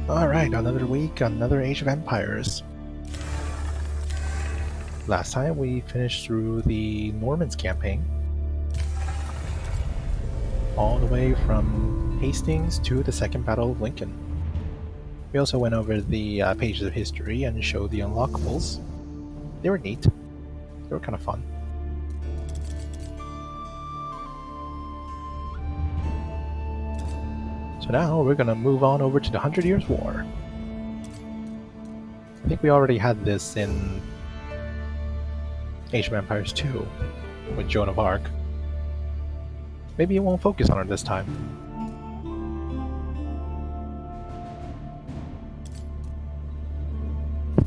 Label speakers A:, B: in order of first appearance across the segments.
A: Alright, another week, another Age of Empires. Last time we finished through the Normans campaign. All the way from Hastings to the Second Battle of Lincoln. We also went over the pages of history and showed the unlockables. They were neat. They were kind of fun. So now we're gonna move on over to the 100 Years' War. I think we already had this in Age of Empires 2 with Joan of Arc. Maybe it won't focus on her this time.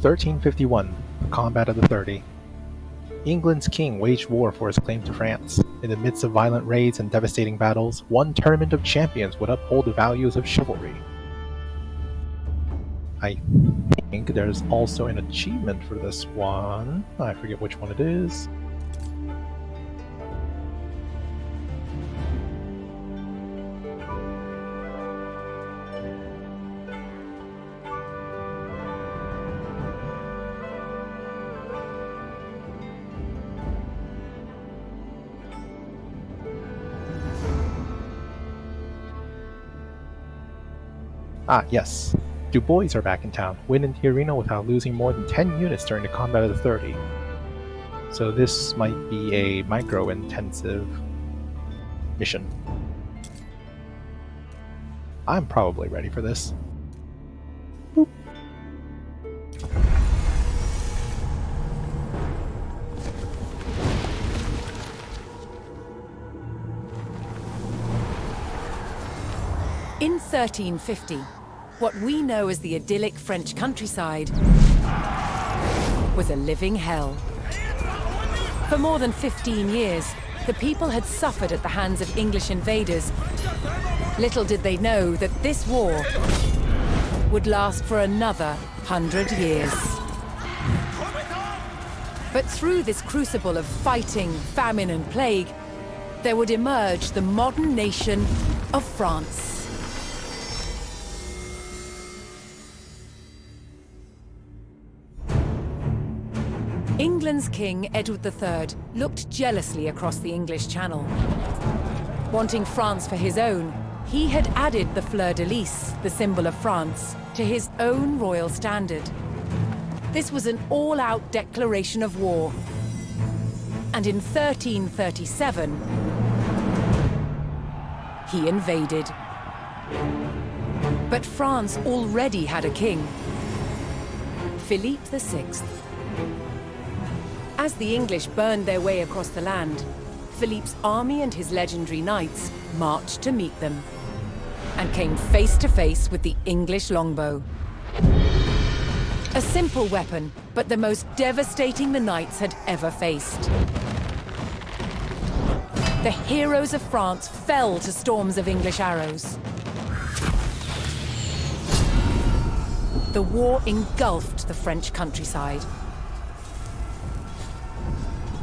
A: (1351), the Combat of the 30. England's king waged war for his claim to France. In the midst of violent raids and devastating battles, one tournament of champions would uphold the values of chivalry. I think there's also an achievement for this one. I forget which one it is. Ah, yes. Du Bois are back in town, winning the arena without losing more than 10 units during the Combat of the 30. So this might be a micro-intensive mission. I'm probably ready for this. Boop.
B: In 1350, what we know as the idyllic French countryside was a living hell. For more than 15 years, the people had suffered at the hands of English invaders. Little did they know that this war would last for another 100 years. But through this crucible of fighting, famine, and plague, there would emerge the modern nation of France. England's King, Edward III, looked jealously across the English Channel. Wanting France for his own, he had added the fleur-de-lis, the symbol of France, to his own royal standard. This was an all-out declaration of war. And in 1337, he invaded. But France already had a king, Philippe VI. As the English burned their way across the land, Philippe's army and his legendary knights marched to meet them and came face to face with the English longbow. A simple weapon, but the most devastating the knights had ever faced. The heroes of France fell to storms of English arrows. The war engulfed the French countryside.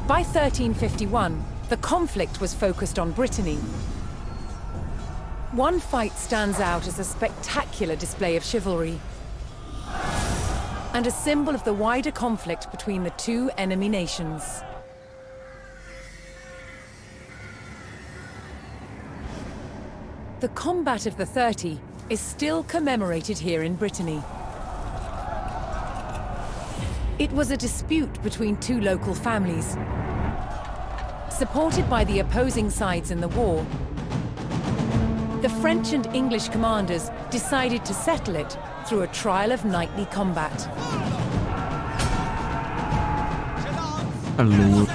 B: By 1351, the conflict was focused on Brittany. One fight stands out as a spectacular display of chivalry and a symbol of the wider conflict between the two enemy nations. The Combat of the 30 is still commemorated here in Brittany. It was a dispute between two local families. Supported by the opposing sides in the war, the French and English commanders decided to settle it through a trial of knightly combat.
C: Hello.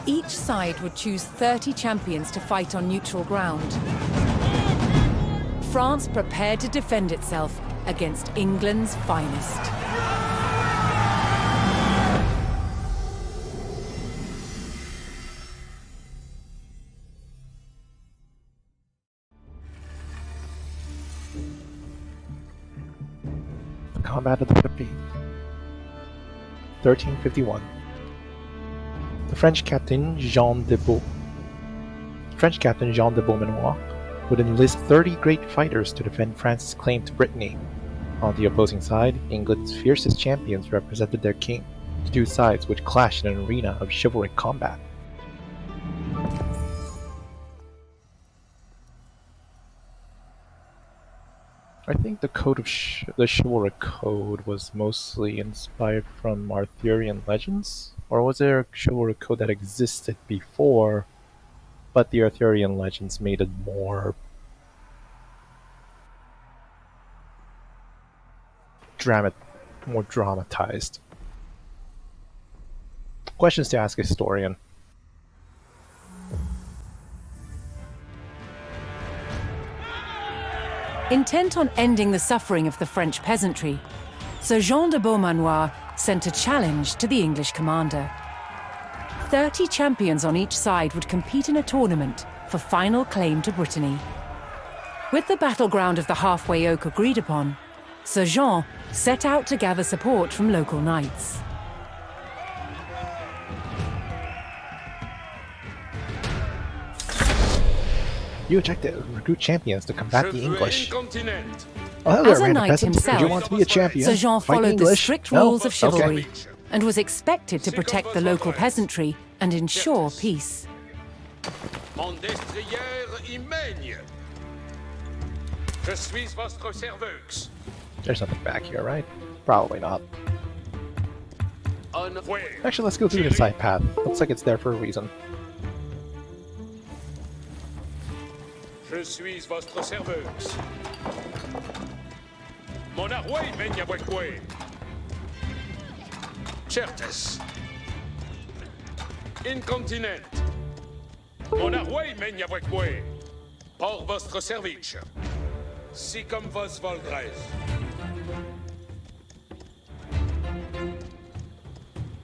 B: Each side would choose 30 champions to fight on neutral ground. France prepared to defend itself against England's finest.
A: Combat of the 30. 1351. The French captain Jean de Beaumanoir would enlist 30 great fighters to defend France's claim to Brittany. On the opposing side, England's fiercest champions represented their king. The two sides would clash in an arena of chivalric combat. I think the code of the chivalric code was mostly inspired from Arthurian legends, or was there a chivalric code that existed before, but the Arthurian legends made it more dramatized? Questions to ask a historian.
B: Intent on ending the suffering of the French peasantry, Sir Jean de Beaumanoir sent a challenge to the English commander. 30 champions on each side would compete in a tournament for final claim to Brittany. With the battleground of the Halfway Oak agreed upon, Sir Jean set out to gather support from local knights.
A: New objective: recruit champions to combat the English. Oh, hello
B: As
A: there,
B: a
A: random
B: knight
A: peasant.
B: himself,
A: Would you want to be a champion?
B: Sir Jean
A: Fight
B: followed the
A: English?
B: strict
A: No?
B: rules of chivalry
A: Okay.
B: and was expected to protect the local peasantry and ensure peace.
D: Mon destrière y mègne. Je suis votre serveux.
A: There's nothing back here, right? Probably not. Actually, let's go through the side path. Looks like it's there for a reason.
D: Je suis votre serveux. Mon arway mègne avec moi. Certes. Incontinent. Mon arway mègne avec moi. Pour votre service. Si comme vos voldrez.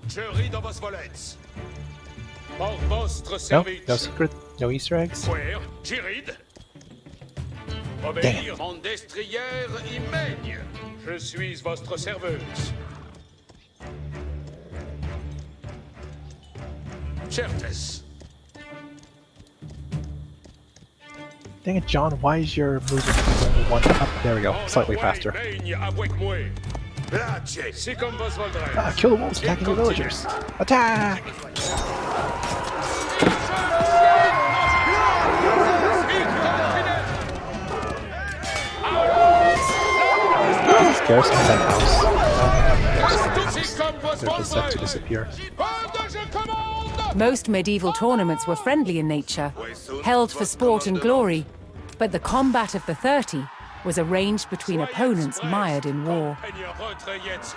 D: Je ris dans vos volets. Pour votre
A: No?
D: service.
A: No secret? No Easter eggs?
D: Where? Girid? Obéir, mon destrière y mègne. Je suis votre serveuse. Certes.
A: Dang it, John, why is your movement only one up? There we go, slightly faster.
D: Mègne avec moi. Place. Si comme vos voldrez.
A: Ah, kill the wolves attacking the villagers! Attack! garrison of that house.
D: Ceci comme vos
A: They're just set to
D: Volgrez.
A: disappear.
D: Ordre, je commande!
B: Most medieval tournaments were friendly in nature, held for sport and glory, but the combat of the 30 was arranged between opponents mired in war.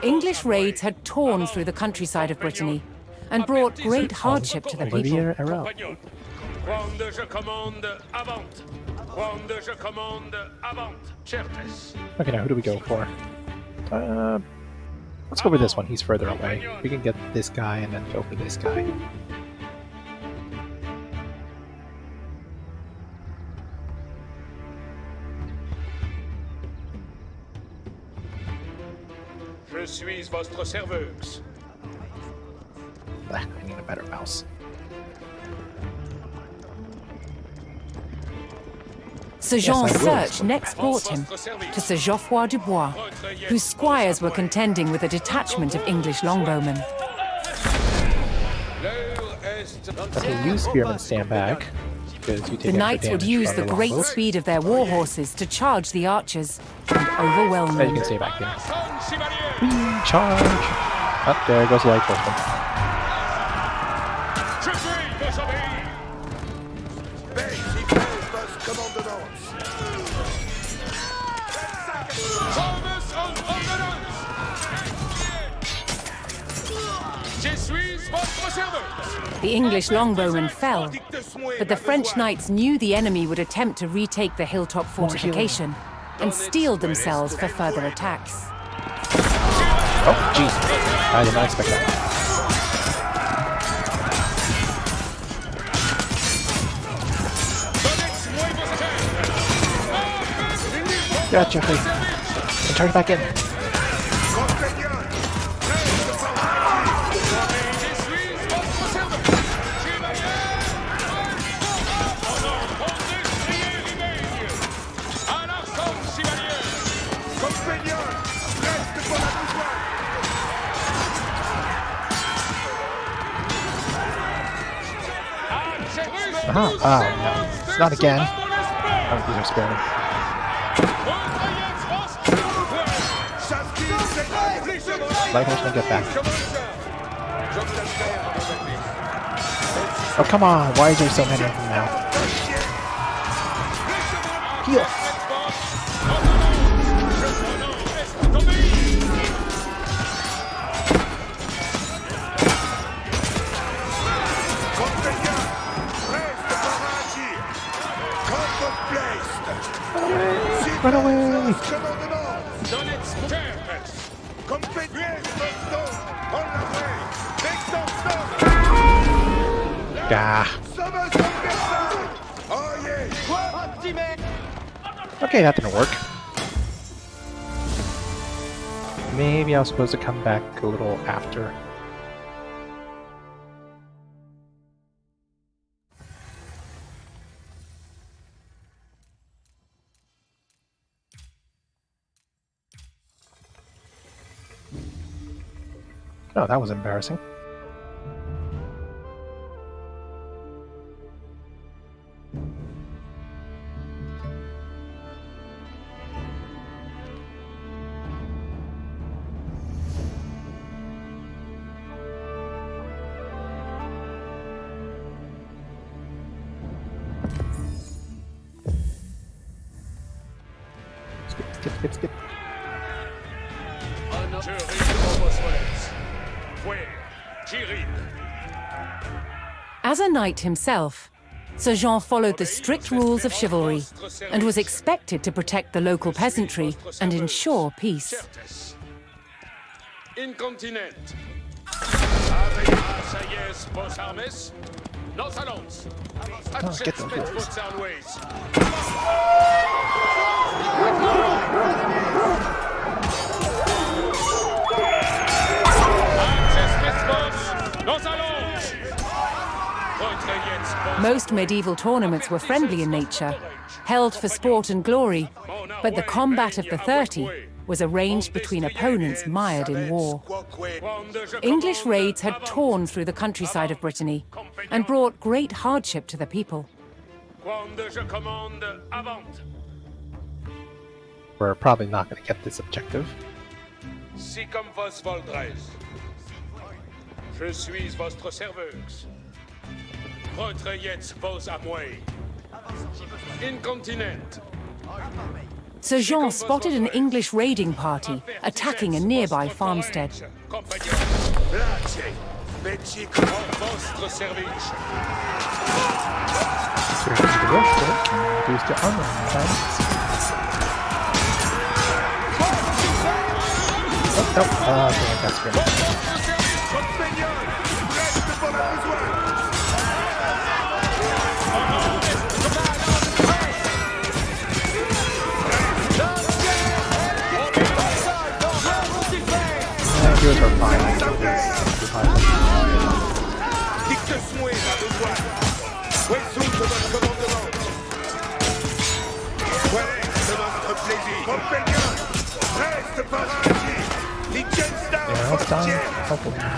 B: English raids had torn through the countryside of Brittany and brought great hardship to the people.
A: Olivier Arel.
D: Quando je commande, avant. Quando je commande, avant. Certes.
A: Okay, now who do we go for? Let's go for this one. He's further away. We can get this guy and then go for this guy.
D: Je suis votre serveuse.
A: I need a better mouse.
B: Sir Jean's
A: Yes, I will.
B: search next brought him to Sir Geoffroy Dubois, whose squires were contending with a detachment of English longbowmen.
A: Okay, you spearmen stand back. Because you take
B: The
A: extra
B: knights would
A: damage
B: use
A: from
B: the great
A: longbows.
B: speed of their war horses to charge the archers and overwhelm
A: Now you
B: them.
A: can stay back there.
D: Chevalier.
A: Whee, charge! Up there goes the light horseman.
D: Je suis vos obéis. Thomas en ordonnance. Je suis votre serveuse.
B: The English longbowmen fell, but the French knights knew the enemy would attempt to retake the hilltop fortification and steeled themselves for further attacks.
A: Oh, jeez. I did not expect that. Gotcha, and turn it back in. Oh, no. Not again. Oh, these are spearmen. Light horseman, get back. Oh, come on. Why is there so many of them now? Heal. Run away! Gah. Okay, that didn't work. Maybe I was supposed to come back a little after. Oh, that was embarrassing. Skip.
B: As a knight himself, Sir Jean followed the strict rules of chivalry and was expected to protect the local peasantry and ensure peace.
D: Incontinent. Aveillez vos armes. Nos allons.
A: Get those wolves.
D: Vos armways. Nos allons.
B: Most medieval tournaments were friendly in nature, held for sport and glory, but the combat of the 30 was arranged between opponents mired in war. English raids had torn through the countryside of Brittany and brought great hardship to the people.
A: We're probably not going to get this objective.
D: Si comme vos voldrez. Je suis votre serveuse. Retrayez vos amouets. Incontinent.
B: Sir Jean spotted an English raiding party attacking a nearby farmstead.
D: Vostre service.
A: Sir Peter Rochefort can boost your armor in times. Oh, damn, that's good. Heroes are fine.
D: Dicte-moi ma besoin. Ouest de votre commandement. Voilà de votre plaisir. Compagnon, reste par agir. Liechtenstein, frontière.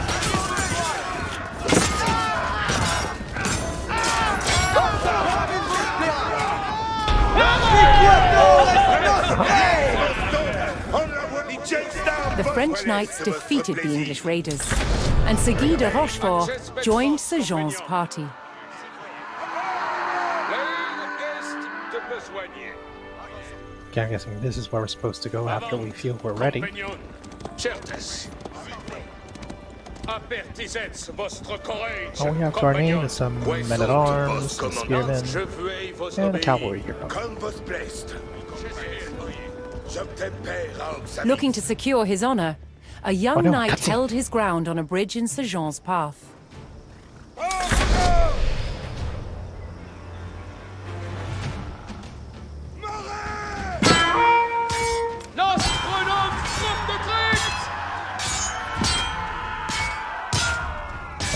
B: The French knights defeated the English raiders, and Sir Guy de Rochefort joined Sir Jean's party.
A: Okay, I'm guessing this is where we're supposed to go after we feel we're ready. All we have to our name is some men-at-arms, some spearmen, and a cavalry hero.
B: Looking to secure his honor, a young knight held his ground on a bridge in Sir Jean's path.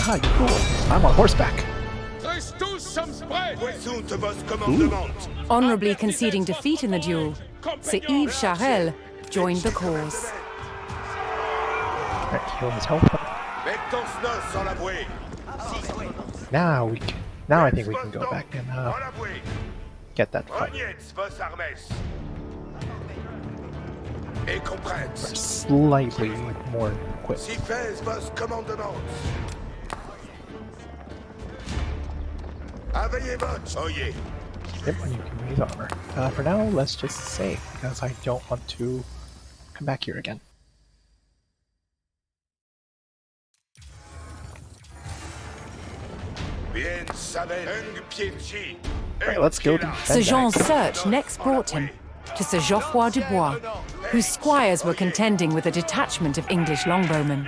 A: Ah, you fool! I'm on horseback!
B: Honorably conceding defeat in the duel, Sir Yves Charel joined the cause.
A: Alright, heal his health up. Now I think we can go back and get that fight. We're slightly more equipped. Yep, and you can raise armor. For now, let's just save, because I don't want to come back here again. Alright, let's go defend
B: Sir Jean's search next brought him to Sir Geoffroy du Bois, whose squires were contending with a detachment of English longbowmen.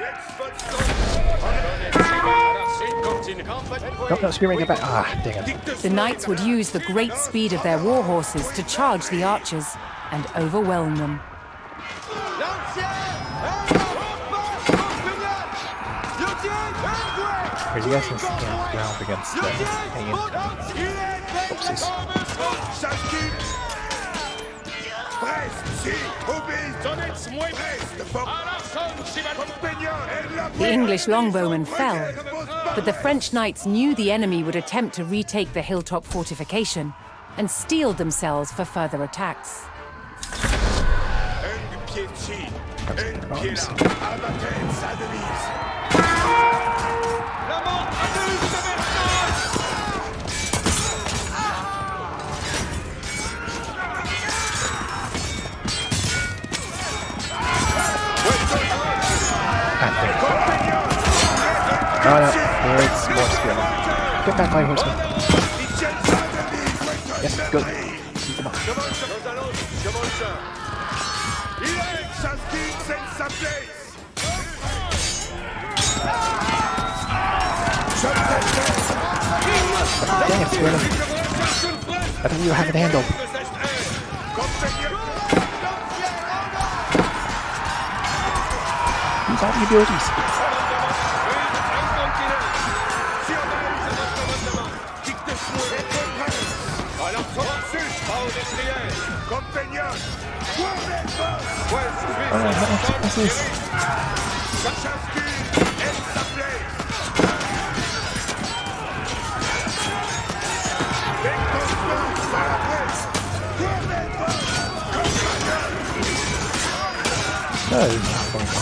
A: No, spearman, get back. Ah, dang it.
B: The knights would use the great speed of their war horses to charge the archers and overwhelm them.
A: You guys can stand ground against the hanging. Oopsies.
B: The English longbowmen fell, but the French knights knew the enemy would attempt to retake the hilltop fortification and steeled themselves for further attacks.
A: No, it's more spearmen. Get back, my horseman. Yes, good. Keep them up. Dang it, spearmen. I thought you have it handled. Use all the abilities. What's this? That is not going on.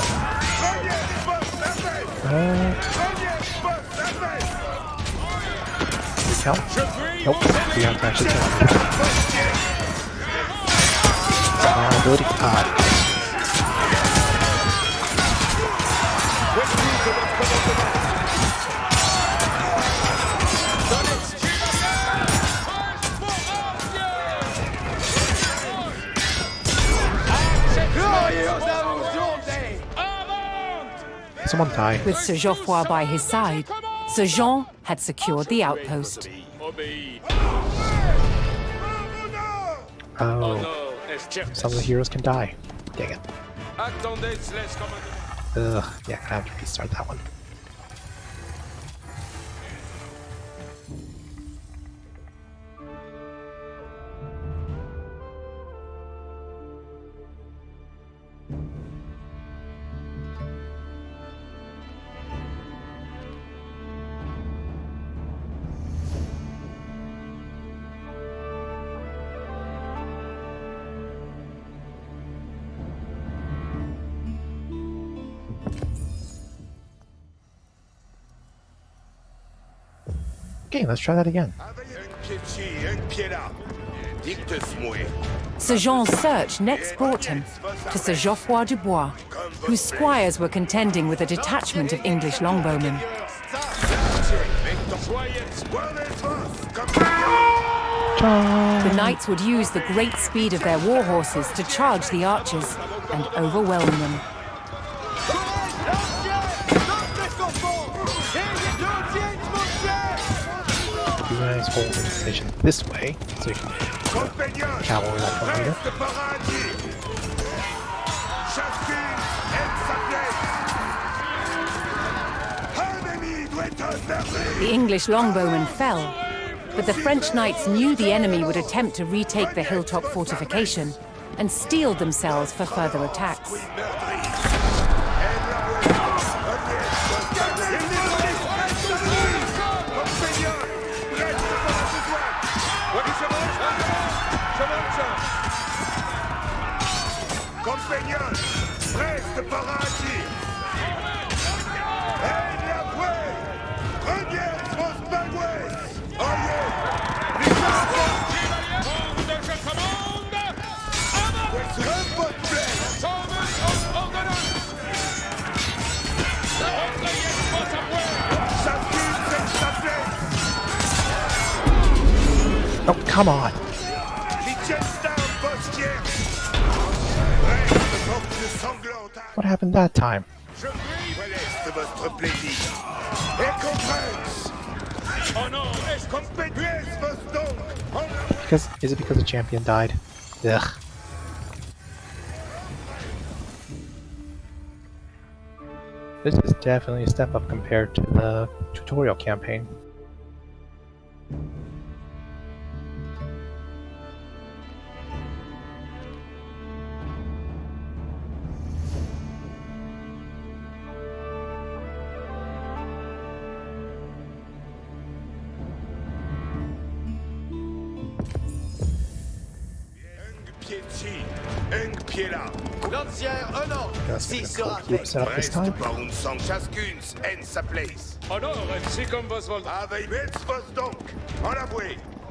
A: We count? Nope. We have to actually count. Ability card. Someone died.
B: With Sir Geoffroy by his side, Sir Jean had secured the outpost.
A: Oh, some of the heroes can die. Dang it. Ugh, yeah, I have to restart that one. Okay, let's try that again.
B: Sir Jean's search next brought him to Sir Geoffroy du Bois, whose squires were contending with a detachment of English longbowmen. The knights would use the great speed of their war horses to charge the archers and overwhelm them.
A: You guys hold the position this way, so you can cavalry that from later.
B: The English longbowmen fell, but the French knights knew the enemy would attempt to retake the hilltop fortification and steeled themselves for further attacks.
A: Oh, come on! What happened that time? Is it because the champion died? Ugh. This is definitely a step up compared to the tutorial campaign. Just get a cold cube set up this time.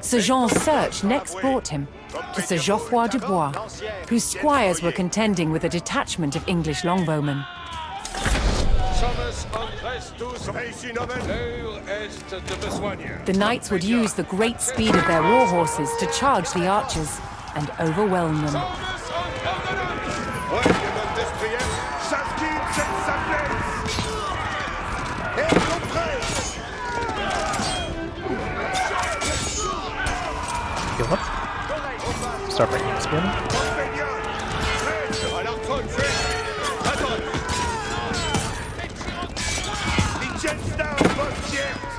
B: Sir Jean's search next brought him to Sir Geoffroy du Bois, whose squires were contending with a detachment of English longbowmen. The knights would use the great speed of their war horses to charge the archers and overwhelm them.
A: Heal up. Start breaking the spin.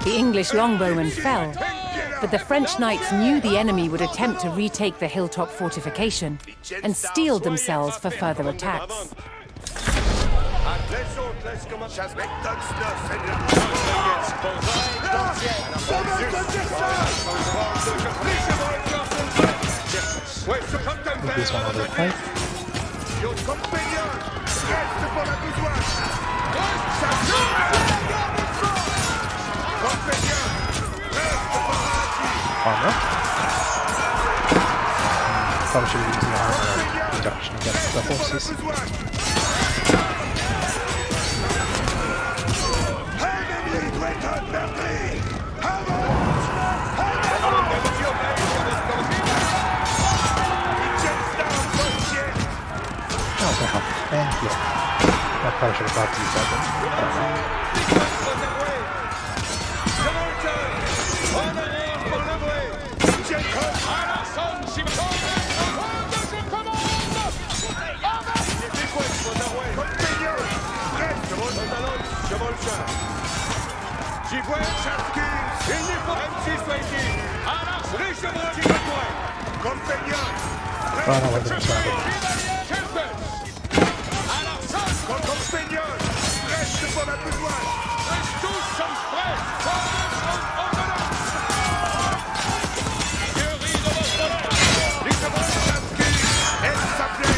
B: The English longbowmen fell, but the French knights knew the enemy would attempt to retake the hilltop fortification and steeled themselves for further attacks.
A: Move this one over the pipe. Armor. Probably should be using armor reduction against the horses. Oh, the hell. And heal. I probably should have got these weapons. Oh, no, everything's surrounded.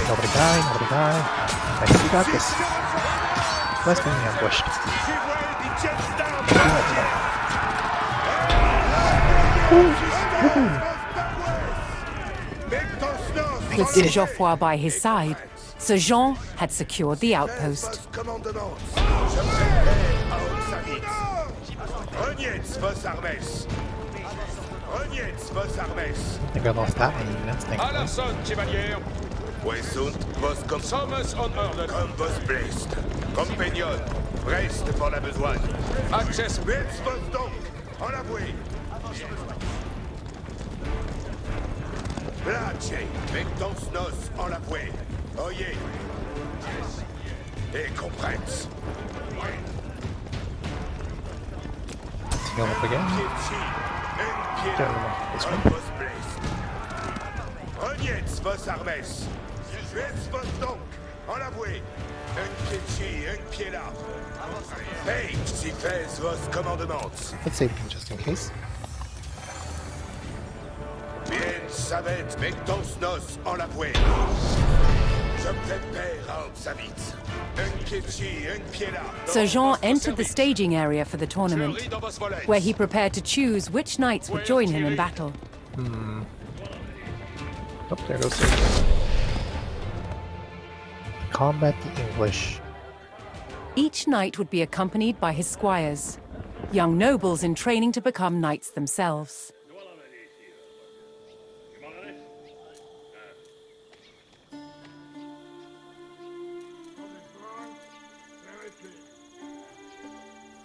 A: Nobody die, nobody die. Nice, you got this. Let's being ambushed.
B: With Geoffroy by his side, Sir Jean had secured the outpost.
A: I think I lost that many units, thankfully.
D: Wesunt vos sommes on ordre. Comme vos blessed. Compagnon, reste pour la besogne. Access bits vos donc. En la bouée. Place, mettons nos en la bouée. Oyez. Et comprens.
A: Heal up again. Get rid of this one.
D: Rognez vos armes. Faites vos donc. En la bouée. Un pied ci, un pied là. Hey, si fais vos commandements.
A: Let's save him just in case.
D: Bien savet, mettons nos en la bouée. Je prépare à Obsavit. Un pied ci, un pied là.
B: Sir Jean entered the staging area for the tournament, where he prepared to choose which knights would join him in battle.
A: Oh, there goes Sir. Combat the English.
B: Each knight would be accompanied by his squires, young nobles in training to become knights themselves.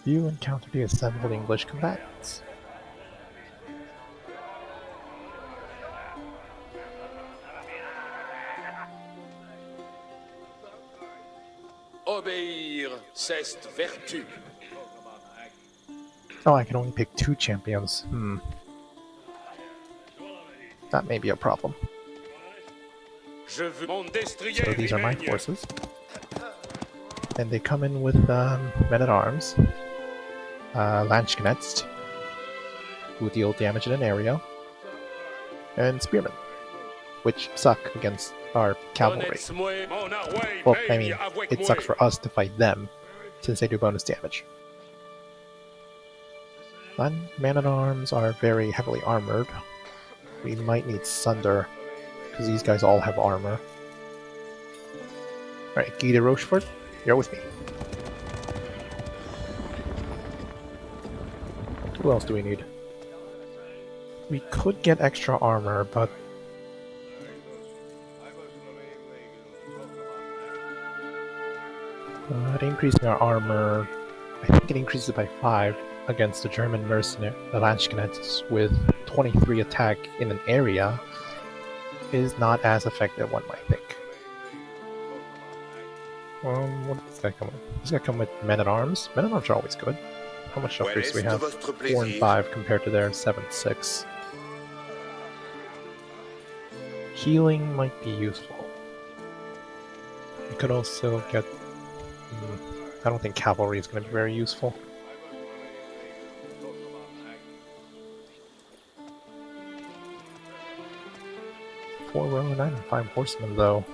A: You encounter the assembled English combatants.
D: Obéir, c'est vertu.
A: Oh, I can only pick 2 champions. That may be a problem.
D: Je veux mon destrier.
A: So these are my forces. And they come in with men-at-arms, Landsknechts, who deal damage in an area, and spearmen, which suck against our cavalry. Well, I mean, it sucks for us to fight them, since they do bonus damage. Men-at-arms are very heavily armored. We might need Sunder, because these guys all have armor. Alright, Guy de Rochefort, you're with me. Who else do we need? We could get extra armor, but... increasing our armor, I think it increases it by 5 against the German mercenary, the Landsknechts, with 23 attack in an area, is not as effective, one might think. What does this guy come with? This guy come with men-at-arms? Men-at-arms are always good. How much upgrades do we have? 4 and 5 compared to their 7 and 6. Healing might be useful. You could also get... I don't think cavalry is going to be very useful. Four Roman and 5 horsemen, though.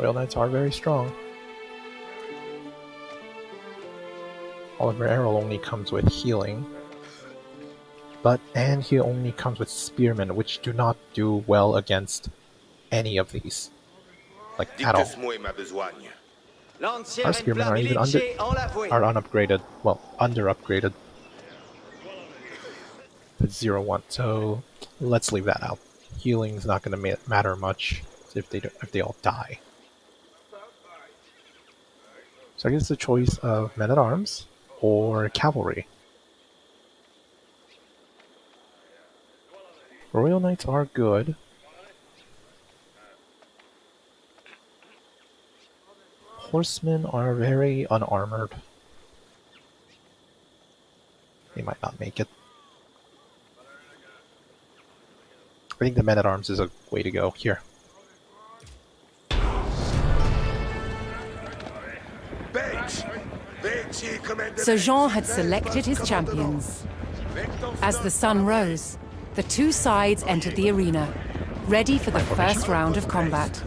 A: Royal Knights are very strong. Oliver Errol only comes with healing. And he only comes with spearmen, which do not do well against any of these. Like, at all. Our spearmen are even unupgraded. Well, under-upgraded. It's 0-1, so let's leave that out. Healing's not going to matter much if they all die. So I guess it's a choice of men-at-arms or cavalry. Royal Knights are good. Horsemen are very unarmored. They might not make it. I think the men-at-arms is a way to go here.
B: So Jean had selected his champions. As the sun rose, the two sides entered the arena, ready for the first round of combat.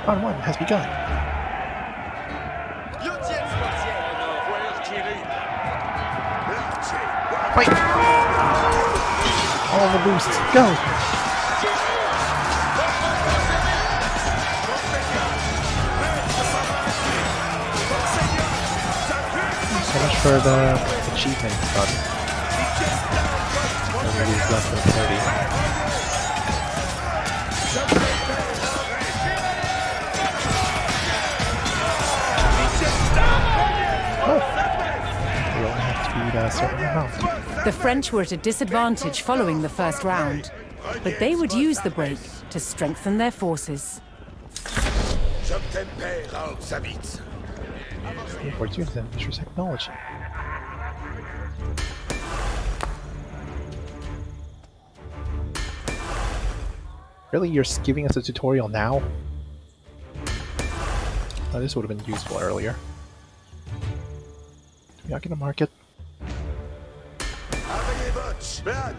A: Round 1 has begun. Fight! All the boosts, go! So much for the achievement button. Maybe it's less than 30.
B: The French were at a disadvantage following the first round, but they would use the break to strengthen their forces.
A: Imports and features technology. Really, you're giving us a tutorial now? Oh, this would have been useful earlier. Do we not get a market? I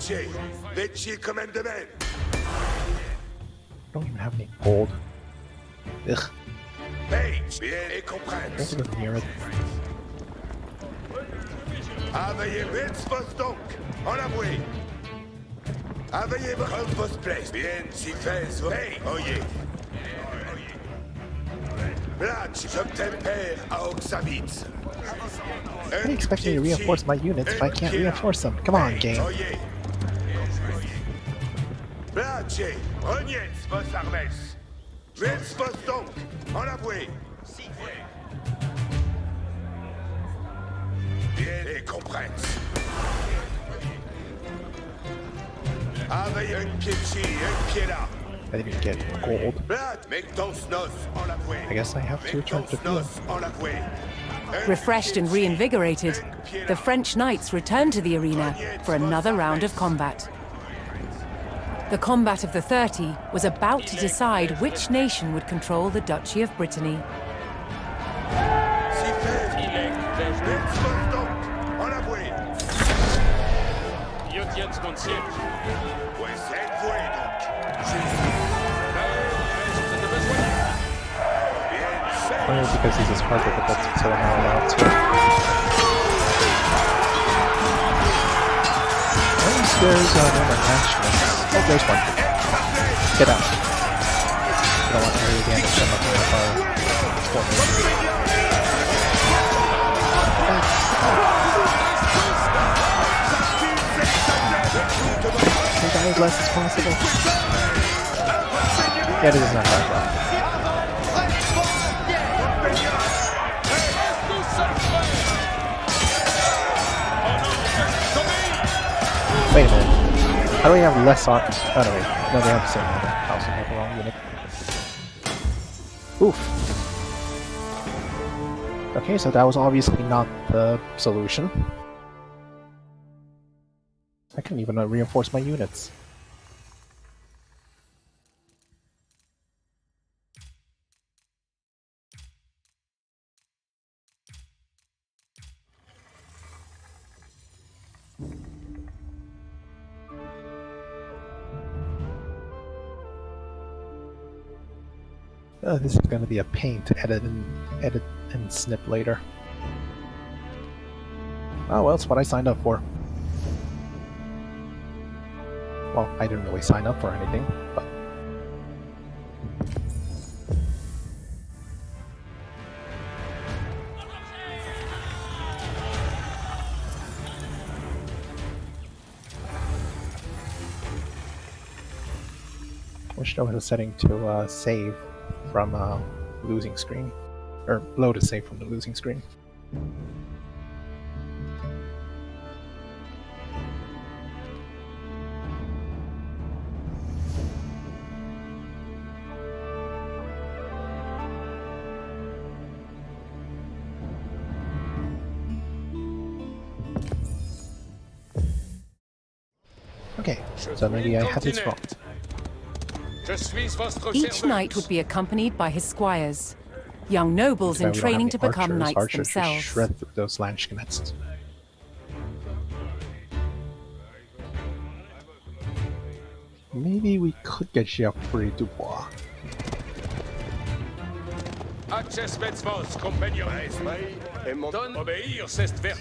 A: don't even have any gold. Ugh. Don't even near it. How do you expect me to reinforce my units if I can't reinforce them? Come on, game. I didn't get gold. I guess I have to return to field.
B: Refreshed and reinvigorated, the French knights returned to the arena for another round of combat. The combat of the 30 was about to decide which nation would control the Duchy of Brittany.
A: Only because he's as hard difficult, so I'm not allowed to. There's no attachments. Oh, there's one. Get out. I don't want area damage so much in our formation. Can die as less as possible. Yeah, this is not hard. Wait a minute. How do we have less on? Oh no, wait. No, they have the same number. I also have the wrong unit. Oof. Okay, so that was obviously not the solution. I couldn't even reinforce my units. This is going to be a pain to edit and snip later. Oh well, it's what I signed up for. Well, I didn't really sign up for anything, but... Wish there was a setting to save from losing screen. Or load a save from the losing screen. Okay, so maybe I had this wrong.
B: Each knight would be accompanied by his squires, young nobles in training to become knights
A: archers
B: themselves.
A: Shred through those Landsknechts. Maybe we could get Geoffrey Dubois.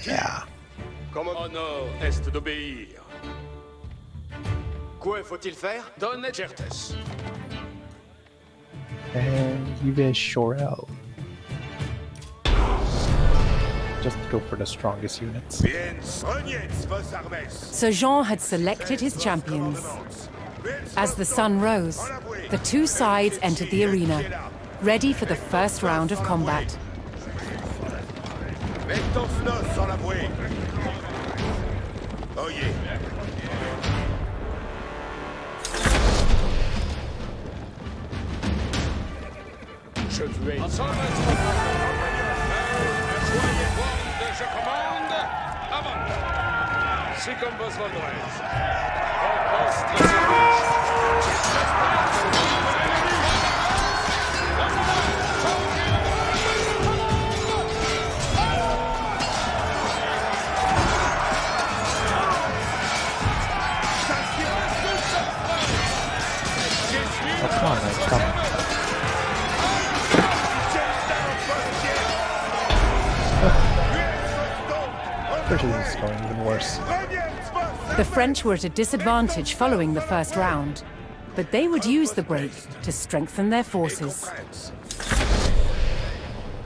A: Yeah.
C: Honneur est d'obéir.
E: Quoi faut-il faire?
C: Donne certes.
A: And Yves Chorel. Just go for the strongest units.
B: Sir Jean had selected his champions. As the sun rose, the two sides entered the arena, ready for the first round of combat.
C: Je commande. Avant. C'est comme vos voudrez. Au poste de service.
A: Oh, come on, man, come on. This is going even worse.
B: The French were at a disadvantage following the first round, but they would use the break to strengthen their forces.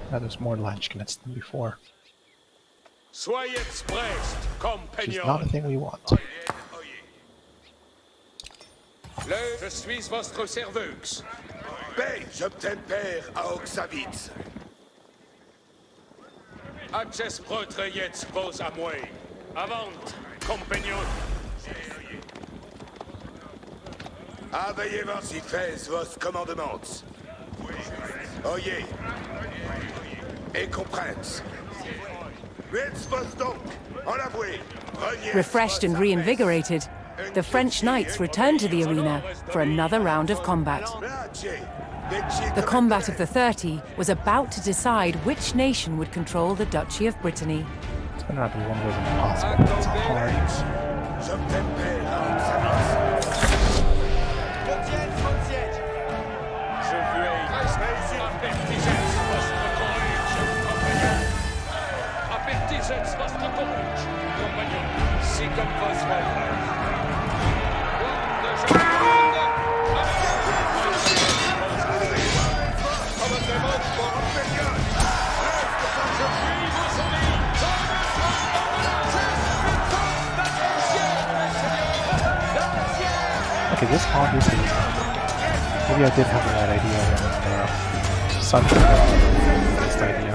A: Now there's more Landsknechts than before. Which is not a thing we want.
C: Je suis votre serveuse.
D: Paix, j'obtiens père à Oxavitz.
C: Access protrayets vos à moi. Avant, compagnon.
D: Avayez si faites vos commandements. Oyez. Et comprens. Vets vos donc, en l'avouez.
B: Refreshed and reinvigorated, the French knights returned to the arena for another round of combat. The combat of the 30 was about to decide which nation would control the Duchy of Brittany.
A: It's been rather one was impossible. It's hard. Okay, this obviously is not working. Maybe I did have the right idea when Sunshine the best idea.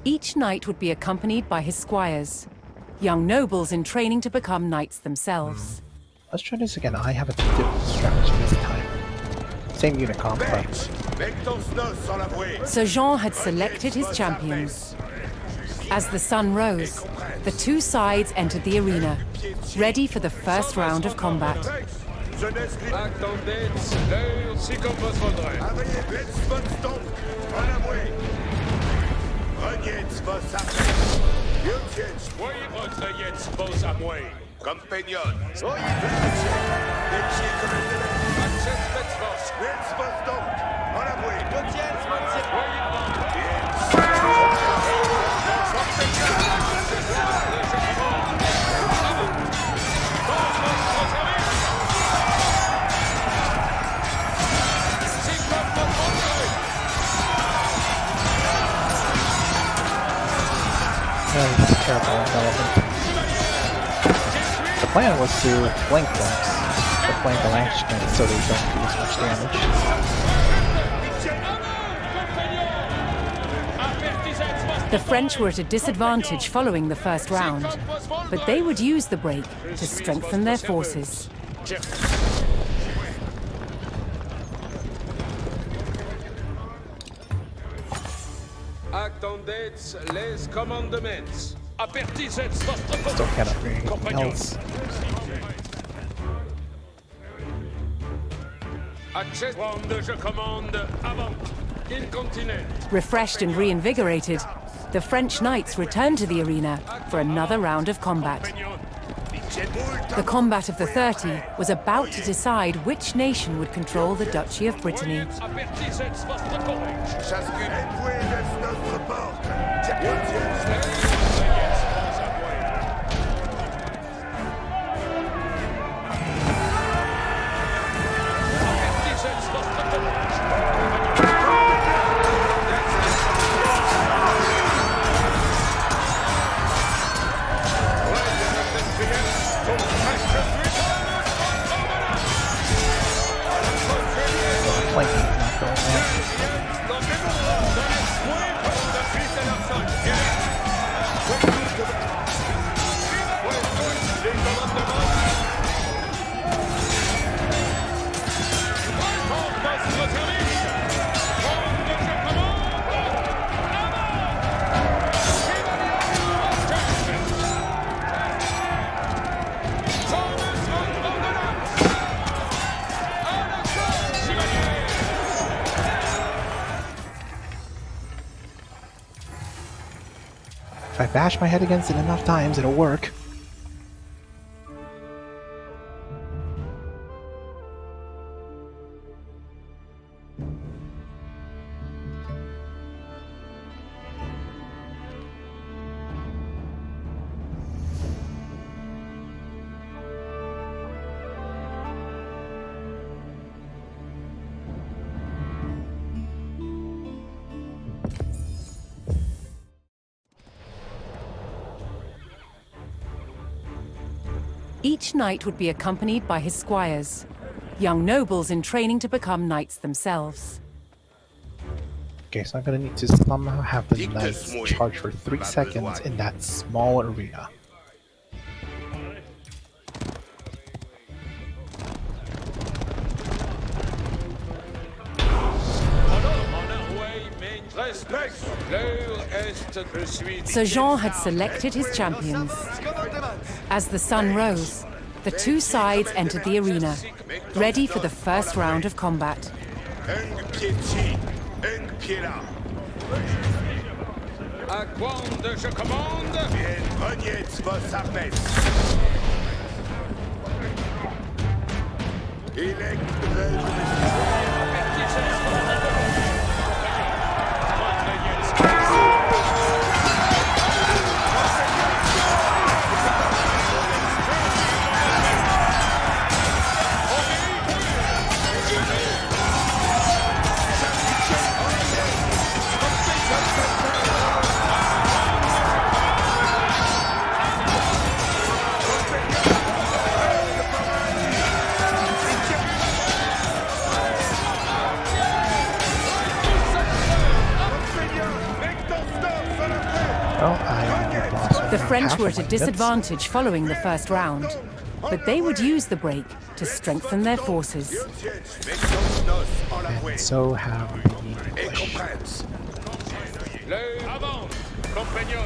B: Each knight would be accompanied by his squires, young nobles in training to become knights themselves.
A: Let's try this again. I have a different strategy this time. Same unit comp, but
B: Sir Jean had selected his champions. As the sun rose, the two sides entered the arena, ready for the first round of combat.
C: Attendez, l'heure, si comme vos voldrez. Voyez votre jetzt vos à moi.
D: Compagnon.
C: Access Betzvos.
A: that is a terrible development. The plan was to flank them, but flank the range strength so they don't do as much damage.
B: The French were at a disadvantage following the first round, but they would use the break to strengthen their forces.
C: Attendez les commandements. Apertisez votre
A: Still cannot bring anything
C: compagnon.
A: else.
C: Access. Quando je commande, avant. Incontinent.
B: Refreshed and reinvigorated, the French knights returned to the arena for another round of combat. The combat of the 30 was about to decide which nation would control the Duchy of Brittany.
C: Apertisez votre courage.
A: Flanking is not going well. If I bash my head against it enough times, it'll work.
B: Each knight would be accompanied by his squires, young nobles in training to become knights themselves.
A: Okay, so I'm gonna need to somehow have the knights charge for 3 seconds in that small arena.
B: Sir Jean had selected his champions. As the sun rose, the two sides entered the arena, ready for the first round of combat.
C: À quando je commande.
A: Well, I lost
B: The
A: around
B: French
A: half
B: were
A: of
B: at a
A: my units.
B: disadvantage following the first round, but they would use the break to strengthen their forces.
D: Mettons nos en la bouée.
A: And so have the
D: Et
A: English.
D: compresse.
C: Le avant, compagnon.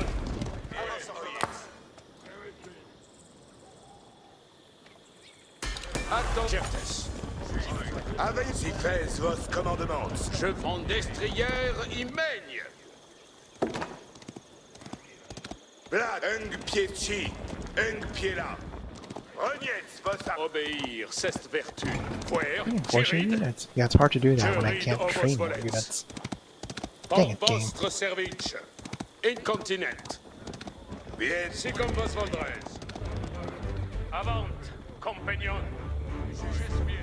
C: Attends.
D: Avec si faites vos commandements.
C: Je vends destrière imaigne.
D: Là, un pied ci, un pied là. Reniez vos
C: Obéir, c'est vertu. Puer,
A: Unfortunate
C: Girid,
A: units. Yeah, it's hard to do that when I can't train more units. Dang it, game.
C: vostre service. Incontinent.
D: bien.
C: Si comme vos voldrez. Avant, compagnon. Jugez bien.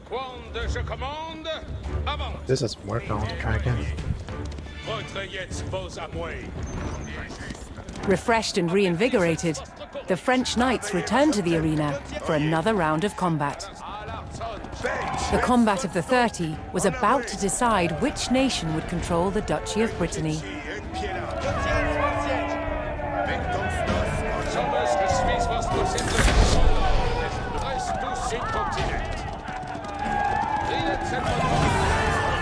C: Quand je commande, avant.
A: This doesn't work. I'll have to try again.
C: Retrayez vos amouets.
B: Refreshed and reinvigorated, the French knights returned to the arena for another round of combat. The combat of the 30 was about to decide which nation would control the Duchy of Brittany.
D: Un pied là. Mettons nos
C: Sommes que suis votre centre. Reste tous incontinent. Riez cette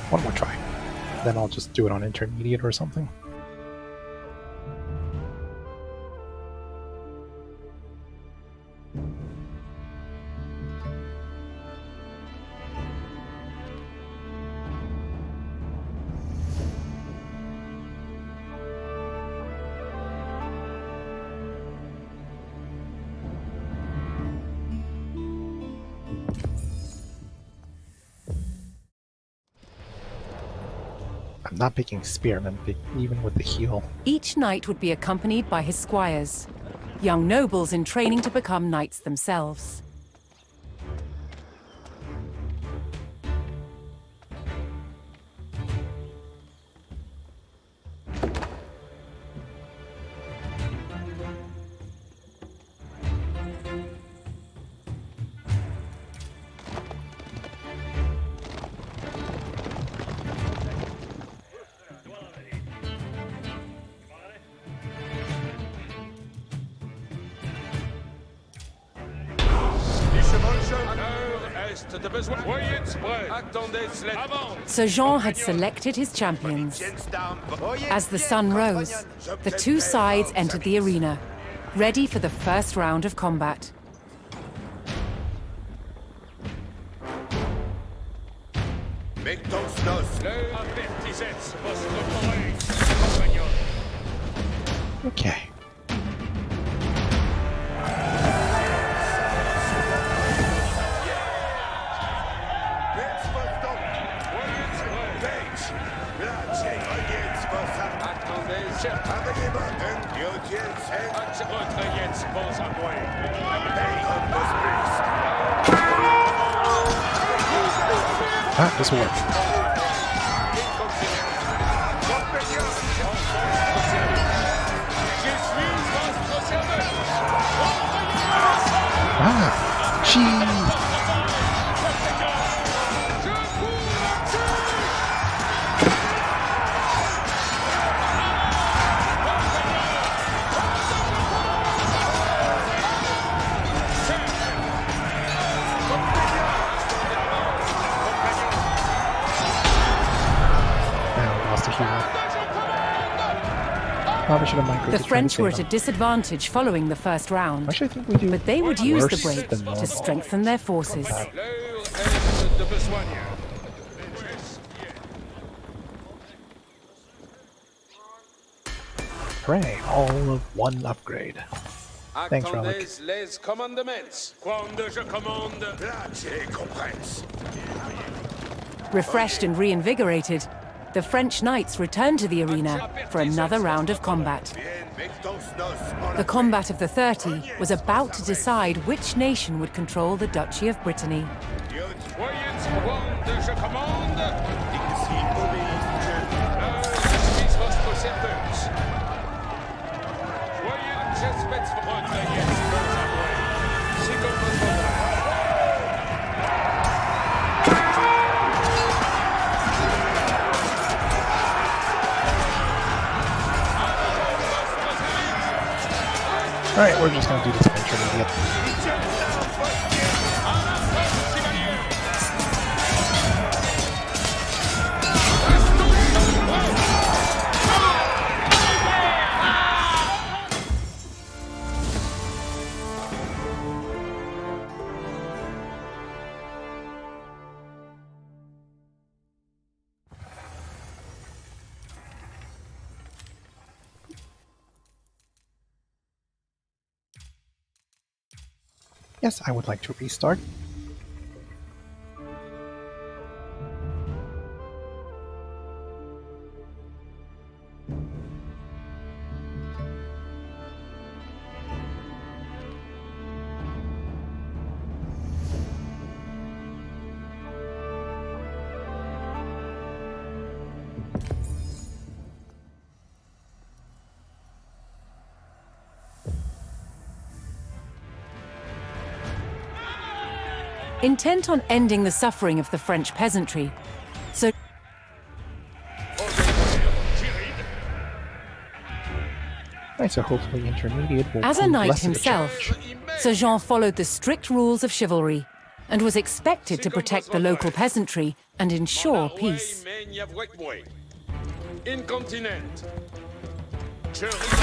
A: One more try. Then I'll just do it on intermediate or something. I'm not picking spearmen, even with the heal.
B: Each knight would be accompanied by his squires, young nobles in training to become knights themselves.
C: de besoin. Voyez prêt. Attendez, avant.
B: Sir Jean had selected his champions. As the sun rose, the two sides entered the arena, ready for the first round of combat.
D: Mettons nos.
C: Le avertissez votre oreille, compagnon.
A: Okay. Ah, this will work. Ah, jeez. Probably should have micro.
B: The French were at a disadvantage following the first round,
A: Actually, I think we do
B: but they would use the
A: worse
B: break
A: than normal.
B: to strengthen their forces.
A: Hooray, all of one upgrade. Thanks, Relic.
C: Attendez les commandements. Quando je commande.
D: Place compresse.
B: Refreshed and reinvigorated, the French knights returned to the arena for another round of combat. The combat of the 30 was about to decide which nation would control the Duchy of Brittany.
C: Voyez quando je commande. Votre serveuse. Voyez j'espèce votre c'est comme votre
A: Alright, we're just gonna do this intermediate. Yes, I would like to restart.
B: Intent on ending the suffering of the French peasantry, so
A: Right, so hopefully intermediate will
B: as a
A: prove
B: knight
A: less of a
B: himself,
A: challenge.
B: Sir Jean followed the strict rules of chivalry and was expected to protect the local peasantry and ensure peace.
C: Incontinent. Certes.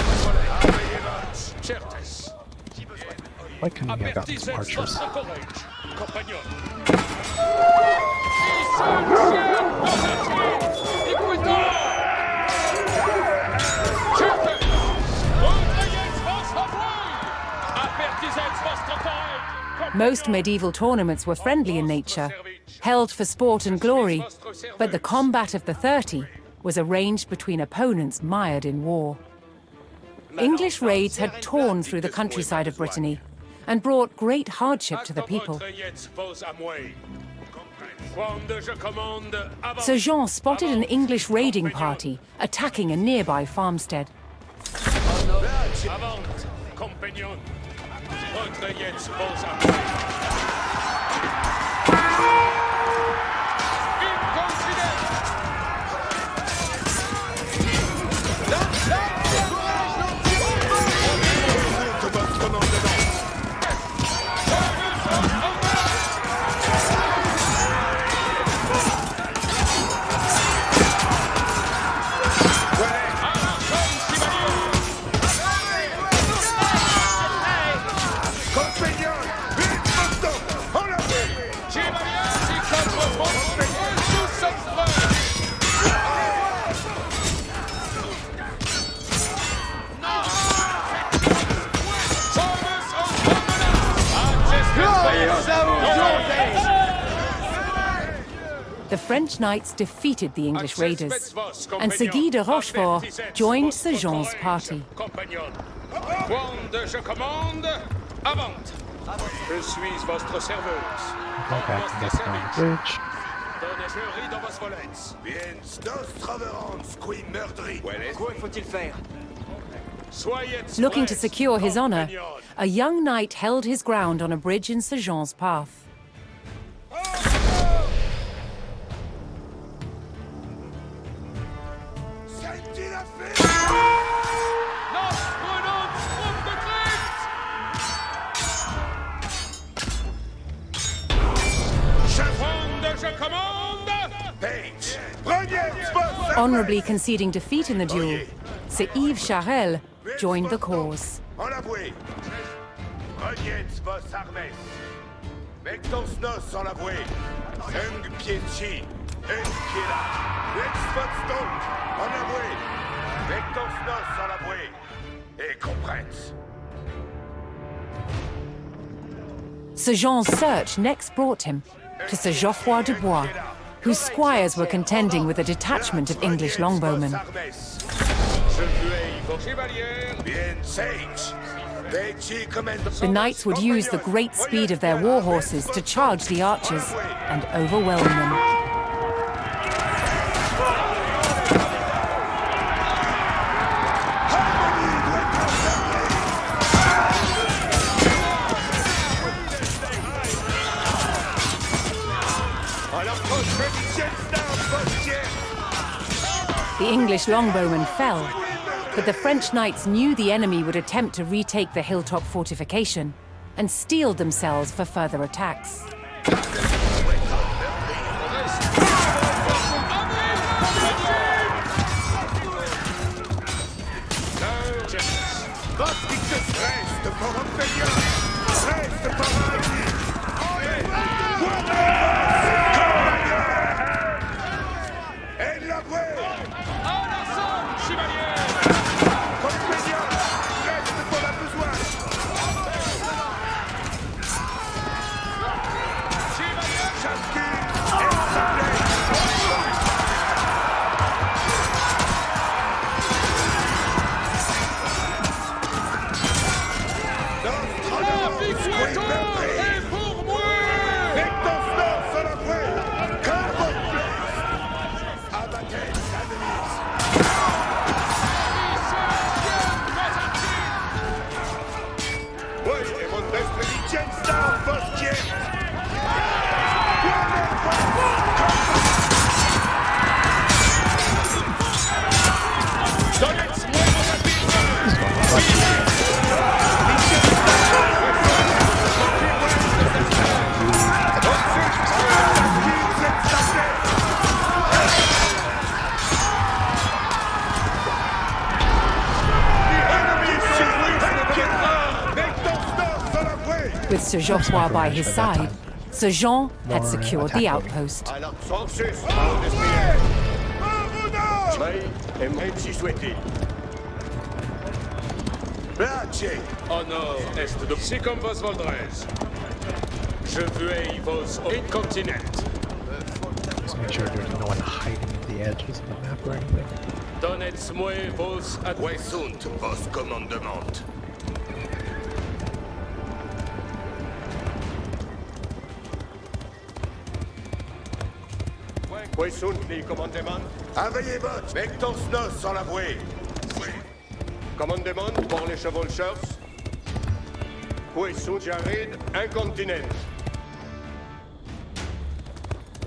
A: Why couldn't he have gotten some archers?
B: Most medieval tournaments were friendly in nature, held for sport and glory, but the combat of the 30 was arranged between opponents mired in war. English raids had torn through the countryside of Brittany and brought great hardship to the people. Sir Jean spotted an English raiding party attacking a nearby farmstead. The French knights defeated the English raiders, and Sir Guy de Rochefort joined Sir Jean's party.
C: Quando je commande, avant. Je suis votre serveuse.
A: Go back and get on the bridge.
B: Looking to secure his honor, a young knight held his ground on a bridge in Sir Jean's path. Honorably conceding defeat in the duel, Sir Yves Charel joined the cause.
D: Vectors sans la bouée. Et compresse.
B: Sir Jean's search next brought him to Sir Geoffroy de Bois, whose squires were contending with a detachment of English longbowmen. The knights would use the great speed of their war horses to charge the archers and overwhelm them. The English longbowmen fell, but the French knights knew the enemy would attempt to retake the hilltop fortification and steeled themselves for further attacks. With Sir Geoffroy by his side, Sir Jean had secured the outpost.
C: Au nord-est de... Si comme vos voldrez. Je veux vos incontinent.
A: Just make sure there's no one hiding at the edges of the map or anything.
C: Donnez-moi vos...
D: Où sont vos commandements?
C: Où sont les commandements?
D: Aveillez votre Vectors nos sans la bouée.
C: Commandement pour les chevaucheurs. Où sont Jared incontinent?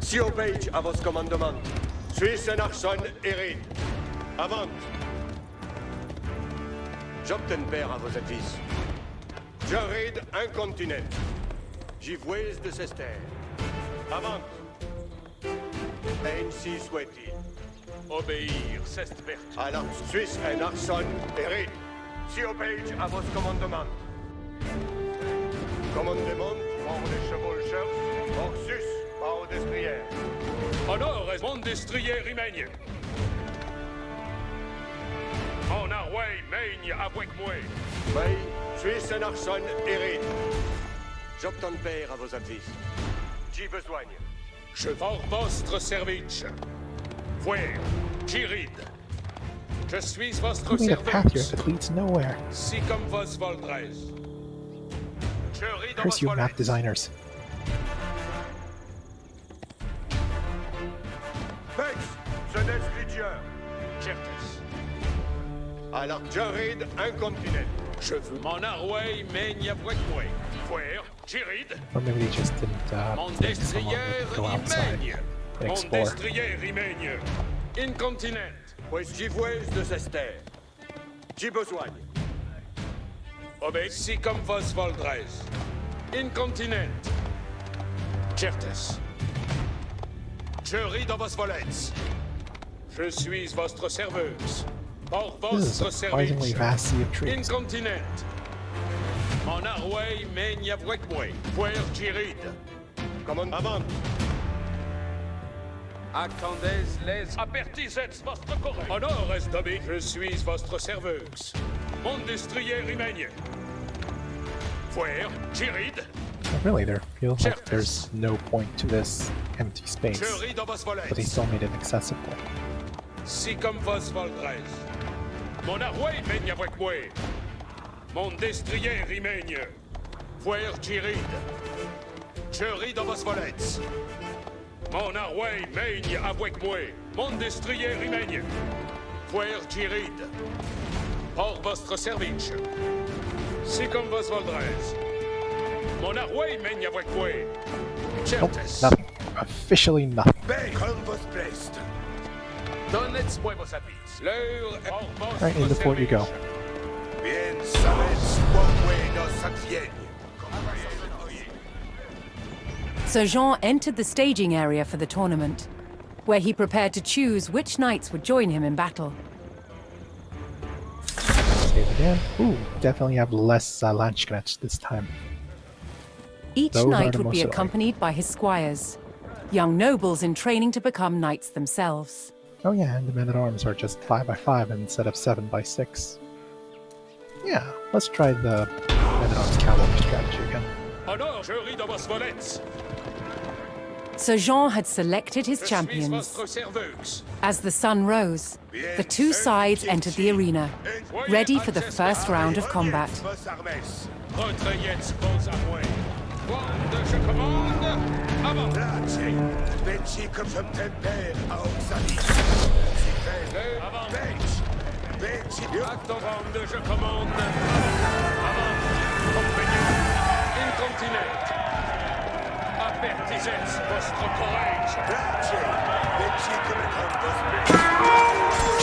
C: Si au page à vos commandements. Suisse en Arson hérite. Avant. J'obtiens père à vos advices. Jared incontinent. Givouez de Sester. Avant. Ainsi souhaité. Obéir, c'est vert. Alors, Suisse en Arson hérite. Si au page à vos commandements. Commandement pour les chevaucheurs. Orsus, pas au destrier. Honor est mon destrier remagne. Mon arway maigne avec moi. Mais, Suisse en Arson hérite. J'obtiens père à vos advices. J'y besoin. Je for votre service. Voir, Girid. Je suis votre
A: Proving a path here
C: service.
A: that leads nowhere.
C: Si comme vos voldrez. Je ris dans
A: Curse you,
C: vos
A: map
C: volets.
A: designers.
C: Vex, ce n'est Dieu. Certes. Alors, je rid incontinent. Je veux mon arway maigne avec moi. Voir, Girid.
A: Or maybe they just didn't
C: Mon
A: think someone
C: destrier
A: would go outside
C: remagne.
A: and
C: Mon
A: explore.
C: destrier remagne. Incontinent. Pues j'y vois de Sester. J'y besoin. Obé, si comme vos voldrez. Incontinent. Certes. Je ris dans vos volets. Je suis votre serveuse. Pour
A: This is a
C: votre
A: surprisingly
C: service.
A: vast sea of trees.
C: Incontinent. Mon arway maigne avec moi. Voir Girid. Comme avant. Attendez les apertisets votre correct. Honor est domi, je suis votre serveuse. Mon destrier Rimaigne. Fuer, Girid.
A: Really, there feels like there's no point to this empty space,
C: Je ris dans vos volets.
A: but they still made it accessible.
C: Si comme vos voldrez. Mon arway mègne avec moi. Mon destrier Rimaigne. Fuer, Girid. Je ris dans vos volets. Mon arway mègne avec moi. Mon destrier Rimaigne. Fuer, Girid. Pour votre service. Si comme vos voldrez. Mon arway mègne avec moi.
A: Nope,
C: Certes.
A: nothing. Officially nothing.
D: Bacon was blessed.
C: Donnez-moi vos habits. L'heure est pour votre
A: Right, in the fort you go.
D: Bien sabes quoque nos advienne.
B: Sir Jean entered the staging area for the tournament, where he prepared to choose which knights would join him in battle.
A: Save again. Ooh, definitely have less Landsknechts this time.
B: Each
A: Those are
B: knight
A: the
B: would be
A: most
B: accompanied by his squires, young nobles in training to become knights themselves.
A: Oh yeah, and the men-at-arms are just 5x5 instead of 7x6. Yeah, let's try the men-at-arms cavalry strategy again.
C: Honor, je ris dans vos volets.
B: Sir Jean had selected his
C: Je suis
B: champions.
C: votre serveuse.
B: As the sun rose, the two sides entered the arena, ready for the first round of combat.
D: Vos armes.
C: Retrayez vos arway. Wande, je commande. Avant.
D: Placi. Benci comme je tempère à Oxalis. Si fait.
C: Avant.
D: Bench. Benci.
C: Acte wande, je commande. Avant. Compagnie. Incontinent. Apertisez votre courage.
D: Placi. Benci comme un vos blessed.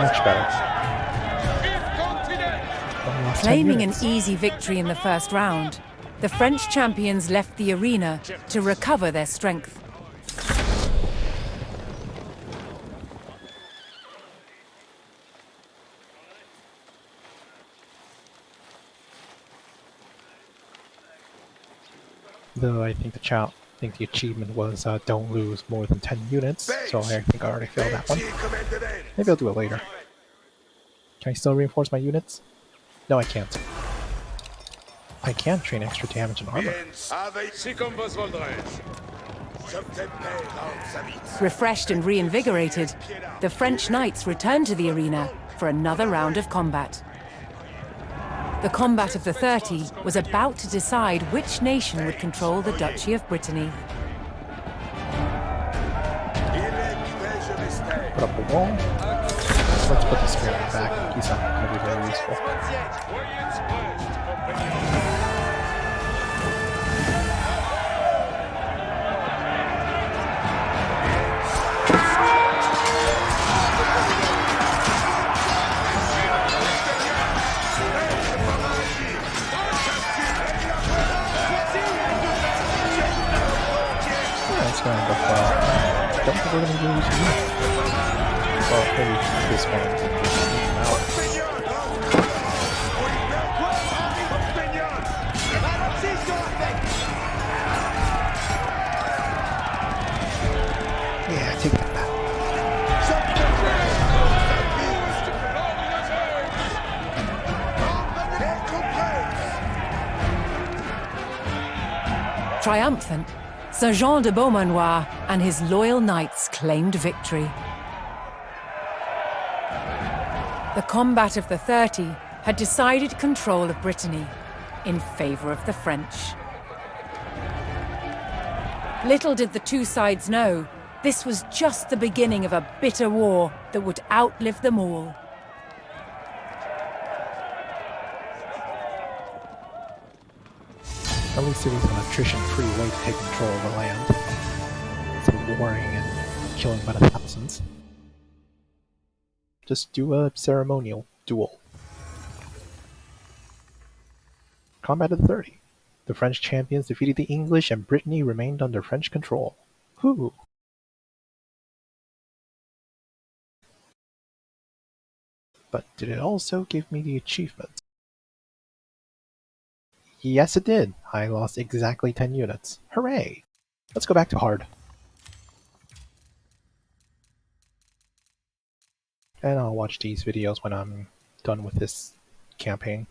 A: Much better. Only lost 10
B: Claiming an
A: units.
B: easy victory in the first round, the French champions left the arena to recover their strength.
A: Though I think the achievement was don't lose more than 10 units, so I think I already failed that one.
D: Benci comme un devin.
A: Maybe I'll do it later. Can I still reinforce my units? No, I can't. I can train extra damage and armor.
D: Bien avec.
C: Si comme vos voldrez.
D: Je tempère à Oxalis.
B: Refreshed and reinvigorated, the French knights returned to the arena for another round of combat. The combat of the 30 was about to decide which nation would control the Duchy of Brittany.
A: Put up a wall. Let's put the spear on the back. He's not going to be very useful.
C: Voyez prest, compagnie.
A: Yeah, it's going to go well. Don't think we're going to lose units. Well, maybe this one. Out. Yeah, take that back.
B: Triumphant, Sir Jean de Beaumanoir and his loyal knights claimed victory. The combat of the 30 had decided control of Brittany in favor of the French. Little did the two sides know, this was just the beginning of a bitter war that would outlive them all.
A: At least it was an attrition-free way to take control of the land. Instead of warring and killing by the thousands. Just do a ceremonial duel. Combat of the 30. The French champions defeated the English and Brittany remained under French control. Whew. But did it also give me the achievement? Yes, it did. I lost exactly 10 units. Hooray! Let's go back to hard. And I'll watch these videos when I'm done with this campaign.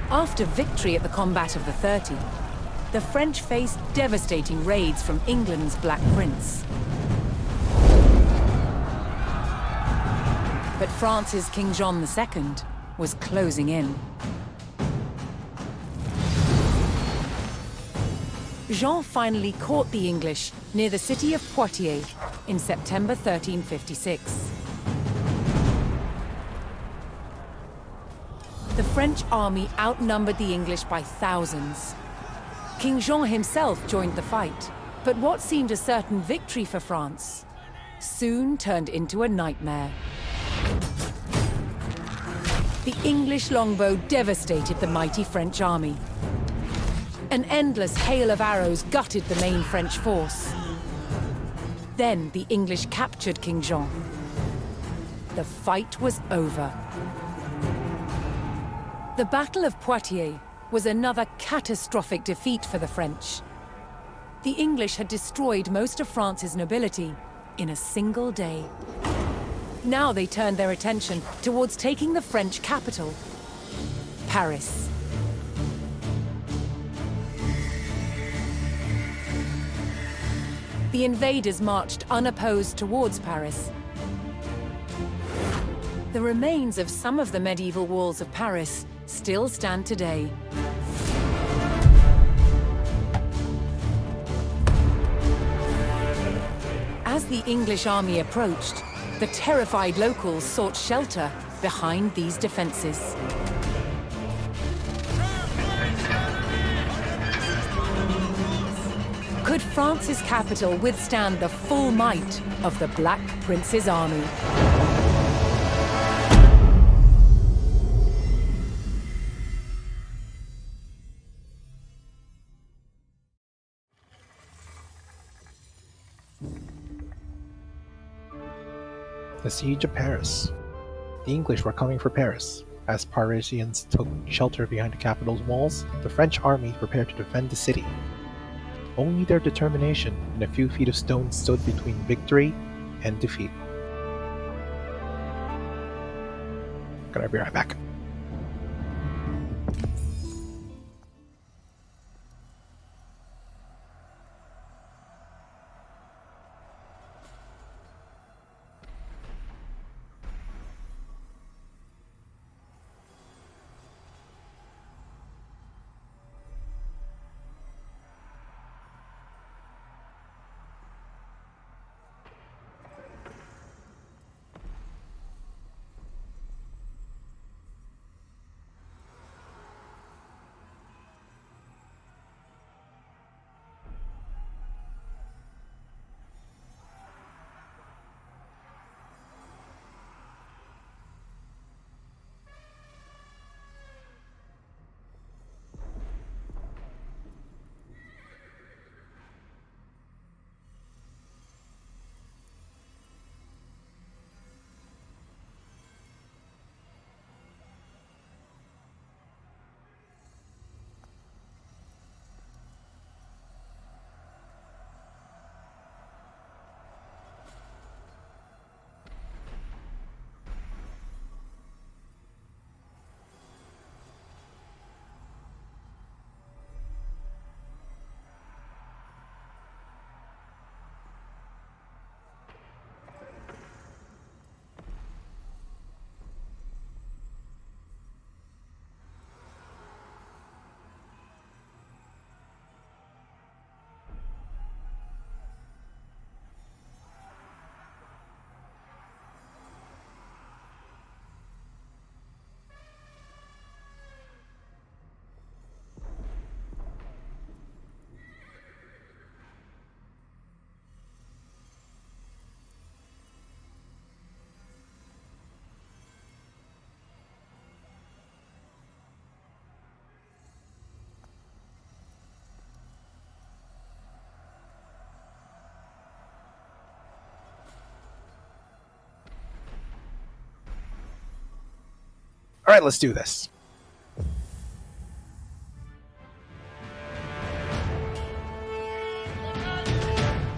B: After victory at the Combat of the 30, the French faced devastating raids from England's Black Prince. But France's King John II was closing in. Jean finally caught the English near the city of Poitiers in September 1356. The French army outnumbered the English by thousands. King Jean himself joined the fight, but what seemed a certain victory for France soon turned into a nightmare. The English longbow devastated the mighty French army. An endless hail of arrows gutted the main French force. Then the English captured King Jean. The fight was over. The Battle of Poitiers was another catastrophic defeat for the French. The English had destroyed most of France's nobility in a single day. Now they turned their attention towards taking the French capital, Paris. The invaders marched unopposed towards Paris. The remains of some of the medieval walls of Paris still stand today. As the English army approached, the terrified locals sought shelter behind these defenses. Could France's capital withstand the full might of the Black Prince's army?
A: The Siege of Paris. The English were coming for Paris. As Parisians took shelter behind the capital's walls, the French army prepared to defend the city. Only their determination and a few feet of stone stood between victory and defeat. Gonna be right back. Alright, let's do this.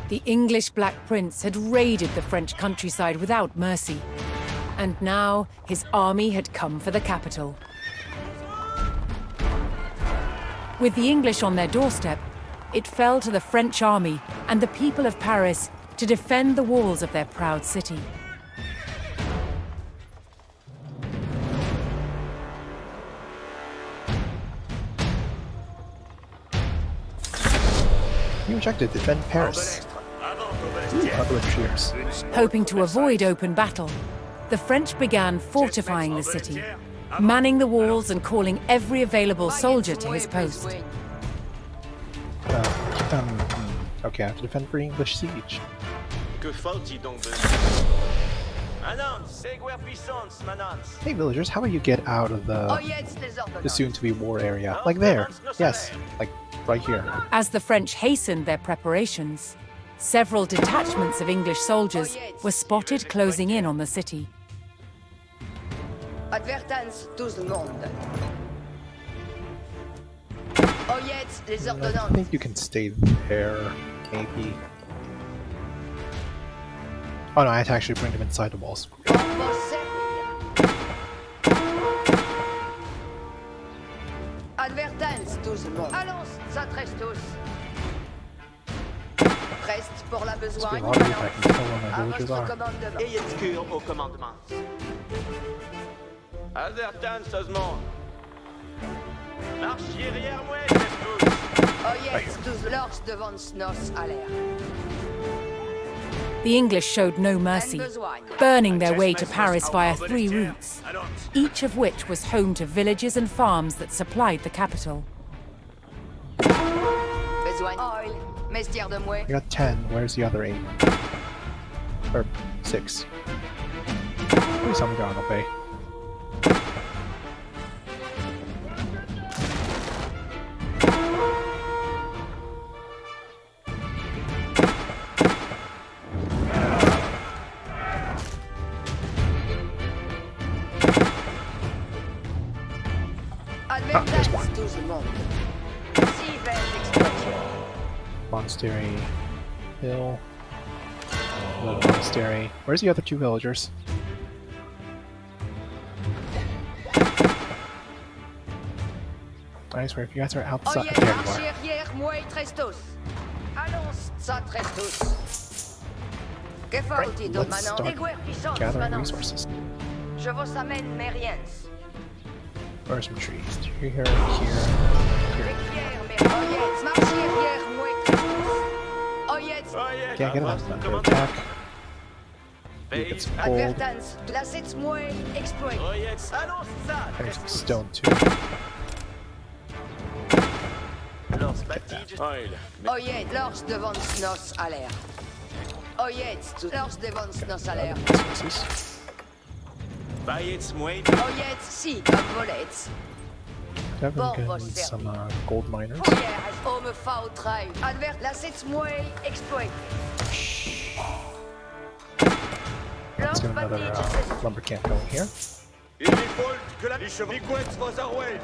B: The English Black Prince had raided the French countryside without mercy. And now his army had come for the capital. With the English on their doorstep, it fell to the French army and the people of Paris to defend the walls of their proud city.
A: You objected to defend Paris. Public cheers.
B: Hoping to avoid open battle, the French began fortifying the city, manning the walls and calling every available soldier to his post.
A: Okay, I have to defend for English siege. Hey villagers, how about you get out of the soon-to-be war area? Like there. Yes, like right here.
B: As the French hastened their preparations, several detachments of English soldiers were spotted closing in on the city.
E: Advertance tout le monde. Oyez les
A: I
E: ordonnances.
A: think you can stay there, maybe. Oh no, I have to actually bring them inside the walls.
E: Advertance tout le monde. Allons, ça tresse tous. Reste pour la
A: It's
E: besogne.
A: a lot if I can tell where my
E: À
A: villagers
E: votre
A: are.
E: commandement.
F: Ayez cure au commandement.
C: Advertance tout le monde. Marchiez arrière moi, tous.
E: Oyez tous lors devant nos à l'air.
B: The English showed no mercy, burning their way to Paris via 3 routes, each of which was home to villages and farms that supplied the capital.
E: Besoin oil. Mestière de moi.
A: I got 10, where's the other 8? Or 6. Please tell me they're on obey.
E: Advertance tout le monde. Si vers l'exploitation.
A: Monastery Hill. Little monastery. Where's the other 2 villagers? I swear, if you guys are outside,
E: Oyez
A: there you
E: marchiez
A: are.
E: arrière moi tresse tous. Allons, ça tresse tous. Que faut-il
A: let's
E: maintenant?
A: start
E: Des guerres puissantes
A: gathering
E: maintenant.
A: resources.
E: Je vous amène mes riens.
A: Where are some trees? Here, here, here.
E: Oyez, marchiez arrière moi tresse tous. Oyez,
A: Can't get enough under attack. You get some gold.
E: advertance, placez-moi exploit.
C: Allons, ça.
A: I need some stone too.
C: Oil.
E: Oyez, lors devant nos à l'air. Oyez, lors devant nos à l'air.
A: Resources.
E: Oyez, si, comme volets.
A: Definitely
E: Bon,
A: gonna need
E: bon,
A: some gold miners.
E: Oyez, homme faut travail. Advert, placez-moi exploit.
A: Let's get another lumber camp going here.
C: Il faut que la liquette vos arways.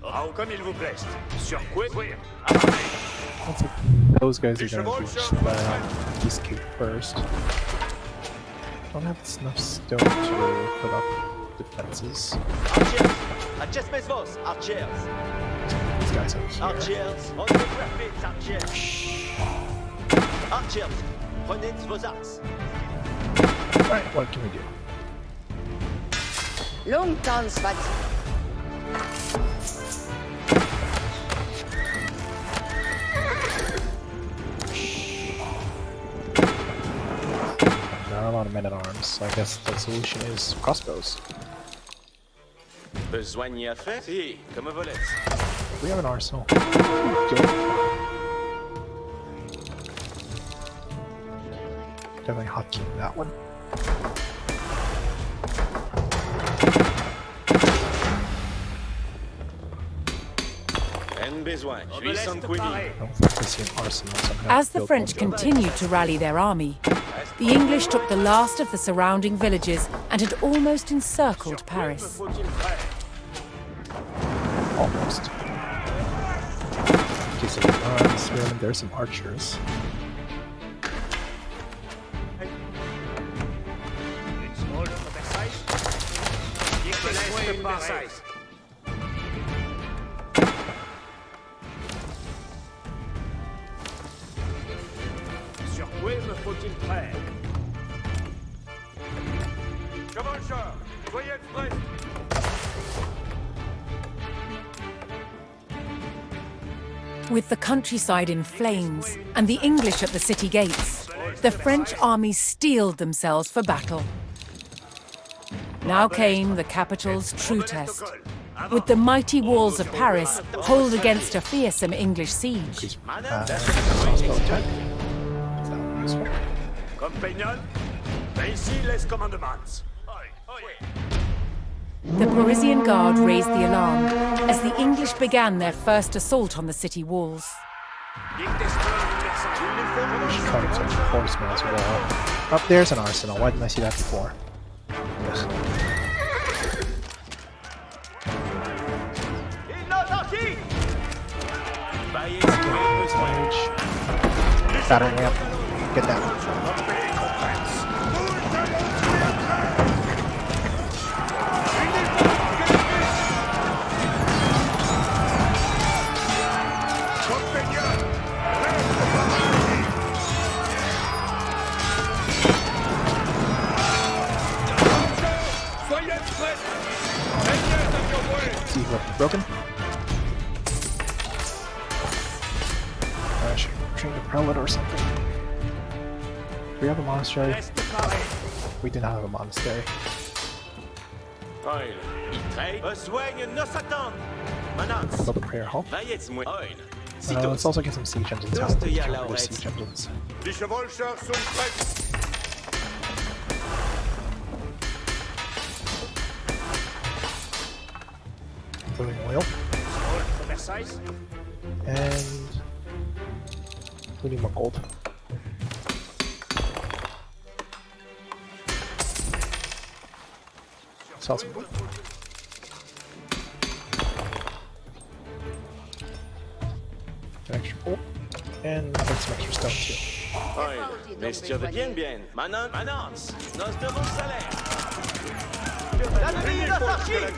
C: Oh, comme il vous plaise. Sur quoi?
A: Looks like those guys are gonna be escape first. Don't have enough stone to put up defenses.
F: Archers, adjustments vos, archers.
A: These guys up here.
F: Archers, on the weapons, archers. Archers, prenez vos axes.
A: Alright, what can we do?
E: Longtemps soit.
A: Not a lot of men-at-arms, so I guess the solution is crossbows.
C: Besogne à faire? Si, comme un volet.
A: We have an arsenal. Good. Definitely hotkeying that one.
C: Peine besoin. Je suis sans
A: I don't think I see an arsenal, so I'm gonna have
B: As
A: to
B: the
A: build
B: French
A: one.
B: continued to rally their army, the English took the last of the surrounding villages and had almost encircled Paris.
A: Almost. Okay, so there's some archers.
F: Sur quoi me faut-il prêt?
C: Chevaucheur, soyez prêts.
B: With the countryside in flames and the English at the city gates, the French armies steeled themselves for battle. Now came the capital's true test, with the mighty walls of Paris hold against a fearsome English siege.
A: Crossbow attack. Is that useful?
F: Compagnon, ici les commandements.
B: The Parisian Guard raised the alarm as the English began their first assault on the city walls.
A: Should try to send horsemen as well. Up there's an arsenal. Why didn't I see that before? Yes. Battering ramp. Get that. See what broken? I should train the prelate or something. Do we have a monastery? We did not have a monastery.
F: Oil. Besoigne nos attend. Manance.
A: Build a prayer hall.
F: Veuillez-moi. Oil.
A: Let's also get some siege engines.
F: Just
A: Let's
F: to
A: get
F: yell
A: rid of
F: out.
A: siege engines.
C: Die Chevaucheurs sont prêts.
A: Including oil. And we need more gold. Sell some gold. Get extra gold. And get some extra stone too.
F: Oil. Mais surveillez bien. Manance. Nos devons salaire. L'ennemi nos archers.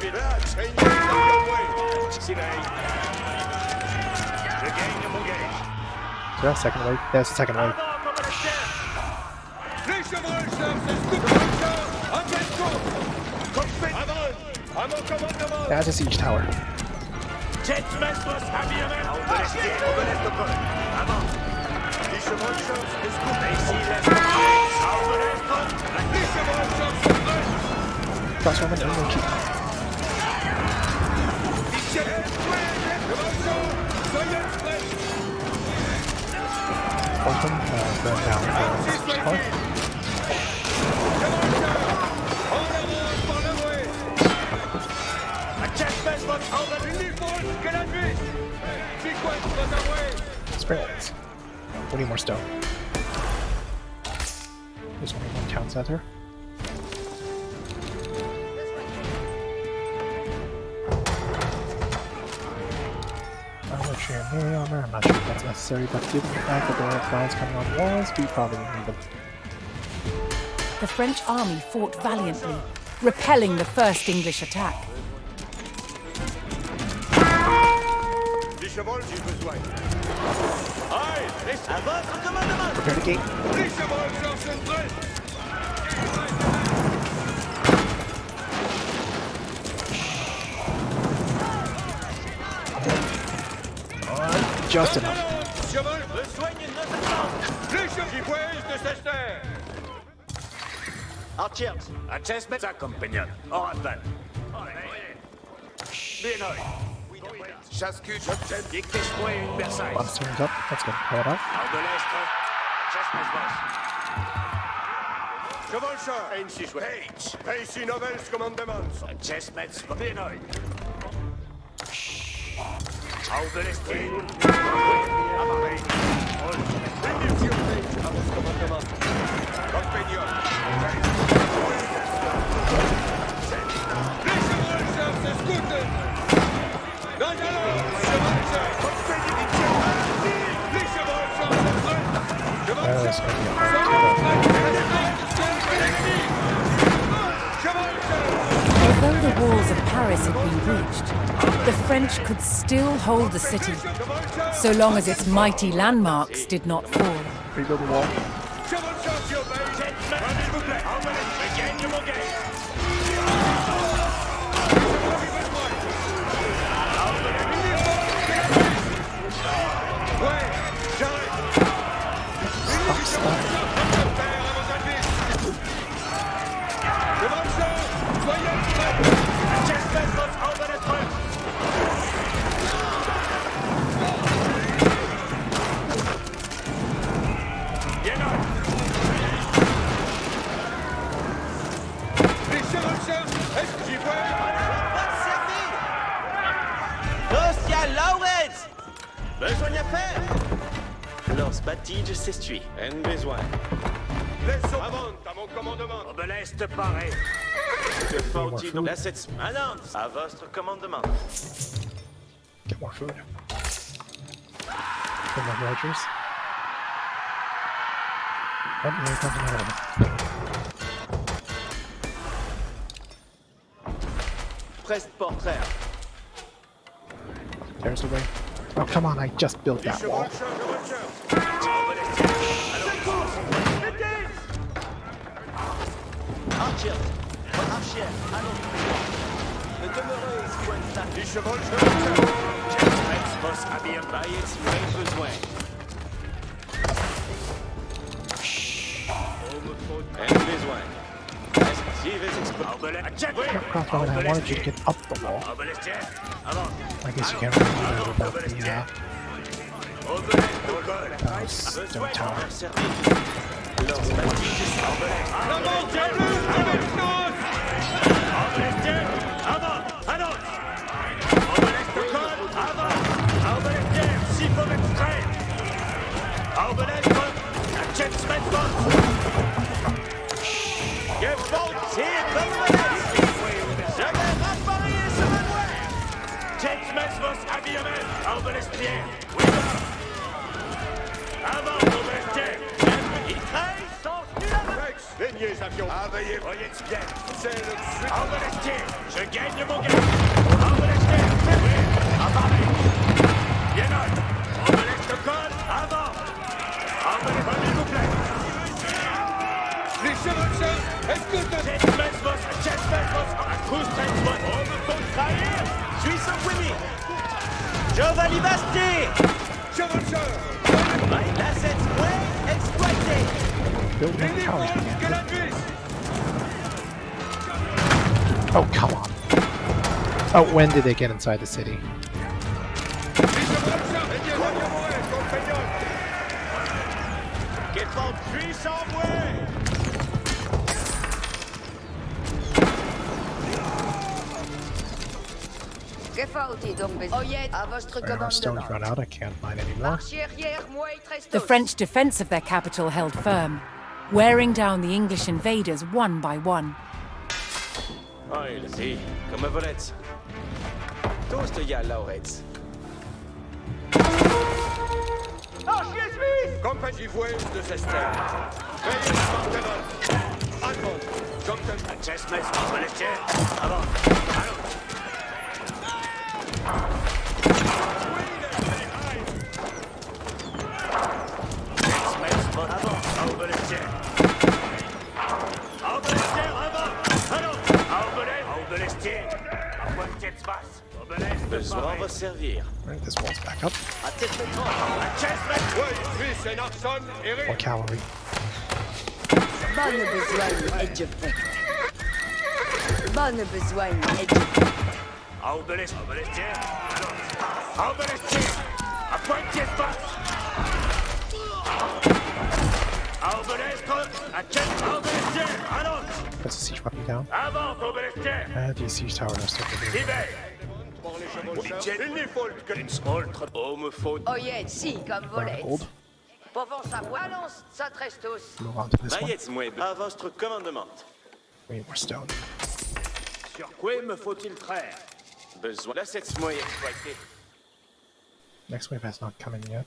A: Is that a second wave? That's the second wave.
C: Les chevaucheurs, c'est Chevaucheurs. Attention. Cockpit. À mon commandement.
A: That's a siege tower.
F: Jet maestros habillament. Avant.
C: Die Chevaucheurs, c'est
F: Ici les
C: Les chevaucheurs sont prêts.
A: Crosswoman and keep.
C: Soyez prêts.
A: Horseman, burn down the siege tower. Sprints. We need more stone. There's only one town center. I'm not sure if that's necessary, but given the fact that there are flies coming on walls, we probably need them.
B: The French army fought valiantly, repelling the first English attack.
C: Les chevaucheurs, j'ai besoin.
F: À votre commandement.
A: Prepare the gate.
C: Les chevaucheurs sont prêts.
A: Just enough.
F: Besoigne nos attend.
C: Les chevaucheurs de Chester.
F: Archers. À chessmet sa compagnon. En rappel. Bien oeil.
D: Chasse-cul, j'obtiens.
F: Dictez-moi une Versailles.
A: Monastery's up. Let's go. Pull it out.
F: Nord de l'Est. Chessmet boss.
C: Chevaucheurs. Ainsi joué.
D: Page.
C: Ainsi novels commandements.
F: Chessmet bien oeil.
C: Arbalestier. Amarré. À votre commandement. Compagnon. Les chevaux se scoutent. Dans l'allons, chevaux. Compagnie. Les chevaux se prêtent.
A: That's gonna be a hard
B: Although the walls of Paris had been breached, the French could still hold the city, so long as its mighty landmarks did not fall.
A: rebuild the wall.
F: Besoin à faire. Lors Batige s'essuie.
C: En besoin. Laissons avant à mon commandement. Obeleste paré.
F: Que faut-il donc? Là, c'est annonce à votre commandement.
A: Get more food. Get more villagers. Oh, here comes another one.
F: Presse portrait.
A: There's the way. Oh, come on, I just built that wall.
F: Archer, archer, allons. Ne demeurez point là.
C: Les chevaux vos habillés.
F: Baillez mes besoins. En besoin. Esquives
A: Crossbow, I wanted you to get up the wall. I guess you can't really do that without the stone tower.
F: Lors Batige
C: Baignez, avions.
D: Envahez.
C: Voyez bien. C'est le suite.
F: Arbalestier, je gagne mon gain. Arbalestier, oui, amarré. Bien note. Arbaleste colle, avant. Arbaleste, s'il vous plaît.
C: Les chevaux, écoutez.
F: Chestmesvos, Akustensvos. On me faut trahir. Je suis sans Winnie. Giovanni Basti.
C: Chevaux,
F: My assets well exploited.
A: Build more towers again. Oh, come on. Oh, when did they get inside the city?
F: Get out 300 way.
E: Que faut-il donc besoin? Oyez, à votre
A: When our stones
E: commandement.
A: run out, I can't find any more.
E: Marche arrière, moi et Trestos.
B: The French defense of their capital held firm, wearing down the English invaders one by one.
F: Oj, sì, come volete. Toast ja, Lauretz.
C: Compagnie voueuse de Zester. Veillez Spartanos. Allemand. Compton.
F: Chestnut, Arbalestier, avant. Allons. Chestnut, avant. Arbalestier. Arbalestier, avant. Allons. Arbalestier. Arbalestier, basse. Besoin va servir.
A: Right, this wall's back up.
F: À tête de tronc. À Chestnut.
C: Oui, Suisse et Narson,
A: More
C: Eric.
A: cavalry.
E: Bonne besoin et je fais. Bonne besoin et je fais.
F: Arbalestier. Arbalestier. Allons. Arbalestier. À pointe de basse. Arbalestier. À Chestnut. Arbalestier. Allons.
A: That's a siege weapon down.
F: Avant, Arbalestier.
A: And these siege towers are still pretty.
F: Hiver.
C: Il n'y faut que oh, me faut.
E: Oye, si, comme volets.
A: Gold.
E: Pour savoir, allons, ça tresse tous.
A: Move on to this one.
C: Veuillez-moi à votre commandement.
A: We need more stone.
F: Sur quoi me faut-il faire?
C: Besoin. Laissez-moi exploiter.
A: Next wave has not come in yet.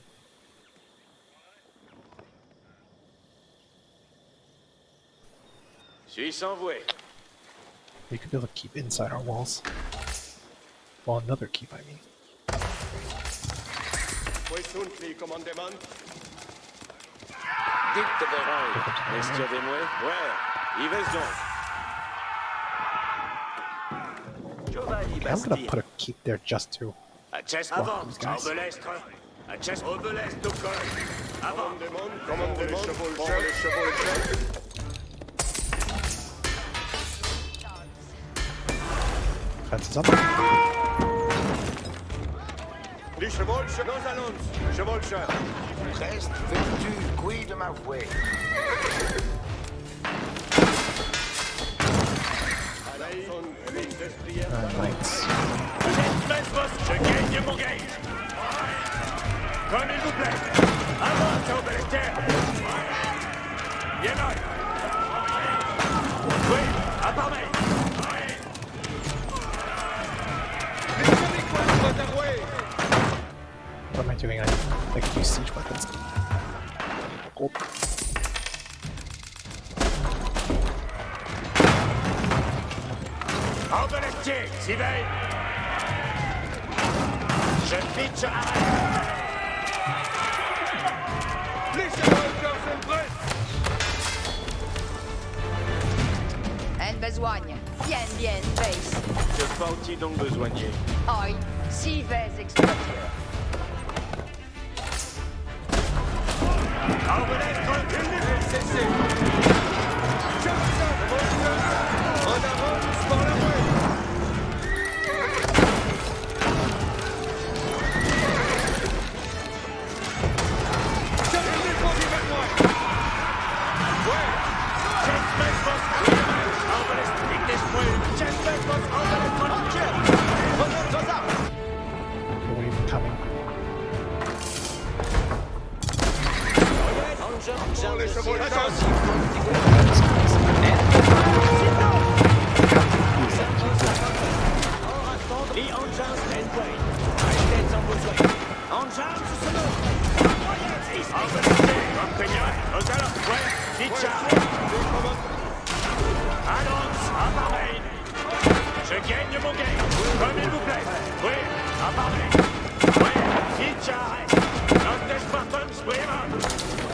C: Suis envoyé.
A: We could build a keep inside our walls. Well, another keep, I mean.
C: Où sont les commandements?
F: Dites de
C: L'estir des mouets? Ouais, y vais donc.
F: Giovanni
A: Okay, I'm gonna
F: Bastille.
A: put a keep there just to
F: À chest
A: block
F: avant.
A: these guys.
F: Orbelestre. À chest Orbelestre au col. Avant.
C: Commandement, les chevaux.
A: fence is up.
C: Les chevaux, nos allons. Chevaucheur.
D: Reste vertu, couille de ma voix.
A: Knights.
F: Je gagne mon game. Comme il vous plaît. Avance, Orbelestre. Bien là. Oui, à part main.
A: What am I doing? I can use siege weapons. Gold.
F: Orbelestre, s'y veille. Je pitch arrête.
C: Les chevaucheurs sont prêts.
E: En besoigne. Bien, base.
C: De parti donc besoigné.
E: Oi, si vais exploiter.
F: Orbelestre, il n'est
C: Cessez. En avance par la voie.
A: The wave coming.
C: Les chevaucheurs.
F: Die Engines Endpoint. Einstellt zum Besuch. Engines solo. Ist Compagnon. Aux allons. Ouais. Pitcha. Allons. À part main. Je gagne mon game. Comme il vous plaît. Oui. À part main. Oui. Pitcha. Los Despartans. Prima.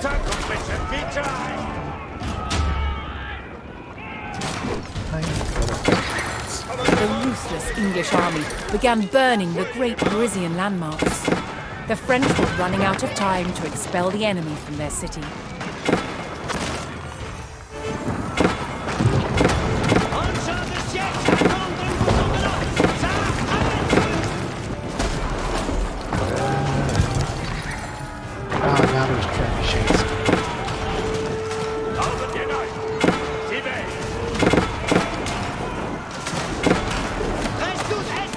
F: Ça compresse. Pitcha.
B: The ruthless English army began burning the great Parisian landmarks. The French were running out of time to expel the enemy from their city.
A: Now there's trebuchets.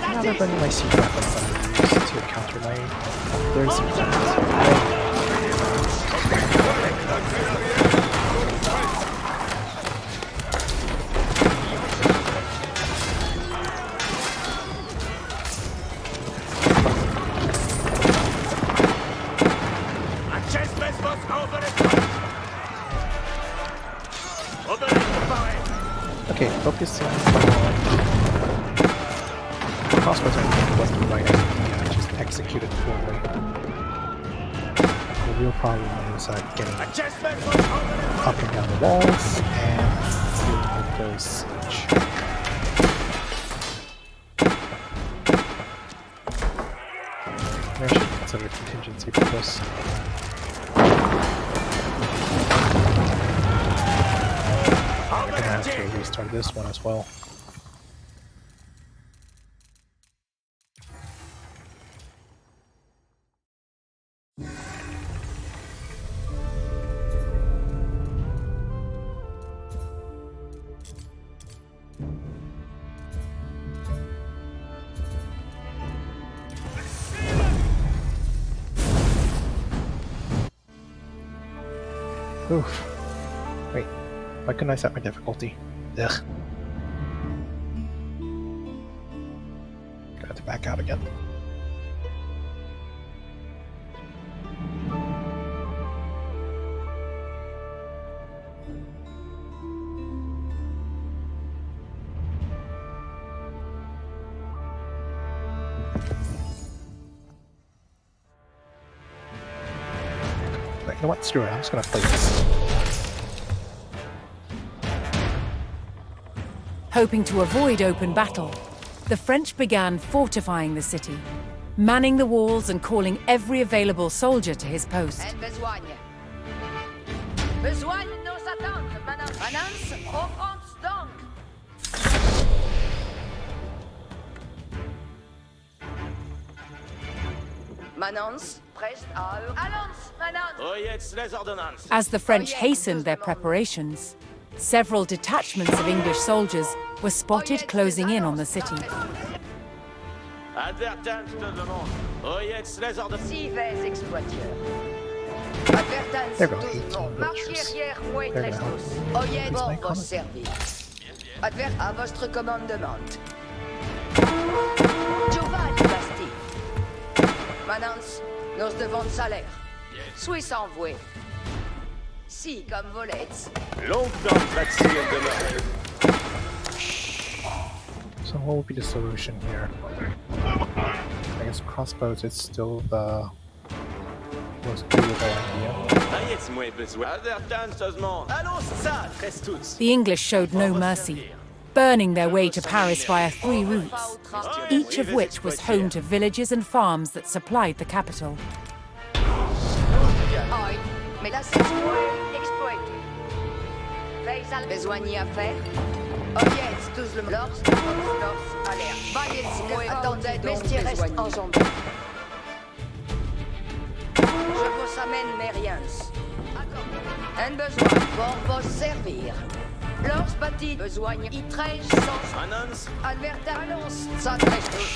A: Now they're burning my siege weapons that I use to counter my their siege weapons. Okay, focusing on crossbows. I think wasn't the right idea. I just executed poorly. The real problem is getting up and down the walls and dealing with those siege. Maybe I should consider contingency for this. I'm gonna have to restart this one as well. Oof. Wait, why couldn't I set my difficulty? Ugh. Gonna have to back out again. You know what? Screw it. I'm just gonna play this.
B: Hoping to avoid open battle, the French began fortifying the city, manning the walls and calling every available soldier to his post.
E: En besogne. Besogne nos attentes, Manance. Manance, offense donc. Manance, prest à eux. Allons, Manance.
F: Oyez les ordonnances.
B: As the French hastened their preparations, several detachments of English soldiers were spotted closing in on the city.
F: Advertance de demande. Oyez les ordonnances.
E: Cives exploiteurs. Advertance
A: There we go,
E: tout le
A: 18
E: monde. Marchiez
A: villagers.
E: hier, mouet
A: There we go.
E: trestos. Oyez
A: Please
E: bon
A: make
E: vos
A: comment.
E: services. Advert à votre commandement. Giovanni Basti. Manance, nos devons salaire. Suis envoué. Si, comme volets.
F: Longtemps taxi et demeuré.
A: So what would be the solution here? I guess crossbows is still the most doable idea.
F: Ayez-moi besoin. Advertance de demande. Allons ça, trestus.
B: The English showed no mercy, burning their way to Paris via 3 routes, each of which was home to villages and farms that supplied the capital.
E: Aïe, mais là c'est moi exploité. Veille à besoigner à faire. Oyez, tous le lors, alerte. Voyez, moi attendez donc besoigner. Enjambé. Je vous amène mes riens. Un besoin pour vous servir. Lors bâti besoigne y trèche sans
F: Manance.
E: Alberta annonce ça trestos.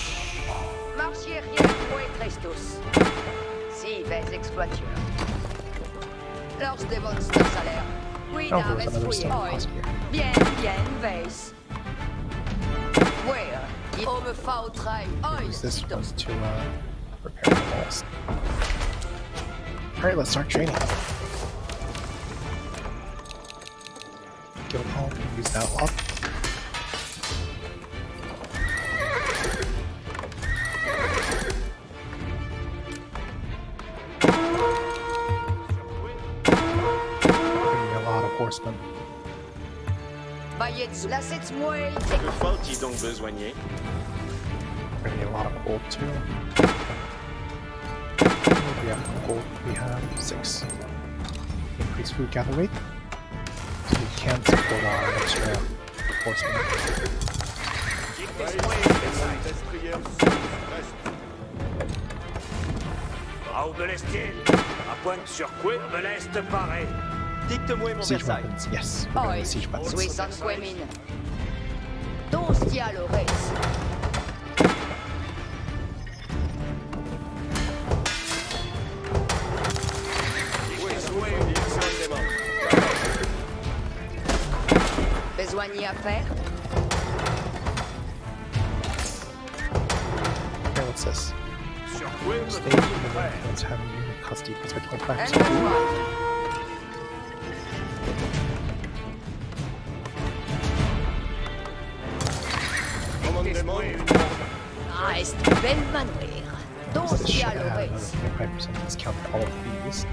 E: Marchiez rien, moi trestos. Si, vais exploiture. Lors devons ce salaire. Oui,
A: Oh,
E: dans
A: there's another
E: fouillé.
A: stone cost here.
E: Bien, veille. Where? Il me faut au train.
A: Use this one to repair the walls. Alright, let's start training. Guild Hall, use that up. Bringing a lot of horsemen.
E: Voyez, là c'est moi.
F: Que faut-il donc besoigner?
A: Bringing a lot of gold too. We have gold. We have 6. Increase food gather rate, so we can support our extra horsemen.
F: Bravo de l'estime. À pointe sur quoi me laisse te parer. Dicte-moi mon
A: Siege
F: Versailles.
A: weapons, yes. We're going
E: Oi,
A: with siege weapons.
E: oui, sans quemine. Dos dialores. Besoigner à faire.
A: Okay, what's this?
F: Sur quoi me
A: Stage
F: faut-il
A: in the
F: faire?
A: Netherlands having unit cost decreased by
E: Un
A: 25%.
E: besoin.
F: Commandez-moi.
E: Reste belle manoir. Dos
A: So this should add another
E: dialores.
A: 25% discount for all of these.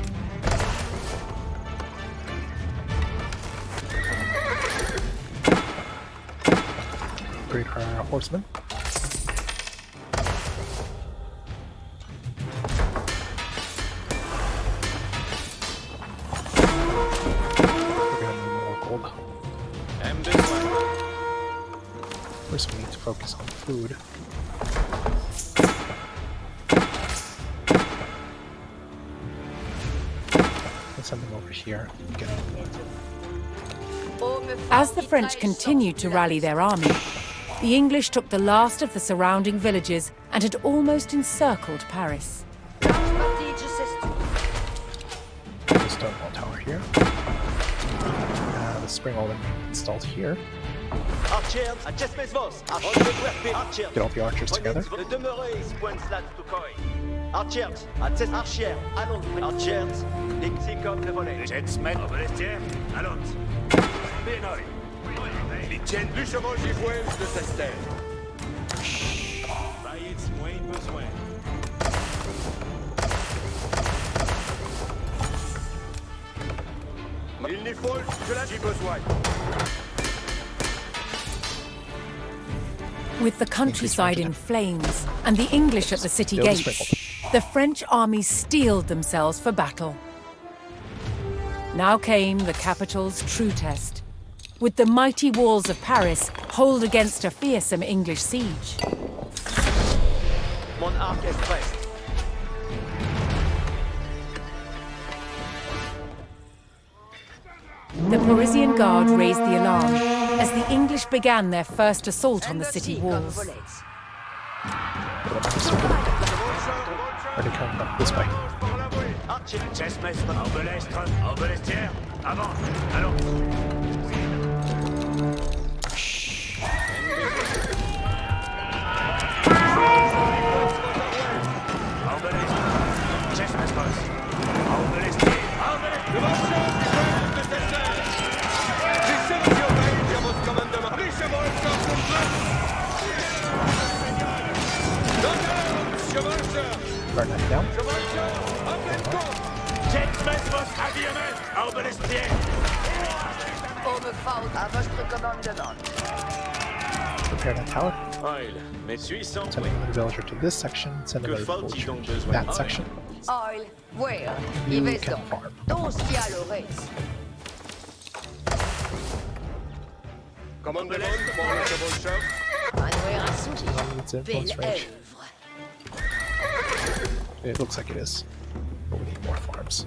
A: Upgrade our horsemen. We're gonna need more gold.
F: Un besoin.
A: First, we need to focus on food. Let's send them over here. Get
B: As the French continued to rally their army, the English took the last of the surrounding villages and had almost encircled Paris.
A: the stone wall tower here. the spring element installed here.
G: Get
A: Get all the archers together.
C: Die tiennent plus chevaux gifouels de Sester. Il n'y faut que la j'ai besoin.
B: With the countryside in flames and the English at the city
A: Still
B: gates,
A: sprinkled.
B: the French army steeled themselves for battle. Now came the capital's true test. Would the mighty walls of Paris hold against a fearsome English siege?
G: Mon arc est prêt.
B: The Parisian guard raised the alarm as the English began their first assault on the city walls.
A: Where they come from? This way. Burn that down.
E: À votre commandement.
A: Repair that tower.
F: Oil, mes puissants.
A: Send another villager to this section. Send another villager to that section.
E: Oil, where?
A: You
E: Ives
A: can
E: donc.
A: farm.
E: Doozy à l'oreille.
C: Commandement pour le chevaucheur.
E: Manoir à sourire.
A: It's influence
E: Belle
A: range.
E: œuvre.
A: It looks like it is. But we need more farms.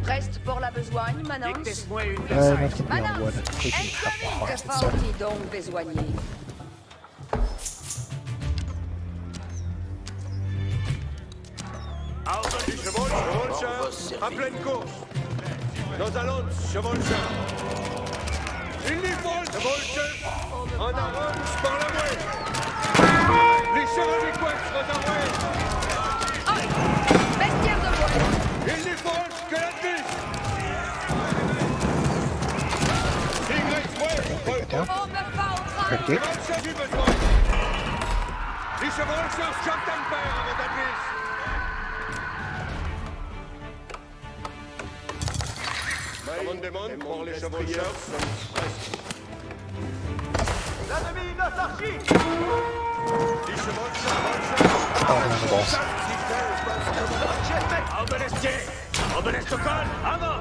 E: Reste pour la besogne, Manance.
G: Dictez-moi une
A: That can be on wood.
E: Manance,
A: We can have more
E: que
A: farms instead.
E: faut-il donc besoigner?
C: Chevaucheur, à pleine course. Nos allons, chevaucheur. Il n'y faut chevaucheur. En avance par la voie. Les chevaux du coin sont en voie.
E: Bestiaire de voile.
C: Il n'y faut que la bus.
A: Take that down.
E: On me va au
A: Repair
E: travail.
A: the gate.
C: Chevaucheur du besoin. Les chevaucheurs chantent un père à votre adresse. Commandement pour les chevaucheurs.
G: L'ennemi d'Asarchi.
C: Les chevaucheurs.
A: Oh, another balls.
F: Obelestocol, avant!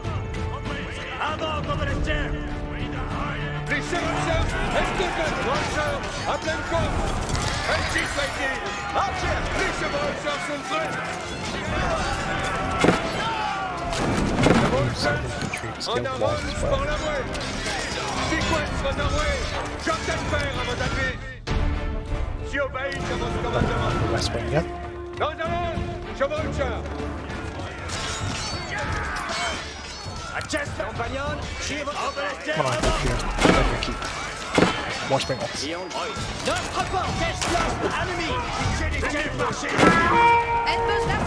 F: Avant, Obelestier!
C: Les chevaucheurs, escortez les chevaucheurs à pleine course. Ainsi soit-il. Les chevaucheurs sont prêts.
A: Some infantry to
C: En
A: scale the walls
C: avance
A: as
C: par
A: well.
C: la voie. Sequence votre voie. J'entends faire à votre adresse. Si obéit à votre commandement.
A: The west wing again.
C: Dans avance, chevaucheurs.
G: Compagnon,
A: Come on, here. Let me keep. More spring bolts.
G: notre porte est ennemi.
E: Elle me l'a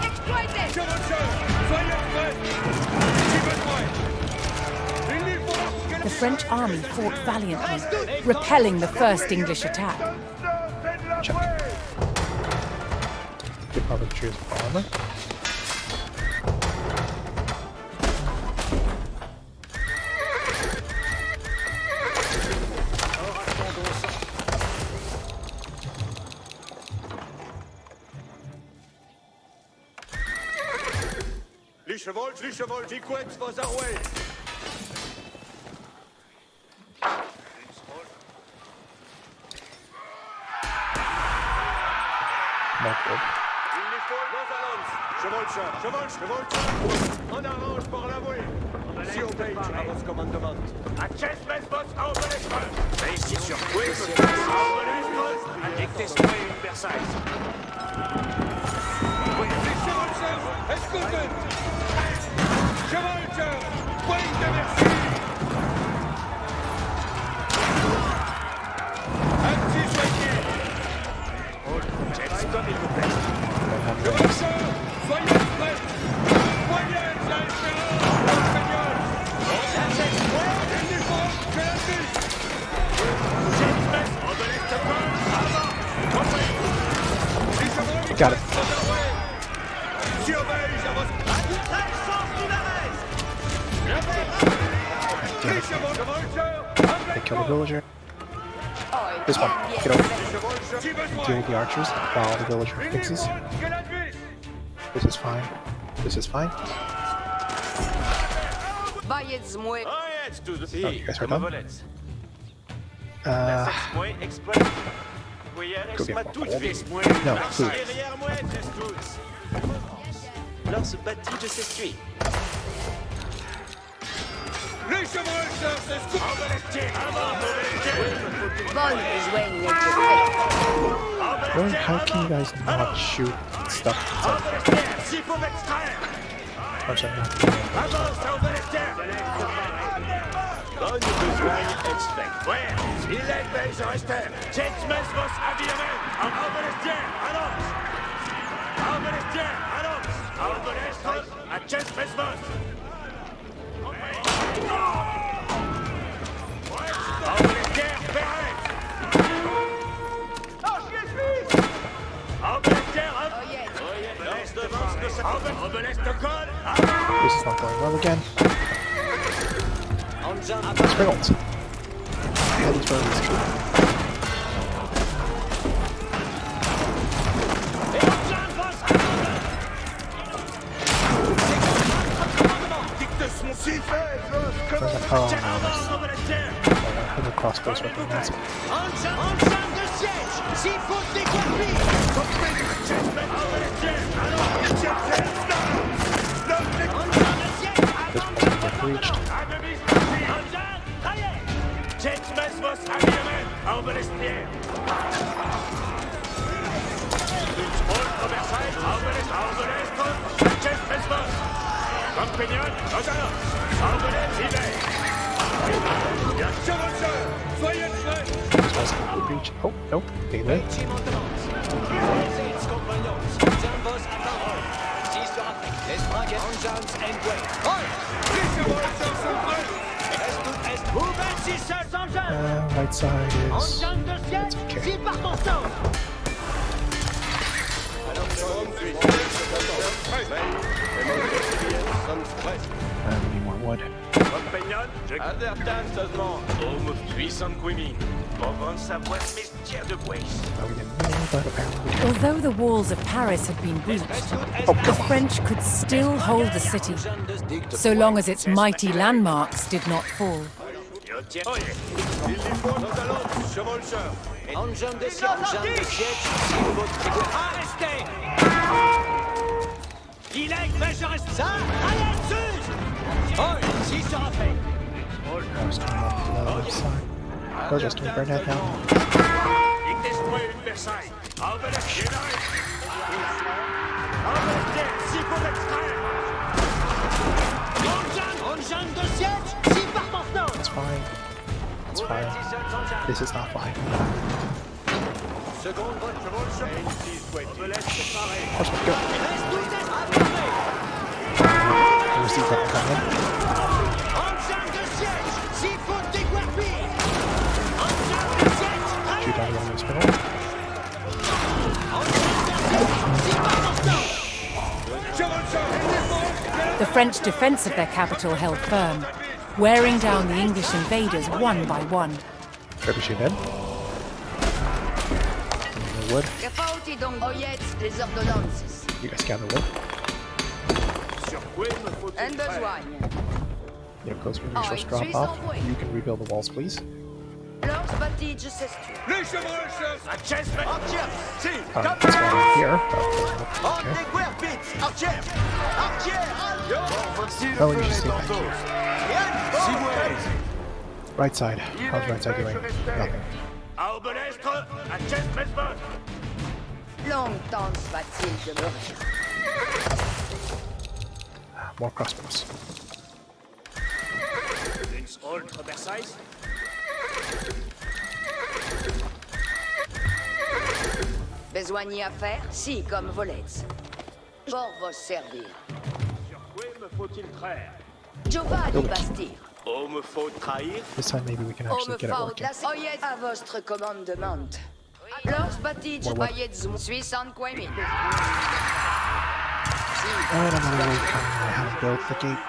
E: exploité.
C: Chevaucheurs, soyez prêts. Si besoin. Il n'y faut que
B: The French army fought valiantly, repelling the first English attack.
A: Check. Get probably choose armor.
C: les chevaux, j'écoute vos arrouets.
A: Markwood.
C: Il les faut nos annonces. Cheval, on arrange par la voie. Si on paye à votre commandement.
F: Ici sur quoi Dictez-moi une Versailles.
C: Les chevaux, escoutez. Cheval, point de merci.
F: Comme il vous plaît.
A: Don't have ranks.
C: Soyez prêts. Voyez la espérance espagnole. Il n'y faut que la vie.
A: Got it.
C: Surveille à votre...
A: Damn it. They kill the villager. This one. Get over. Deal with the archers while the villager fixes. This is fine. This is fine.
E: Боец мой.
A: Oh, you guys are done? Go get more gold. No, food.
G: L'orse bâti de s'essuie.
C: Les chevaucheurs s'escoupent.
E: Bonne besogne
A: Really? How can you guys not shoot stuff? I'm sorry, not doing it.
F: Bonne besogne expect. Il est belle rester. Jetmes vos aviamen. Alberestier, annonce. Alberestier, annonce. Alberestier, a Jetmes vos. Alberestier, ferré. Alberestier, Obelest devance de sa... Obelest de col.
A: This is not going well again. Sprinkles. How do you throw these two? Oh, no, I have a crossbows weapon. That's this one's gonna get breached.
F: Jetmes vos aviamen. Alberestier. Compagnon,
C: Soyez prêts.
A: This one's gonna get breached. Oh, nope. They live. Right side is... It's okay. I need more wood.
F: Compagnon, Albertan seulement. Homme puissante Quimine. Pour vendre sa boîte mestière de Bois.
A: Oh, we didn't know, but apparently...
B: Although the walls of Paris had been breached, the French could still hold the city, so long as its mighty landmarks did not fall.
C: Il lui faut nos allons, chevaucheurs.
G: Engin de siège, arrêtez! Il est que je reste ça! Allez, dessus! Oh, si sera fait!
A: I was coming up to the left side. I was just doing burn that down.
F: Il détruit une Versailles. Alberestier d'arrêt. Alberestier, s'il faut l'extraire.
G: Engin de siège, si par maintenant!
A: It's fine. It's fine. This is not fine.
F: Seconde votre chevaucheur. Obelest séparé.
A: Horseman, go.
G: Reste tout armé!
A: There's these that come in.
G: Engin de siège, s'il faut déguerpir! Engin de siège,
A: Shoot down the enemy's middle.
B: The French defense of their capital held firm, wearing down the English invaders one by one.
A: Trebuchet dead. The wood.
E: Que faut-il donc, Oyetz, les ordonnances?
A: You guys gather wood.
E: Un besogne.
A: You have close resource drop off. You can rebuild the walls, please.
E: L'orse bâti de s'essuie.
C: Les chevaucheurs.
F: A Jetmes.
G: Archer, si!
A: That's why I'm here. But,
G: On
A: okay.
G: déguerpit! Archer! Archer!
A: Oh, you should stay back here. Right side. How's right side doing? Nothing.
F: Albelestre, a Jetmes vos.
E: Longtemps soit-il de mourir.
A: More crossbows.
F: Une autre Versailles.
E: Besoigné à faire? Si, comme Volets. Pour vos servir.
F: Sur quoi me faut-il traire?
E: Giovanni Bastir.
F: Oh, me faut trahir?
A: This time maybe we can actually get it working.
E: Oyez à votre commandement. Los batid
A: More what?
E: bayed Suisse en Quemi.
A: Alright, I'm gonna wait till I have built the gate.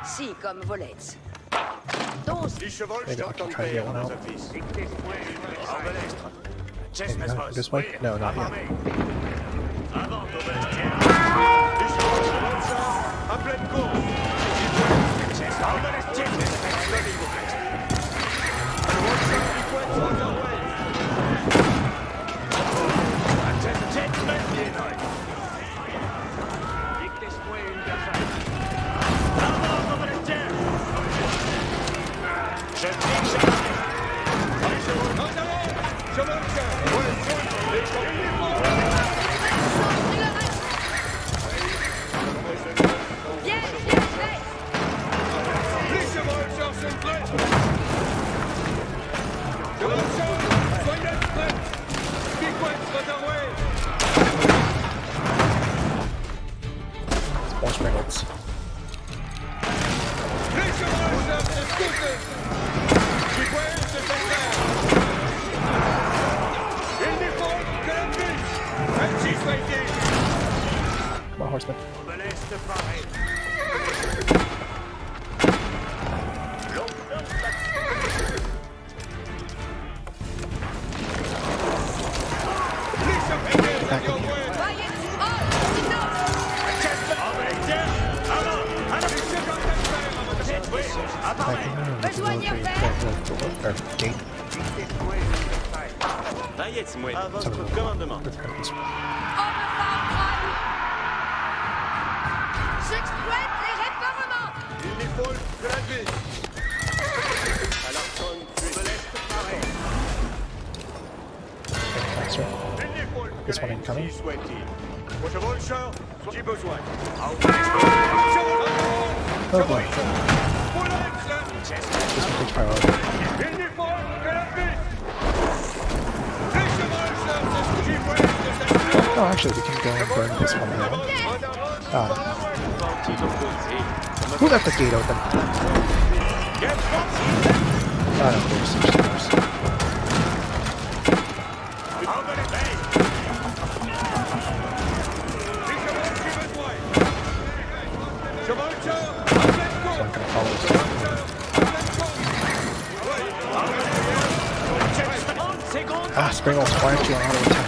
E: Si, comme Volets. Doozy.
C: Die chevaux,
A: Maybe I can try to get one out. Maybe not this way? No, not yet.
C: à pleine course.
A: More sprinkles. More horsemen. Back in here. Back in here. With the military or gate.
F: Veuillez-moi à
A: Some
F: votre
A: of them.
F: commandement.
A: Let's go this way.
E: J'exploite les réparements.
C: Uniforme de la ville. À l'archon de l'Est pareil.
A: Okay, faster.
C: Uniforme de
A: This one incoming.
C: si souhaite-t-il. Vos chevaucheurs, j'ai besoin.
A: Oh boy. This one takes priority.
C: Uniforme de la ville.
A: Oh, actually, we can go and burn this one down. Who left the gate open? Ah, no, there's siege stairs. So I'm gonna follow this one. Ah, Springles, why aren't you on auto attack?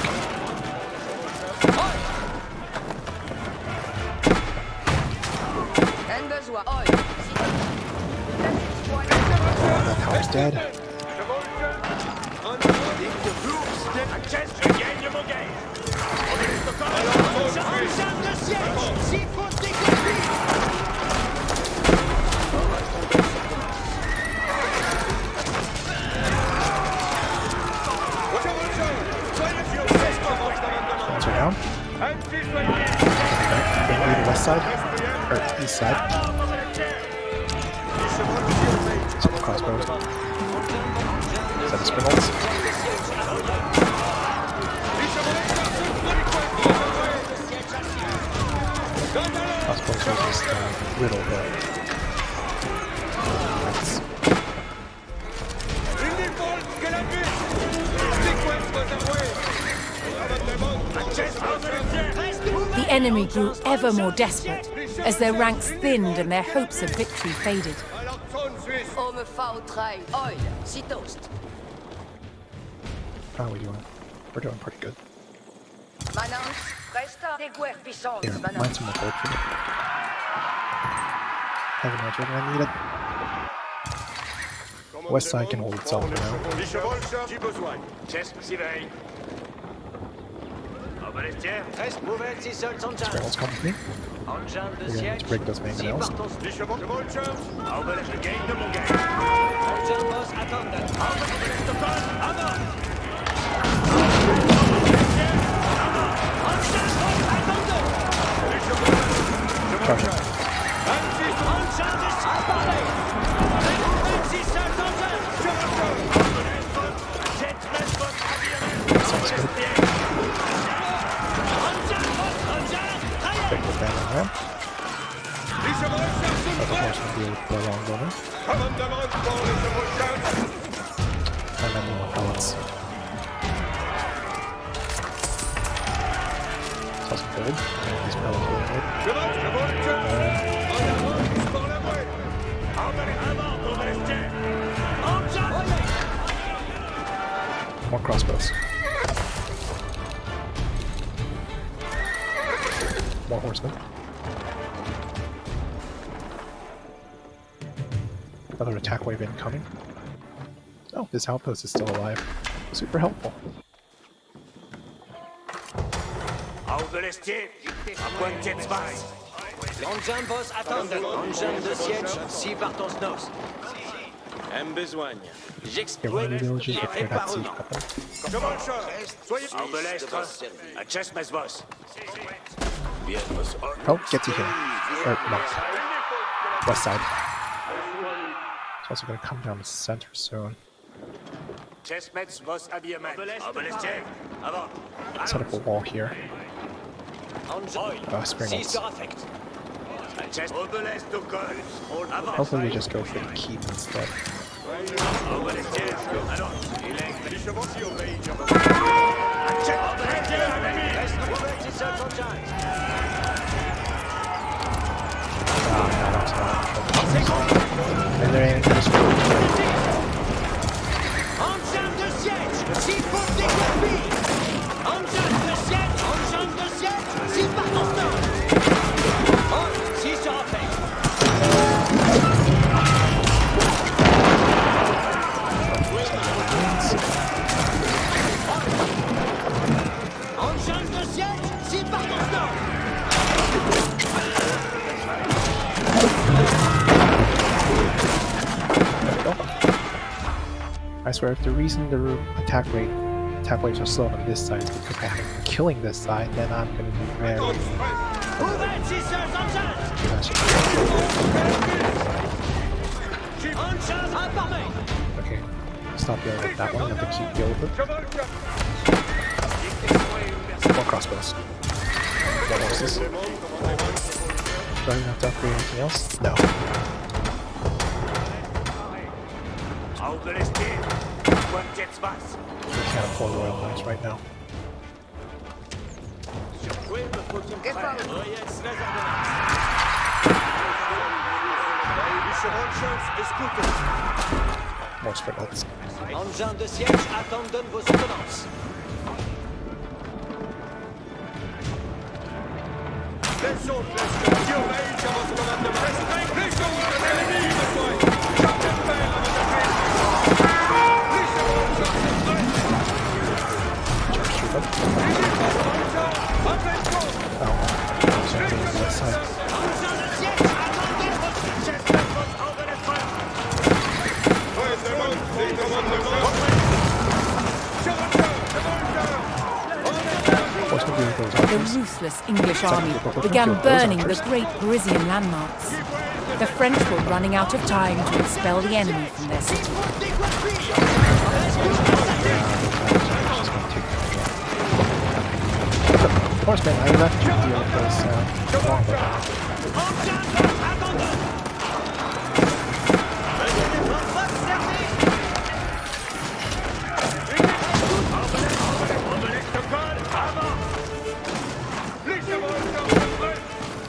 E: Un besoin. Oi.
A: That tower's dead.
F: Je gagne mon game.
A: Ones are down. Okay, maybe the west side? Or east side? Some crossbows. Is that the Springles? Crossbows are just riddled there. Nice.
B: The enemy grew ever more desperate as their ranks thinned and their hopes of victory faded.
E: On me faut trail. Oi. Si toast.
A: How are we doing? We're doing pretty good.
E: Manance. Resta des guerres puissantes.
A: Here, mine some more gold for me. Heavy magic, I need it. West side can hold itself now.
C: Les chevaucheurs, j'ai besoin.
F: Chest s'éveille. En balestière, reste mauvaise si seul son chance.
A: Springles come with me.
F: Engin de
A: We're gonna
F: siège.
A: break those mangonels.
C: Les chevaucheurs,
F: En balestière, je gagne de mon game. Engin boss attendent. En balestière, avant.
A: Charge it. That sounds good. them. So the horsemen deal with the longbowmen. And then more pellets. It's also good. These pellets really good. More crossbows. More horsemen. Another attack wave incoming. Oh, this outpost is still alive. Super helpful.
G: Engin boss attendent. Engin de siège, 6 partons nos.
F: Besogne.
A: Here, one of the
G: J'exploite
A: villages
G: et
A: up here that siege
G: réparement.
A: weapon.
F: Soyez boss.
A: Oh, get to here. Or, no. West side. It's also going to come down the center soon.
F: Chessmets vos habillement.
A: Set up a wall here. Spear
G: Si
A: bolts.
G: sur affect.
A: Hopefully we just go for the keep instead. And they're aiming for the spear.
G: Engin de siège, 6 fautes décourbées. Engin de siège, 6 partons nos. Oh, 6 sur affect. Engin de siège, 6 partons nos.
A: I swear, if the reason the attack waves are slow on this side is because I am killing this side, then I'm gonna be very...
G: Ouvert, 6 sur engin. Engin à parler.
A: Okay, stop dealing with that one, have to keep dealing with it. More crossbows. More horses. Do I even have to upgrade anything else? No. We can't afford royal knights right now. More spritlets.
G: Engin de siège attendent vos ordonnances.
B: The ruthless English army began burning the great Parisian landmarks. The French were running out of time to expel the enemy from their city.
A: Horseman, I left you here because longbow.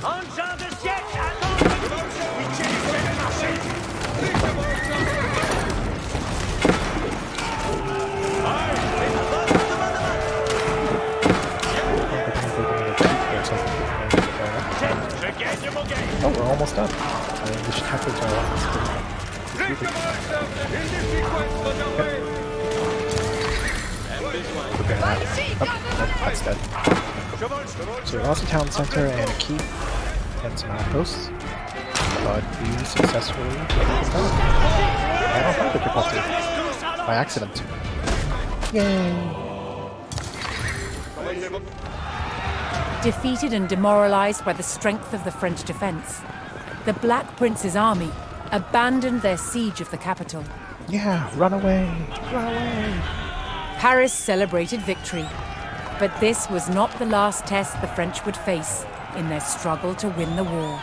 G: Engin de siège attendent.
A: Oh, we're almost done. I mean, the tactics are that's dead. So we lost a town center and a keep and some outposts, but we successfully taken this down. I don't have difficulty. By accident. Yay!
B: Defeated and demoralized by the strength of the French defense, the Black Prince's army abandoned their siege of the capital.
A: Yeah, run away! Run away!
B: Paris celebrated victory, but this was not the last test the French would face. in their struggle to win the war.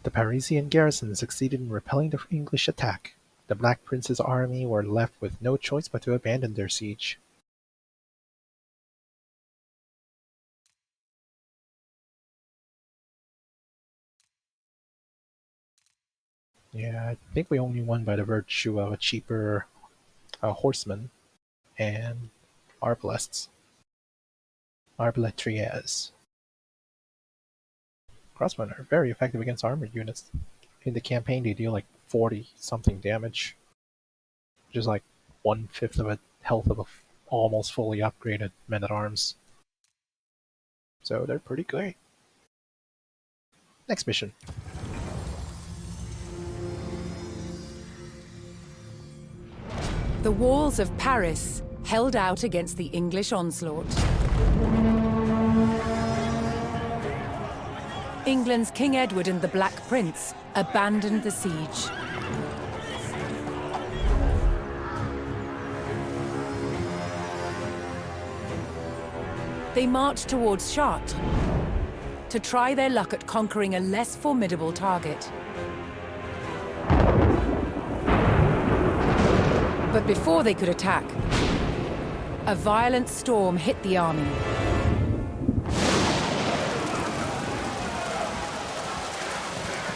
A: The Parisian garrison succeeded in repelling the English attack. The Black Prince's army were left with no choice but to abandon their siege. Yeah, I think we only won by the virtue of a cheaper horseman and arbalests. Arbaletriers. Crossmen are very effective against armored units. In the campaign, they deal like 40 something damage, which is like 1/5 of a health of a almost fully upgraded men at arms. So they're pretty great. Next mission.
B: The walls of Paris held out against the English onslaught. England's King Edward and the Black Prince abandoned the siege. They marched towards Chartres to try their luck at conquering a less formidable target. But before they could attack, a violent storm hit the army.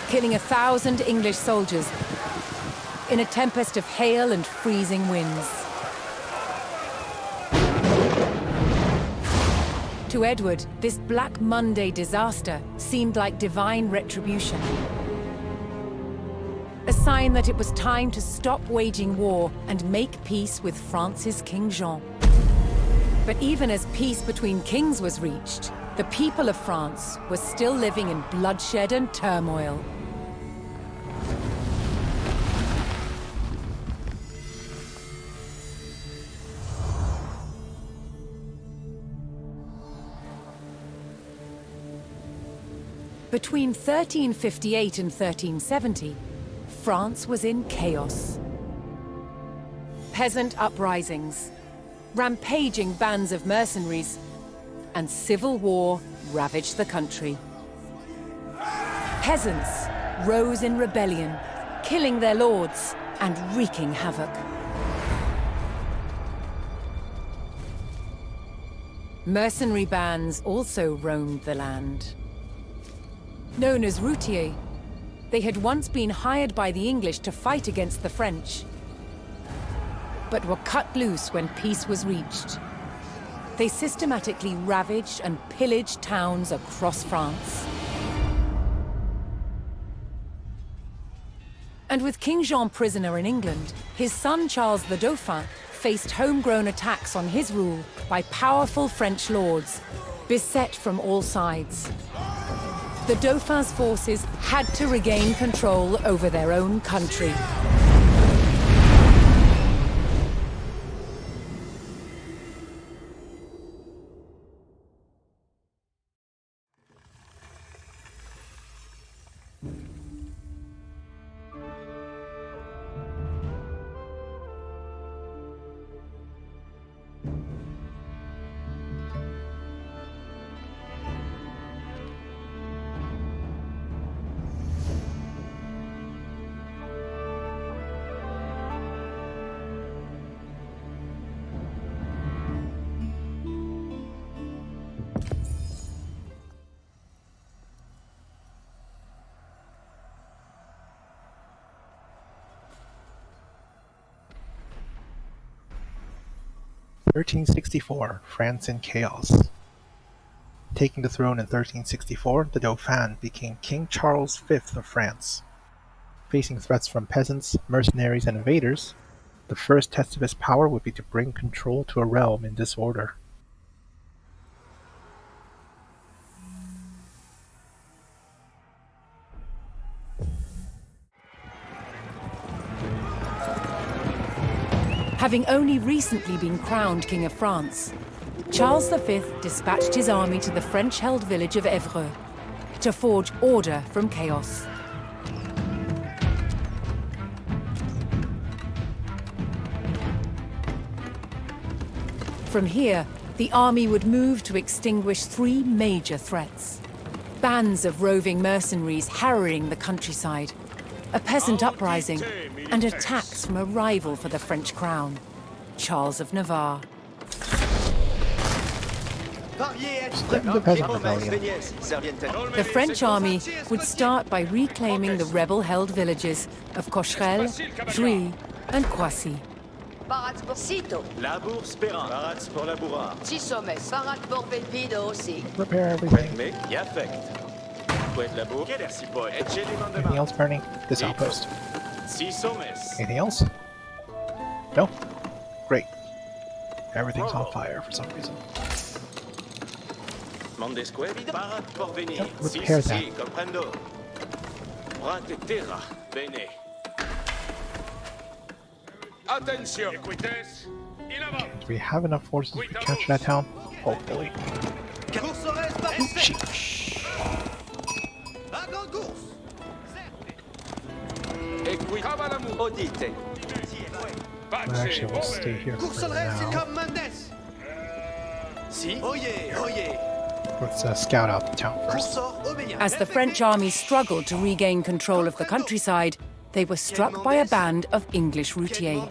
B: Killing 1,000 English soldiers in a tempest of hail and freezing winds. To Edward, this Black Monday disaster seemed like divine retribution. A sign that it was time to stop waging war and make peace with France's King Jean. But even as peace between kings was reached, the people of France were still living in bloodshed and turmoil. Between 1358 and 1370, France was in chaos. Peasant uprisings, rampaging bands of mercenaries, and civil war ravaged the country. Peasants rose in rebellion, killing their lords and wreaking havoc. Mercenary bands also roamed the land. Known as routiers, they had once been hired by the English to fight against the French, but were cut loose when peace was reached. They systematically ravaged and pillaged towns across France. And with King Jean prisoner in England, his son Charles the Dauphin faced homegrown attacks on his rule by powerful French lords, beset from all sides. The Dauphin's forces had to regain control over their own country.
A: (1364) France in chaos. Taking the throne in 1364, the Dauphin became King Charles V of France. Facing threats from peasants, mercenaries, and invaders, the first test of his power would be to bring control to a realm in disorder.
B: Having only recently been crowned King of France, Charles V dispatched his army to the French-held village of Évreux to forge order from chaos. From here, the army would move to extinguish three major threats. Bands of roving mercenaries harrying the countryside, a peasant uprising, and attacks from a rival for the French crown, Charles of Navarre.
A: The peasant rebellion.
B: The French army would start by reclaiming the rebel-held villages of Cocherel, Jouy, and Croissy.
E: Barats pour Cito.
F: La bourse Perrin. Barats pour la bourrard.
E: Cisomes. Barat pour Belpido aussi.
A: Repair everything.
F: Mais y affect. Poète la bourre. Quel arcipode. Et j'ai les mains de
A: Anything else burning? This outpost.
F: Cisomes.
A: Anything else? No? Great. Everything's on fire for some reason.
F: Mondesque. Barat pour venir.
A: Yep, repair that.
F: Si, comprendo. Brate terra. Bene.
C: Attention. Écoutez. In avant.
A: Do we have enough forces to capture that town? Hopefully. Sheesh.
F: Audite.
A: Well, actually, we'll stay here for now.
F: Si. Oye, oye.
A: Let's scout out the town first.
B: As the French army struggled to regain control of the countryside, they were struck by a band of English routiers.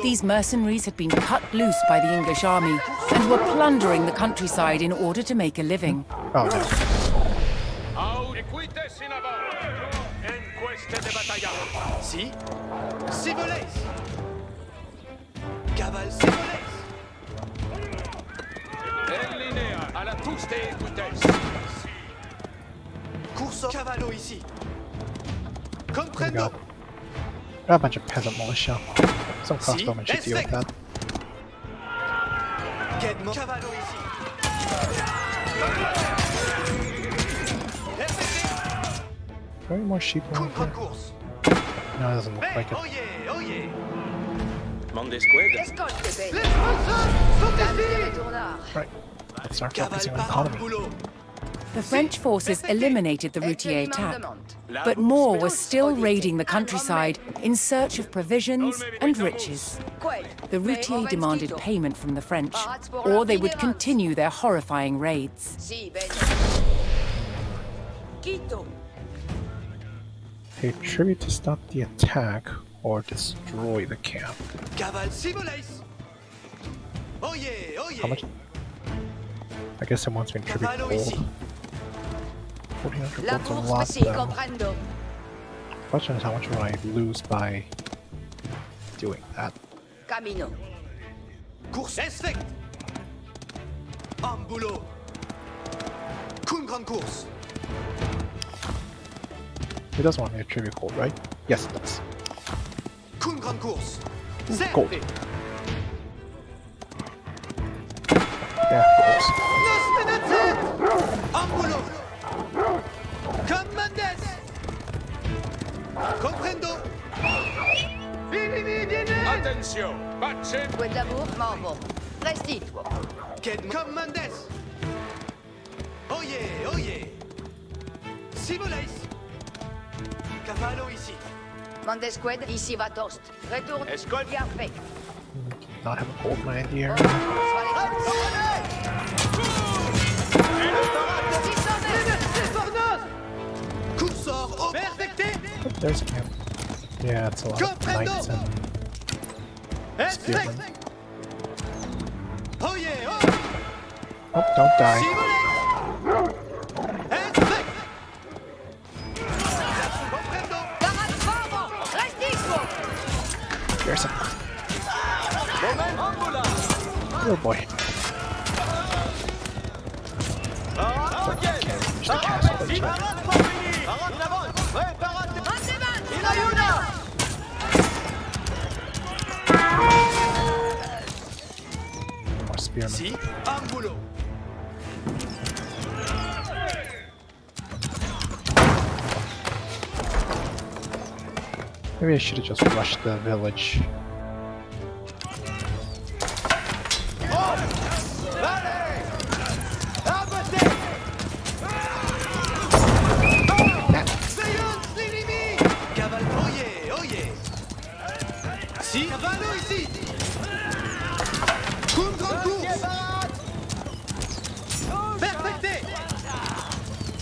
B: These mercenaries had been cut loose by the English army and were plundering the countryside in order to make a living.
A: Oh no.
F: Si. Ciboles. Cavale Ciboles.
C: En linea, à la tous des écoutez.
F: Courso. Cavallo ici.
A: There we
F: Comprendo.
A: go. Got a bunch of peasant militia. Some crossbowmen should deal with that.
F: Quedmo. Cavallo ici.
A: Are there any more sheep around here?
F: Course.
A: No, it doesn't look like it.
F: Oye, oye. Mondesque.
E: Escolte, Ben.
A: Right. Let's start
F: Cavale
A: focusing on
F: par
A: economy.
F: boulot.
B: The French forces eliminated the routier attack, but more were still raiding the countryside in search of provisions and riches. The routier demanded payment from the French, or they would continue their horrifying raids.
E: Si, Ben. Quito.
A: Pay tribute to stop the attack or destroy the camp.
F: Cavale Ciboles. Oye, oye.
A: How much? I guess it wants me to tribute
F: Cavallo
A: gold.
F: ici.
A: 1400
E: La
A: gold's a
E: bourse
A: lot
E: aussi,
A: though.
E: comprendo.
A: Question is how much will I lose by doing that?
E: Camino.
F: Course Esfect. Ambulo. Kun grand course.
A: It does want me to tribute gold, right? Yes, it does.
F: Kun grand course.
A: Ooh, gold. Yeah, of course.
F: Ambulo. Commandes. Comprendo.
C: Attention. Batchem.
E: Fouet de l'amour, morbo. Resti.
F: Quedmo. Commandes. Oye, oye. Ciboles. Cavallo ici.
E: Mondesqued, ici va toast. Retourne.
F: Escolte.
E: Bien fait.
A: Not have a gold mine here.
F: Coursor au perfecté.
A: Oh, there's a camp. Yeah, it's a lot of knights and spearmen.
F: Oye, oh.
A: Oh, don't die.
F: Ciboles. Esfect. Comprendo.
E: Barats morbo. Resti.
A: Here's some. Oh boy. Just a castle that you- More spearmen.
F: Si, Ambulo.
A: Maybe I should have just rushed the village.
F: Allez.
G: Si, cavallo ici. Contre course. Perfecté.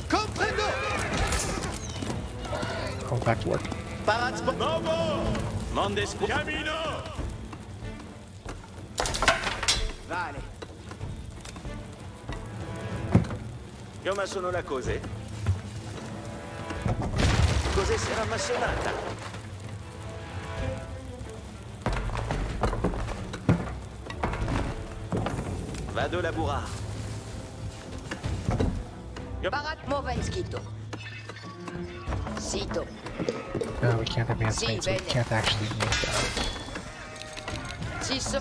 G: Comprendo.
A: Going back to work.
G: Parade sport.
F: Novo!
G: Mondes.
F: Camino!
G: Vale.
F: Come sono le cose? Cos'è sarà massionata? Vado a lavorare.
E: Barat Movenskito. Sito.
A: No, we can't advance
E: Si,
A: main, so we
E: bene.
A: can't actually move that.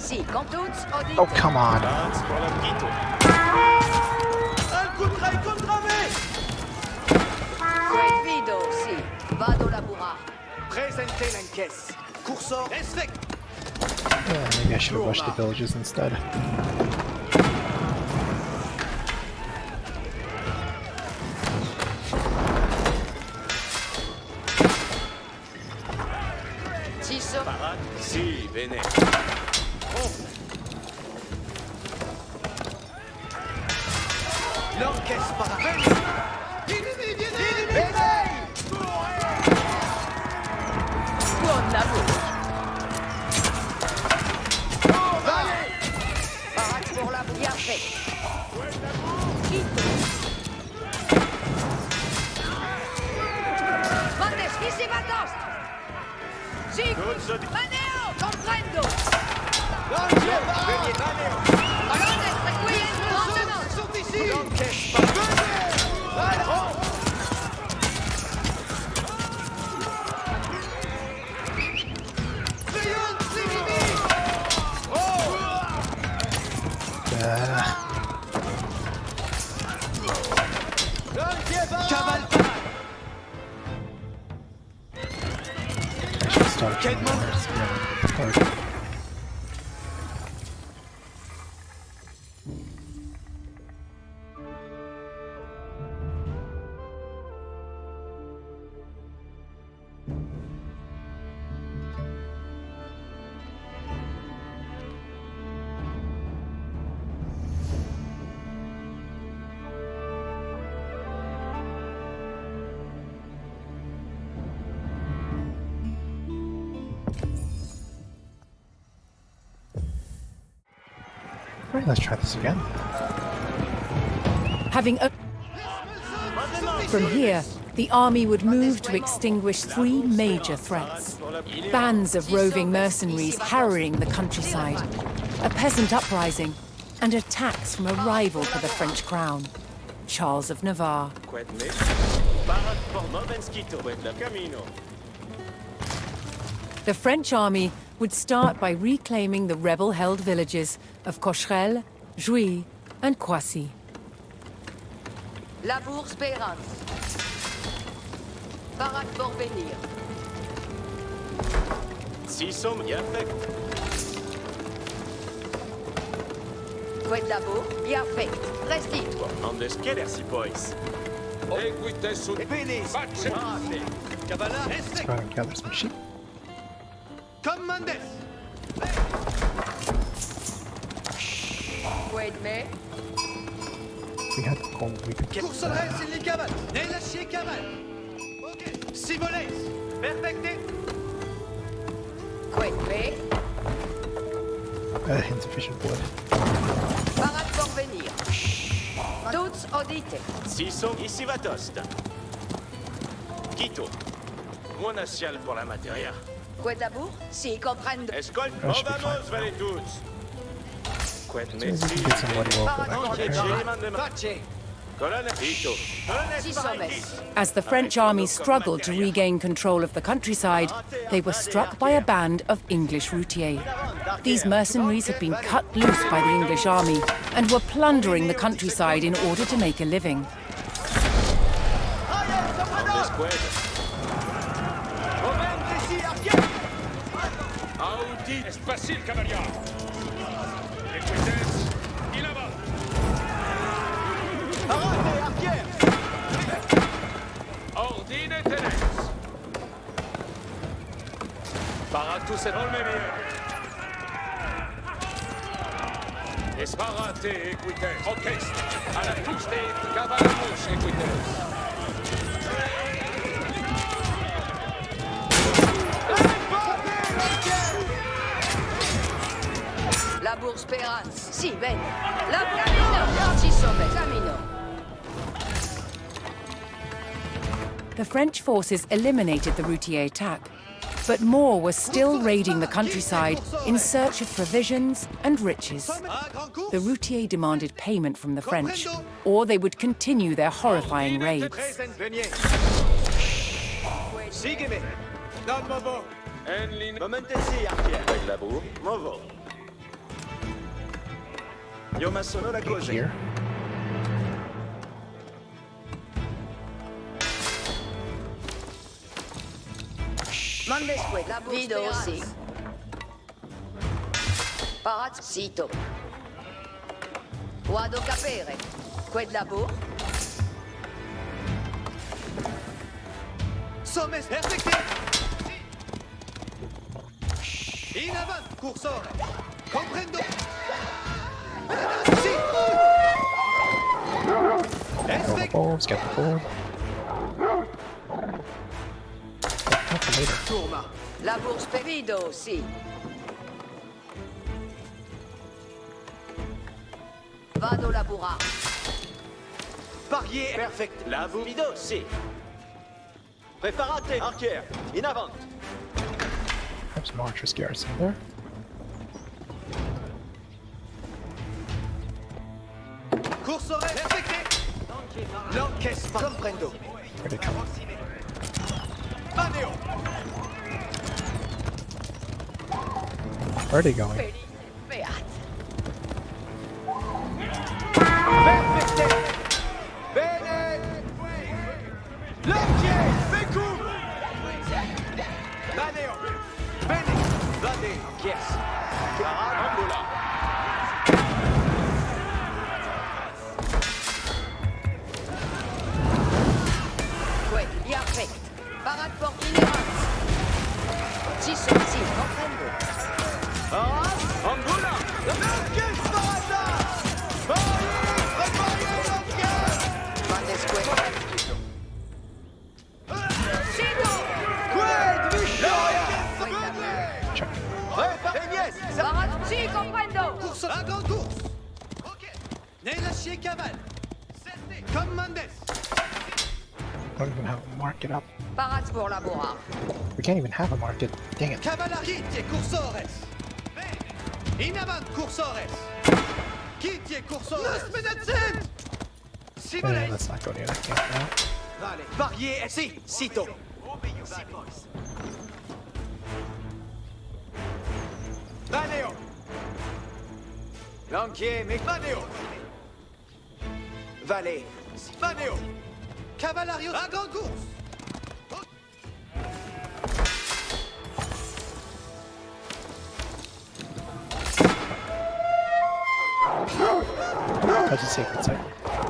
E: Si, contuts, odite.
A: Oh, come on!
F: Lance pour la Quito.
G: Un coup de rail contre me.
E: Quel vido, si. Vado labura.
G: Presente l'encaisse. Cursor. Respect.
A: Yeah, maybe I should have rushed the villages instead.
E: Siso.
F: Parade. Si, bene.
G: L'encaisse par
E: Buon lavoro. Barat pour la bien fait. Quito. Mandes, ici vatos. Si, Maneo, comprendo. Balones, requiem, contenos.
G: sont ici. L'encaisse par Cavale parade.
A: I should start
G: Quel moment?
A: or Alright, let's try this again.
B: From here, the army would move to extinguish three major threats. Bands of roving mercenaries harrying the countryside, a peasant uprising, and attacks from a rival for the French crown, Charles of Navarre.
F: Quetme. Parade pour Movenskito. Quet la Camino.
B: The French army would start by reclaiming the rebel-held villages of Cocherel, Jouy, and Croissy.
E: Labour Spérance. Barat pour venir.
F: Si som bien fait.
E: Quel labour, bien fait. Restito.
F: Andes querer si boys. Equite su.
G: Benis. Parate. Cavala. Respect.
A: Go and gather some sheep.
G: Comme Mendes.
E: Quedme.
A: We had home, we could
G: Courserelle, c'est les cavales. Ne lâchez cavale. Ok. Simones. Perfecté.
E: Quedme.
A: insufficient wood.
E: Barat pour venir. Toutes audite.
F: Si som ici va tost. Quito. Buona ciel pour la materia.
E: Quel labour, si, comprendo.
F: Escolte.
A: That should be
F: Vamos,
A: fine.
F: vale tous. Quet
A: As soon as we can get some wood, we'll go back to there.
G: Pace.
F: Colonne Quito.
E: Si sommes.
B: As the French army struggled to regain control of the countryside, they were struck by a band of English routiers. These mercenaries had been cut loose by the English army and were plundering the countryside in order to make a living.
F: Andes quet. Audi. Es facile, cavalier. Equites. Il va.
G: Parate, arquière.
F: Ordine tenes. Parat
C: tous dans le milieu. Disparate, equites. Orchestre. À la touche des cavalamus, equites.
E: La bourse Perance. Si, ben. La Camino. Si, sauve. Camino.
B: The French forces eliminated the routier attack, but more were still raiding the countryside in search of provisions and riches. The routier demanded payment from the French, or they would continue their horrifying raids.
G: Sígueme. Non, movo. Momentesi, archier. Avec la bourre, movo. Io ma sono la cosa.
A: Here.
E: Mandesque. La bourse Vido aussi. Parat sito. Vado capere. Qued labor.
G: Sommes perfecte. In avant, cursore. Comprendo. Si.
A: Get the bulbs, get the bulb. That's later.
G: Tourma.
E: La bourse Vido aussi. Vado laborar.
G: Parier perfect. La Vido, si. Preparate, archier. In avant.
A: Have some archers garrison there.
G: Cursore perfecte. L'orchestre comprendo.
A: Where'd it come?
G: Maneo.
A: Where are they going?
E: Beat.
G: Perfecte. Bene. L'orchier. Becou. Maneo. Bene. Vade. Yes. Angola.
E: Qued perfect. Parat por inerance. Si sorti. Comprendo.
G: Angola. L'orchestre parata. Préparez l'orchestre.
E: Mandesque. Sito.
G: Quid Victoria.
A: Check.
G: Yes.
E: Parat. Si, comprendo.
G: Course. Un grand course. Ok. Nell'ascier cavale. Commandes.
A: Don't even have a market up.
E: Parat pour laborar.
A: We can't even have a market. Dang it.
G: Cavallari tie cursores. In avant cursores. Qui tie cursores? Las menacet. Si
A: Yeah, let's not go near that camp now.
G: Vale. Parier si. Sito. Maneo. Lanquier, mais Maneo. Valet. Maneo. Cavalario. À grande course.
A: That's a sacred site.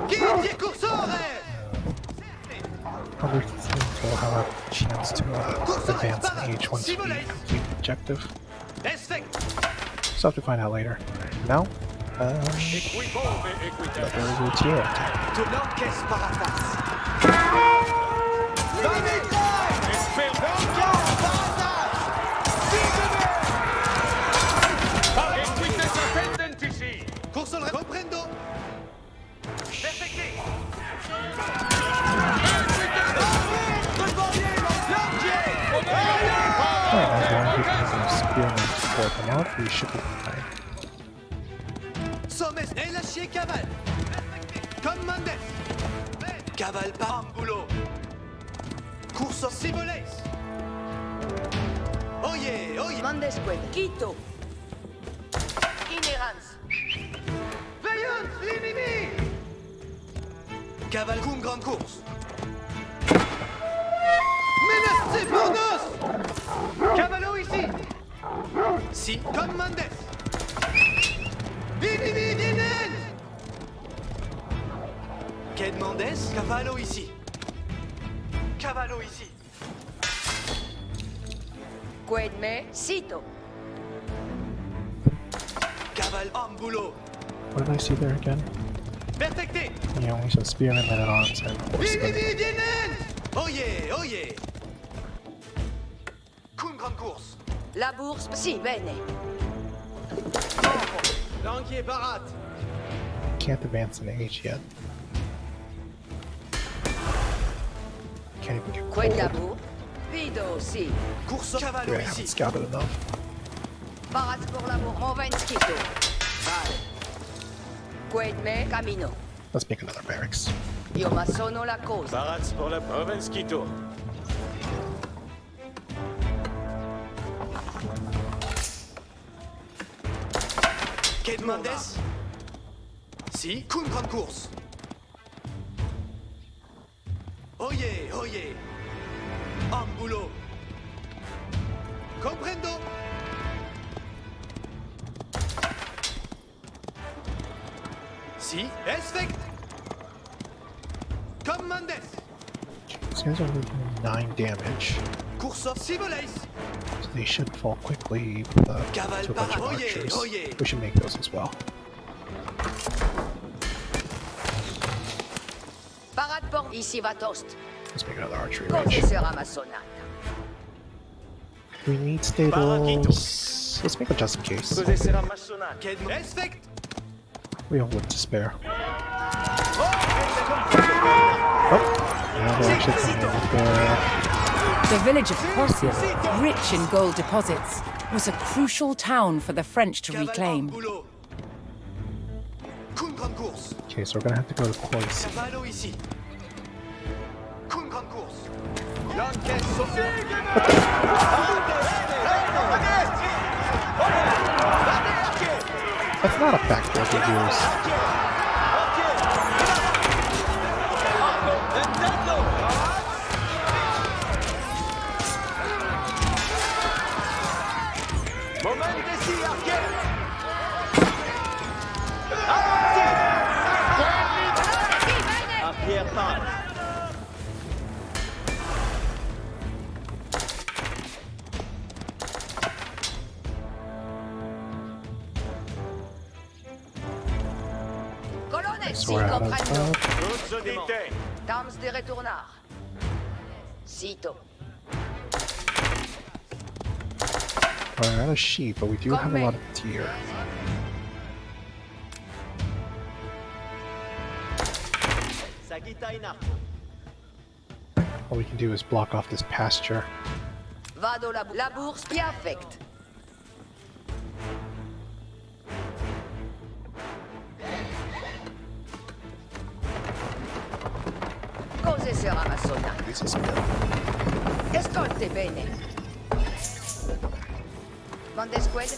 G: Qui tie cursores?
A: Other teams will have a chance to advance in age once we complete the objective.
G: Respect.
A: So have to find out later. Now,
C: Equipome, equites.
A: another routier attack.
G: De l'orchestre paratas. Valet.
C: Equites attendent ici.
G: Cursor comprendo. Perfecte.
A: Alright, as long as we can have some spearmen to support them out, we should be fine.
G: Sommes relâché cavale. Commandes. Cavale par boulot. Course ciboles. Oye, oye.
E: Mandesque. Quito. Inerance.
G: Veillance l'ennemi. Cavale cum grande course. Menacé pour nous. Cavallo ici. Si. Commandes. Vini dinen. Quai Mendes. Cavallo ici. Cavallo ici.
E: Quedme, sito.
G: Cavale en boulot.
A: What did I see there again?
G: Perfecté.
A: Yeah, only some spearmen, men at arms, and horsemen.
G: Vienen! Oye, oye. Qu'une grande course.
E: La bourse, si, bene.
G: Lanquier Barat.
A: Can't advance in age yet. Can't even get
E: Quid la
A: cold.
E: bourse? Vido, si.
G: Course cavallo
A: Yeah, I haven't
G: ici.
A: scouted enough.
E: Barat pour l'amour, mon venskito. Vale. Quedme, camino.
A: Let's make another barracks.
E: Io ma sono la cosa.
F: Barats pour la province qui tourne.
G: Quai Mendes. Si. Qu'une grande course. Oye, oye. En boulot. Comprendo. Si. Expect. Comme Mendes.
A: These guys are doing 9 damage,
G: Course of Ciboleis.
A: so they should fall quickly to a bunch of archers.
G: Oye.
A: We should make those as well.
E: Barat pour ici va toast.
A: Let's make another archery range.
E: Confesseur à ma sonate.
A: We need stables. Let's make a just in case.
F: Cos'è sarà massonata?
G: Quai Expect.
A: We have wood to spare. Oh, yeah, they're actually coming in with the...
B: The village of Portia, rich in gold deposits, was a crucial town for the French to
G: Cavale en
B: reclaim.
G: boulot. Qu'une grande course.
A: Okay, so we're gonna have to go to Poissy.
G: Cavallo ici. Qu'une grande course. L'enquête sauf.
A: That's not a backdoor to use.
E: Colonel, si
A: So we're out of
E: comprendo.
F: Tutto di te.
E: Dams de retournar. Sito.
A: We're out of sheep, but we do have a lot of deer. All we can do is block off this pasture.
E: Vado la bourse, qui affecte. Cose sarà ma sonata.
A: Use this mill.
E: Escolte bene. Mondesqued.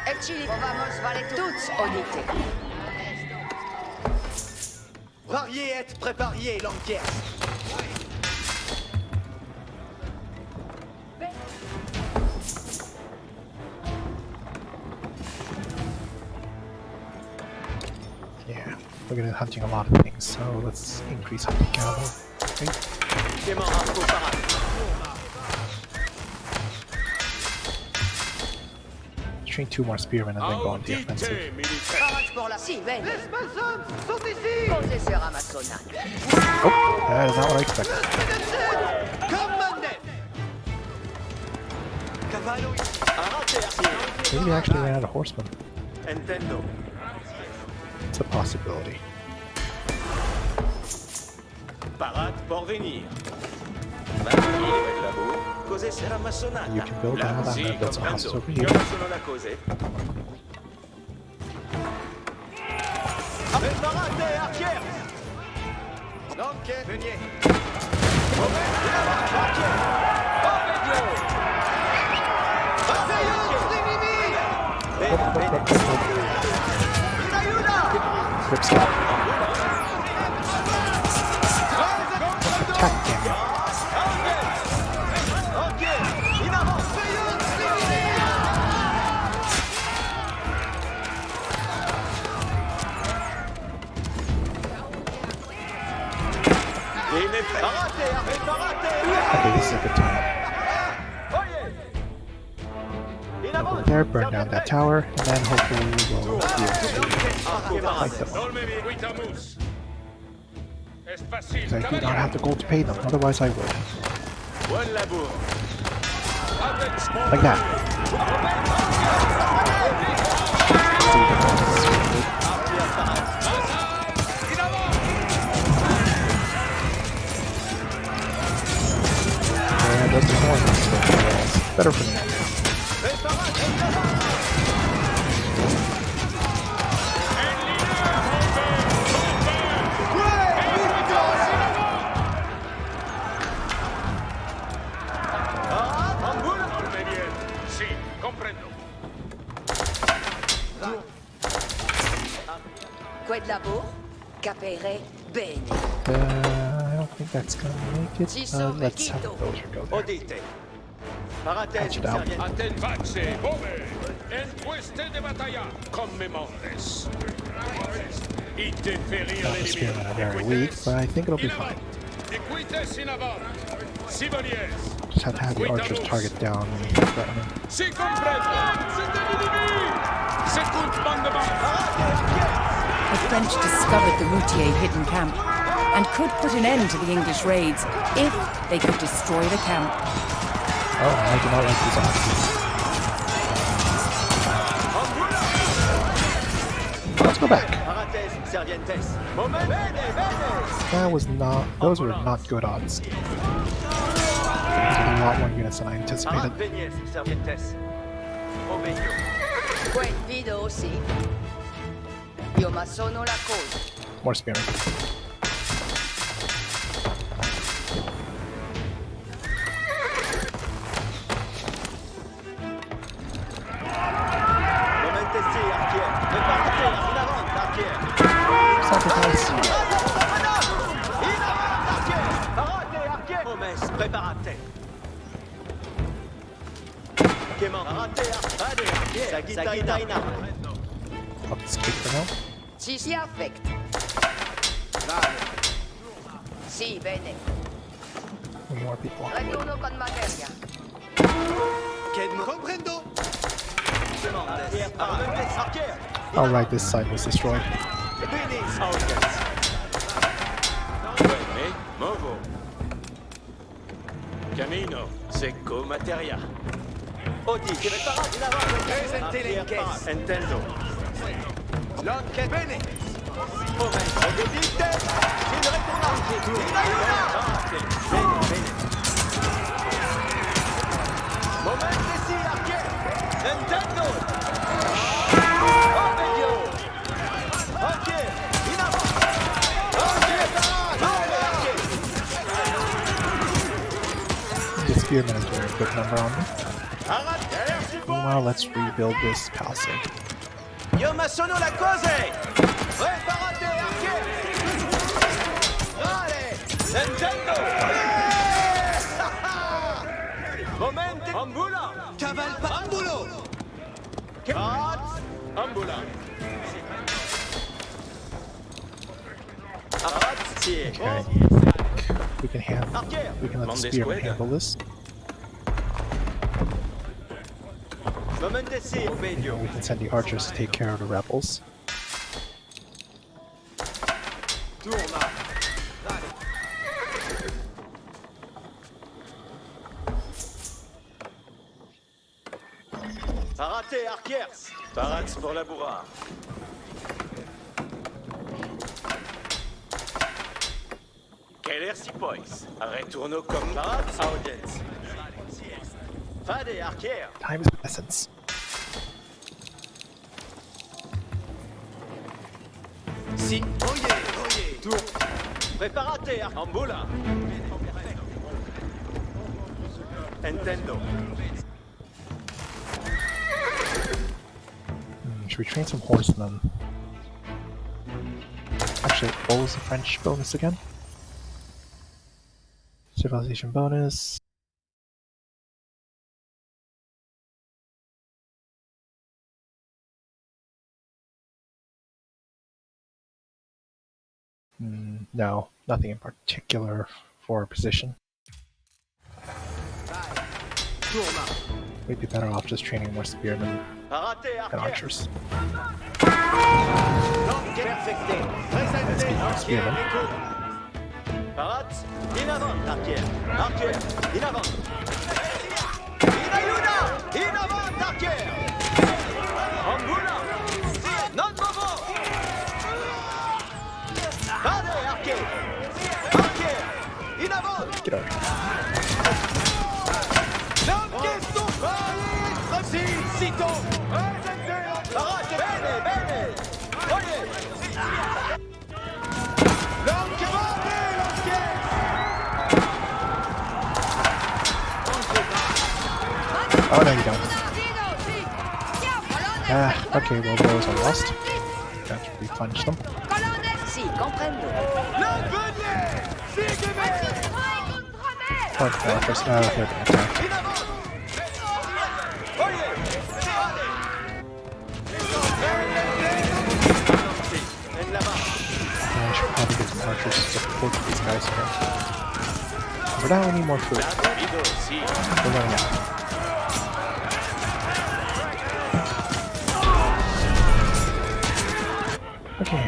E: Ecci, vamos vale toutes unité.
G: Variez et prépariez l'enquête.
A: Yeah, we're gonna be hunting a lot of things, so let's increase hunting cavalry. Okay. Train 2 more spearmen and then go on the offensive.
F: Audite, militaire.
E: Barat pour la... Si, bene. Cose sarà ma sonata.
A: Oh, that is not what I expected.
G: Comme Mendes. Cavallo ici.
A: Maybe they actually ran out of horsemen.
F: Intendo.
A: It's a possibility.
F: Barat pour venir. Vanille la boue. Cos'è sarà massonata?
A: You can build
F: Là,
A: that
F: sì,
A: and build some houses
F: comprendo.
A: over here.
F: Io sono la cose.
G: Preparate, archers. L'enquête, veniez.
A: Flip stop. Attack damn it.
F: Viene
G: est fait.
A: Okay, this is a good time. Go over there, burn down that tower, and then hopefully we'll be able to fight them. Because I do not have the gold to pay them, otherwise I would. Like that. And those are more better for me.
E: Quid labor? Capere bene.
A: I don't think that's gonna make it. Let's have the villager go there.
G: Odite.
A: Patch it out. The spearmen are very weak, but I think it'll be fine. Just have to have the archers target down and threaten them.
B: The French discovered the Routier hidden camp and could put an end to the English raids if they could destroy the camp.
A: Oh, I do not like these odds. Let's go back. That was not. Those were not good odds. Those are a lot more units than I anticipated.
E: Quel video aussi. Io ma sono la cosa.
A: More spearmen. Sacrifice. I'll escape for now.
E: Ci si affect. Sì, bene.
A: More people on the way.
E: Retorno con materia.
G: Comprendo.
A: Alright, this side was destroyed.
F: Movo. Camino, secco materia.
G: Odi, che preparati in avanti. Presente le caisse. Intendo. L'anche bene. Momento, vedete? Il ritornante. In aiuto. Bene, bene. Momento sì, arche. Intendo. Oh, meglio. Ok, in avanti. Ok,
A: The spearmen are doing a good number on me. Meanwhile, let's rebuild this palisade.
G: io ma sono la cose. Preparate, arche. Vale. Intendo. Momento. Ambula. Caval pas. Ambulo. Ambula.
A: Okay. We can let the spearmen handle this.
G: Momento sì, meglio.
A: We can send the archers to take care of the rebels.
G: Parate, archers.
F: Parax pour la bourrard. Quel si pois? Retourno comme
G: Parate, audience. Fade, archers.
A: Time is of essence.
G: Si. Oye. Tour. Preparate, ambula. Intendo.
A: Should we train some horsemen? Actually, what was the French bonus again? Civilization bonus. No, nothing in particular for position. We'd be better off just training more spearmen and archers. Spearmen.
G: Parat, in avant, arquer. Arquer, in avant. In ayuda, in avant, arquer. Ambula, non movo. Vade, arquer. Arquer, in avant.
A: Get over here.
G: Non questo fare, si, sito. Parat, bene, bene. Oye.
A: Oh, no, you don't. Okay, well, those are lost. Got to replenish them. Park the archers. They're being attacked. I should probably get some archers to support these guys here. For now, we need more food. We're running out. Okay.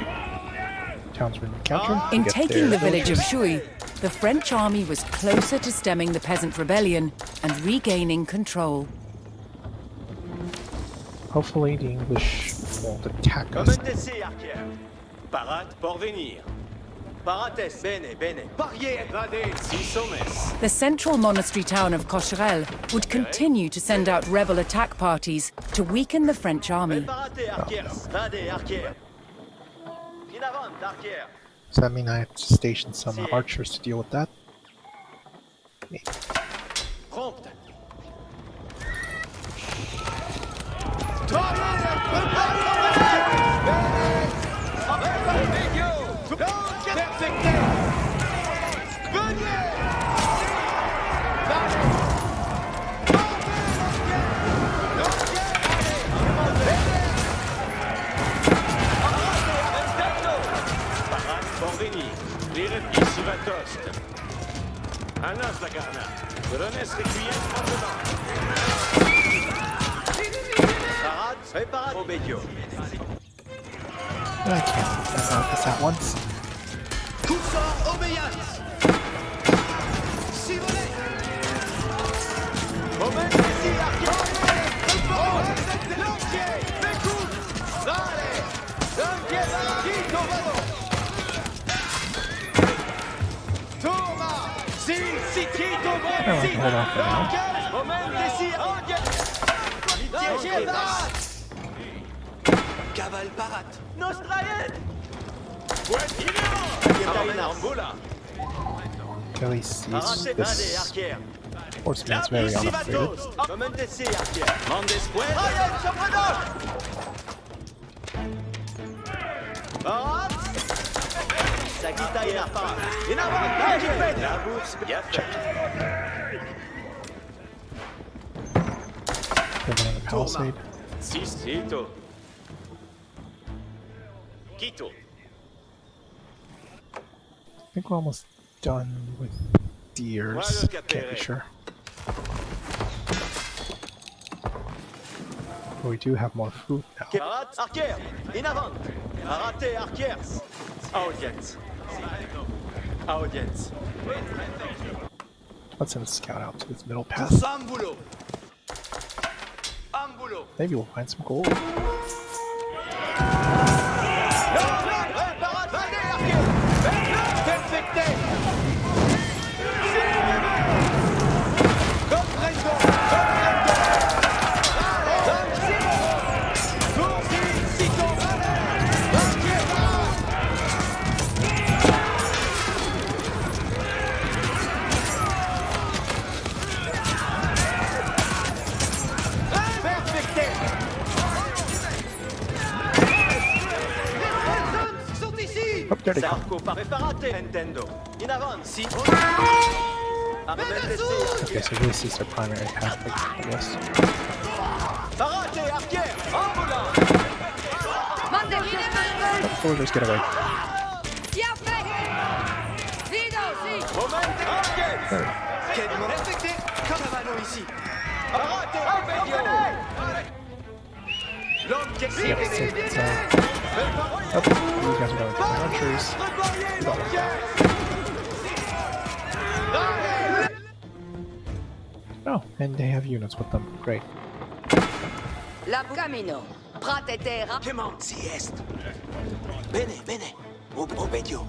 A: Town's been captured.
B: In taking the village of Shui, the French army was closer to stemming the peasant rebellion and regaining control.
A: Hopefully the English won't attack us.
G: Parat, porvenir. Parates, bene, bene. Parier, vade, si somes.
B: The central monastery town of Cocherel would continue to send out rebel attack parties to weaken the French army.
G: Parate, arquer. Vade, arquer. In avant, arquer.
A: Does that mean I have to station some archers to deal with that? Maybe.
G: Prompt. Anas la garna. Renes requiem Parat, préparat, obédio.
A: I can't focus at once.
G: Coussant, obéissance. Si volé. Moment ici, arquer. L'entier, écoute. Vale. L'entier, quito, vado. Toma. Si, si, quito,
A: Hold on for now.
G: moment ici, arquer. Caval parat. Nostraen.
A: At least this horseman's very unupgraded. Building another palisade.
F: Sistito. Quito.
A: I think we're almost done with deers. Can't be sure. But we do have more food now.
G: Parat, arquer, in avant. Parate, arquers. Audience. Audience.
A: Let's send a scout out to this middle path.
G: Ambulo. Ambulo.
A: Maybe we'll find some gold. Oh, there they come.
G: Preparate, Nintendo. In avant, si.
A: Okay, so this is their primary path, I guess.
G: Parate, arquer, ambulant.
A: Let the soldiers get away.
G: Moment,
A: third.
G: Respectez. Caravano ici. Arrêtez, Obedio. L'homme qui
A: We got a sixth, oh, these guys are going to the archers. We got one. Oh, and they have units with them. Great.
E: La Camino. Prate terra.
G: Chiamam si est. Bene, bene. Obedio.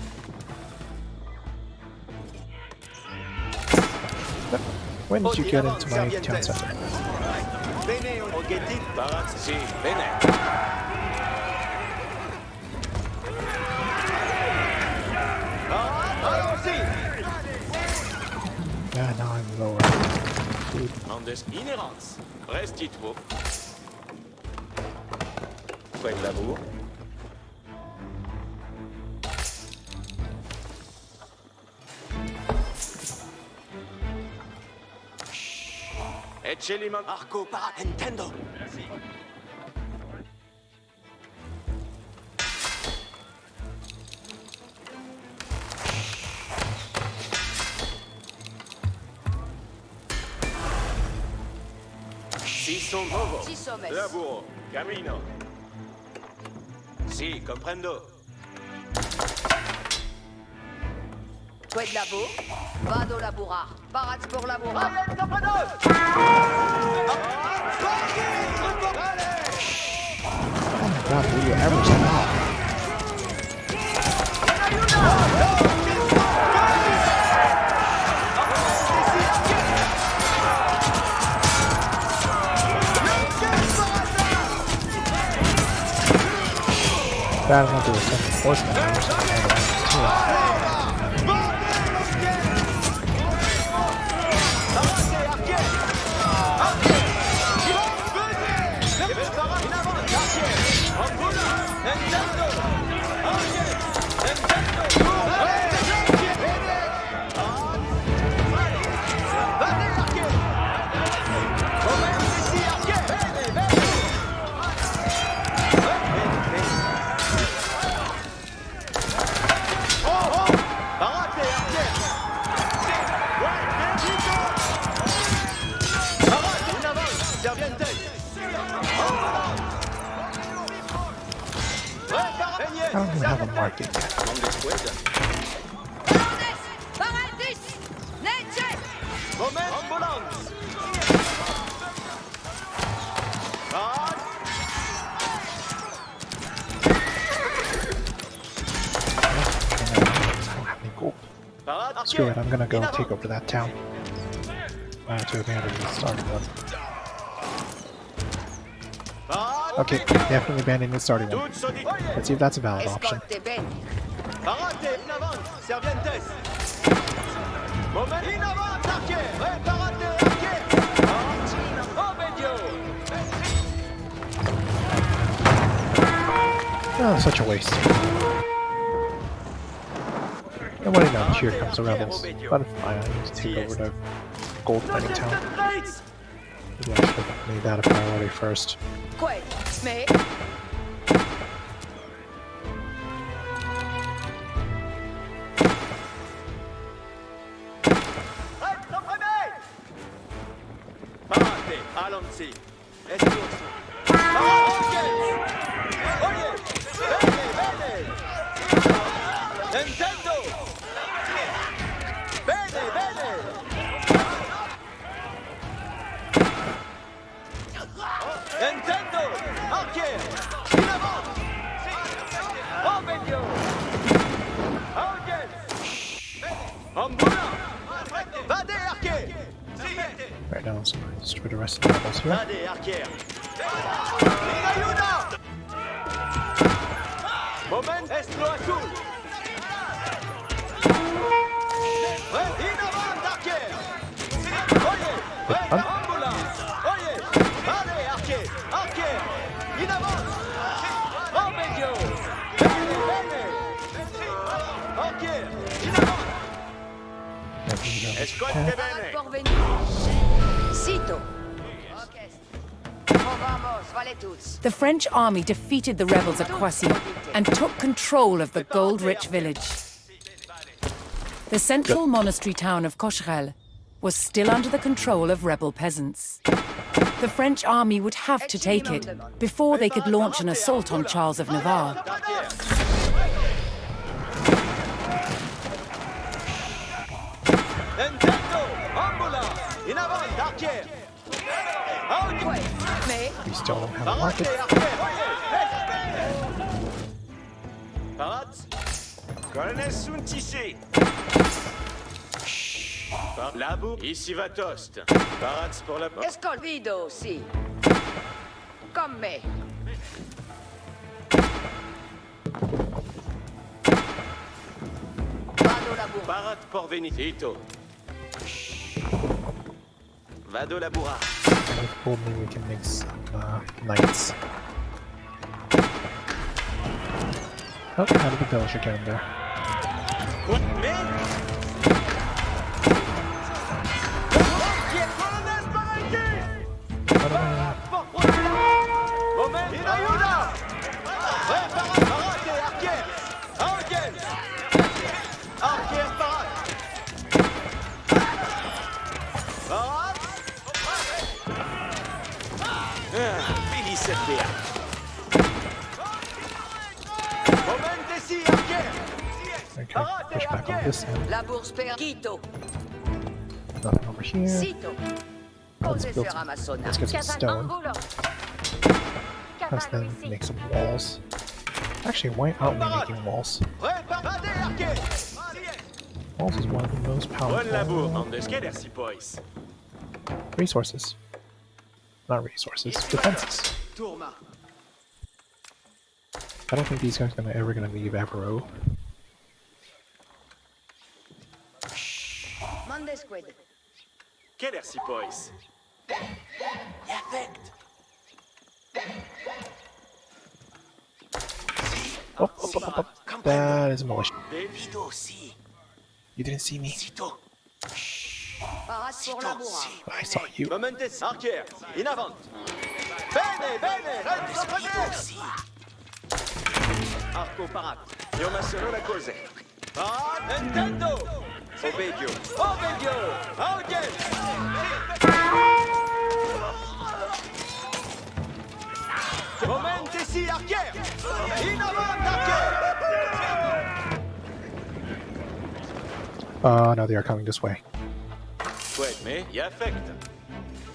A: When did you get into my town center?
G: Bene, Oghetit, Barat, si, bene. Allons-y.
A: Yeah, now I'm lower. Dude.
F: Andes inhérence. Restit vous. Faites l'amour. Eccelima.
G: Arco para Nintendo.
F: Si son movo.
E: Si sommes.
F: Laburo. Camino. Si, comprendo.
E: Quid labo? Vado laburar. Parats pour laburar.
A: Oh my god, will you ever stop? That'll not do a second horseman. I'm just gonna handle that too. I don't even have a market yet.
E: Paratis! Neche!
G: Moment, ambulance.
A: I don't have any gold. Screw it, I'm gonna go take over that town. I have to abandon the starting one. Okay, definitely abandoning the starting one. Let's see if that's a valid option.
E: Escolte bene.
G: Parate, in avant, servientes. Moment, in avant, arquer. Parate, arquer. Obedio.
A: Oh, such a waste. Nobody knows, here comes the rebels. But if I need to take over the gold mining town. Maybe I should have made that a priority first.
E: Quid? Mais.
G: Parate, allons-y. Escorso. Oye, bene, bene. Nintendo. Bene, bene. Nintendo. Arquer. In avant. Obedio. Audience. Ambulant. Vade, arquer.
A: Right now, let's destroy the rest of the rebels here.
G: Vade, arquer. In ayuda. Moment, estro azul. In avant, arquer. Oye, ambulance. Oye, vale, arquer. Arquer. In avant. Obedio. Bene, bene. Arquer. In avant.
A: There we go.
F: Escolte
A: Okay.
F: bene.
E: Porvenir. Sito. Vamos, vale tous.
B: The French army defeated the rebels at Croissy and took control of the gold-rich village. The central monastery town of Cocherel was still under the control of rebel peasants. The French army would have to take it before they could launch an assault on Charles of Navarre.
A: We still don't have a market.
F: Colonel Suntissé. Labour, ici va Tost. Parats pour la...
E: Escolvido, si. Comme me. Vado labour.
F: Parat por Venitito. Vado labura.
A: If gold, maybe we can make some knights. Oh, how did the villager get in there?
F: What, me?
A: Okay, push back on this end.
E: La bourse per Quito.
A: Nothing over here.
E: Cito.
A: Let's
E: Posez
A: build
E: sur
A: some,
E: Amazona.
A: let's get some stone. Let's then make some walls. Actually, why aren't we making walls? Walls is one of the most
F: Bon labour,
A: powerful
F: on the scaler, boys.
A: resources. Not resources, defenses. I don't think these guys are ever gonna leave Avero.
E: Mande squid.
F: Scaler, boys. Effect.
A: Oh, that is a militia.
F: Vito, si.
A: You didn't see me.
E: Parat pour labour.
A: I saw you.
G: Momentes, archer, in avant. Bene, bene, retrocedere. Arco parat.
F: Io ma solo la cose.
G: Parat, Nintendo. Obedio, obedio, audience. Momentes, si, archer. In avant, archer.
A: No, they are coming this way.
F: Wait, me? Y affect.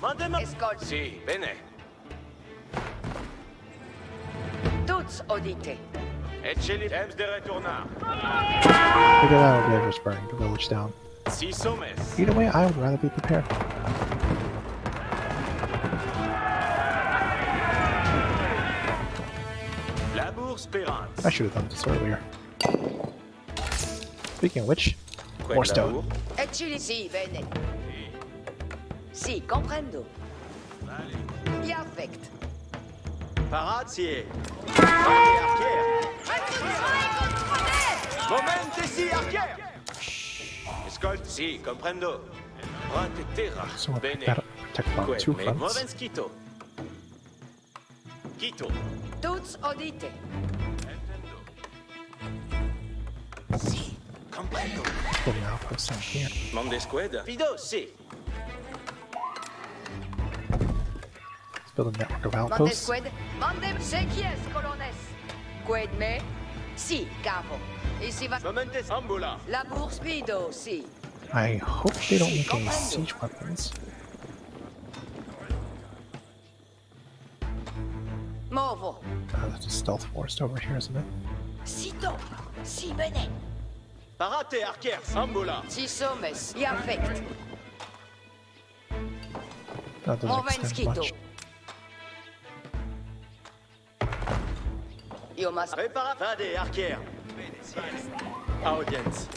F: Mandema.
E: Escolte.
F: Si, bene.
E: Toutes audite.
F: Eccelli, temps de retournar.
A: Look at that over there just burning the village down.
F: Si sommes.
A: Either way, I would rather be prepared.
F: Labour spérance.
A: I should have done this earlier. Speaking of which, more stone.
E: Eccelli, si, bene. Si, comprendo. Y affect.
G: Parat, si. Archer. Momentes, si, archer.
F: Escolte, si, comprendo. Rate terra.
A: So we'll
F: Bene.
A: protect on two
F: me?
A: fronts.
F: Movens Quito. Quito.
E: Toutes audite.
F: Si, comprendo.
A: Put an outpost in here.
F: Monde squad. Fido, si.
A: Let's build a network of
E: Mande
A: outposts.
E: squid. Mande. C'est qui est, colones? Quid me? Si, capo. Ici va.
G: Momentes, ambula.
E: La bourse speedo, si.
A: I hope they don't make any siege weapons.
E: Movo.
A: That's a stealth forest over here, isn't it?
E: Sito. Si, bene.
G: Parat et archer, ambula.
E: Si sommes. Y affect.
A: That doesn't
E: Movens
A: extend
E: Quito.
A: much.
E: Io mas.
G: Prépara, vade, archer. Audience.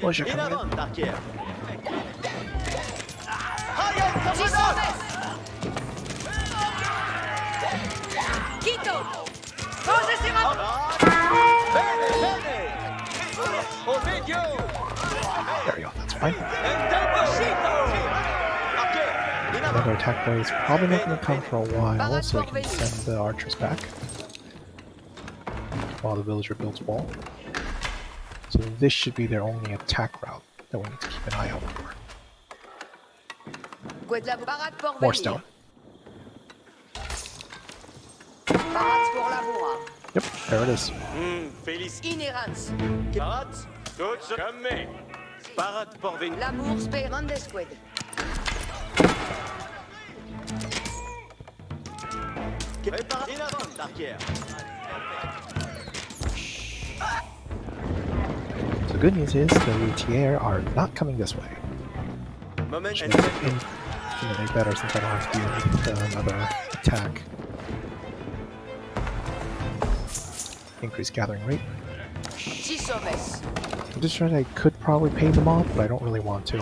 A: Where's your
G: In
A: coming in?
G: avant, archer.
E: Si sommes. Quito. Cose si va.
G: Bene, bene. Obedio.
A: There we go, that's fine.
G: Nintendo, Cito. Archer, in avant.
A: Another attack wave is probably not going to come for a while, so we can send the archers back. While the villager builds wall. So this should be their only attack route. that we need to keep an eye out for.
E: Parade pour
A: More
E: venir.
A: stone.
E: Parade pour laboura.
A: Yep, there it is.
G: Félicie.
E: Inhérence.
G: Parade. Toutes comme mais. Parade pour venir.
E: Labour spérant desqued.
G: Prépare. In avant, Darkier.
A: The good news is the routiers are not coming this way.
G: Moment
A: Which
G: and
A: makes it infinitely better since I don't have to deal with another attack. Increased gathering rate.
E: Tisomes.
A: I'm just trying. I could probably pay them off, but I don't really want to.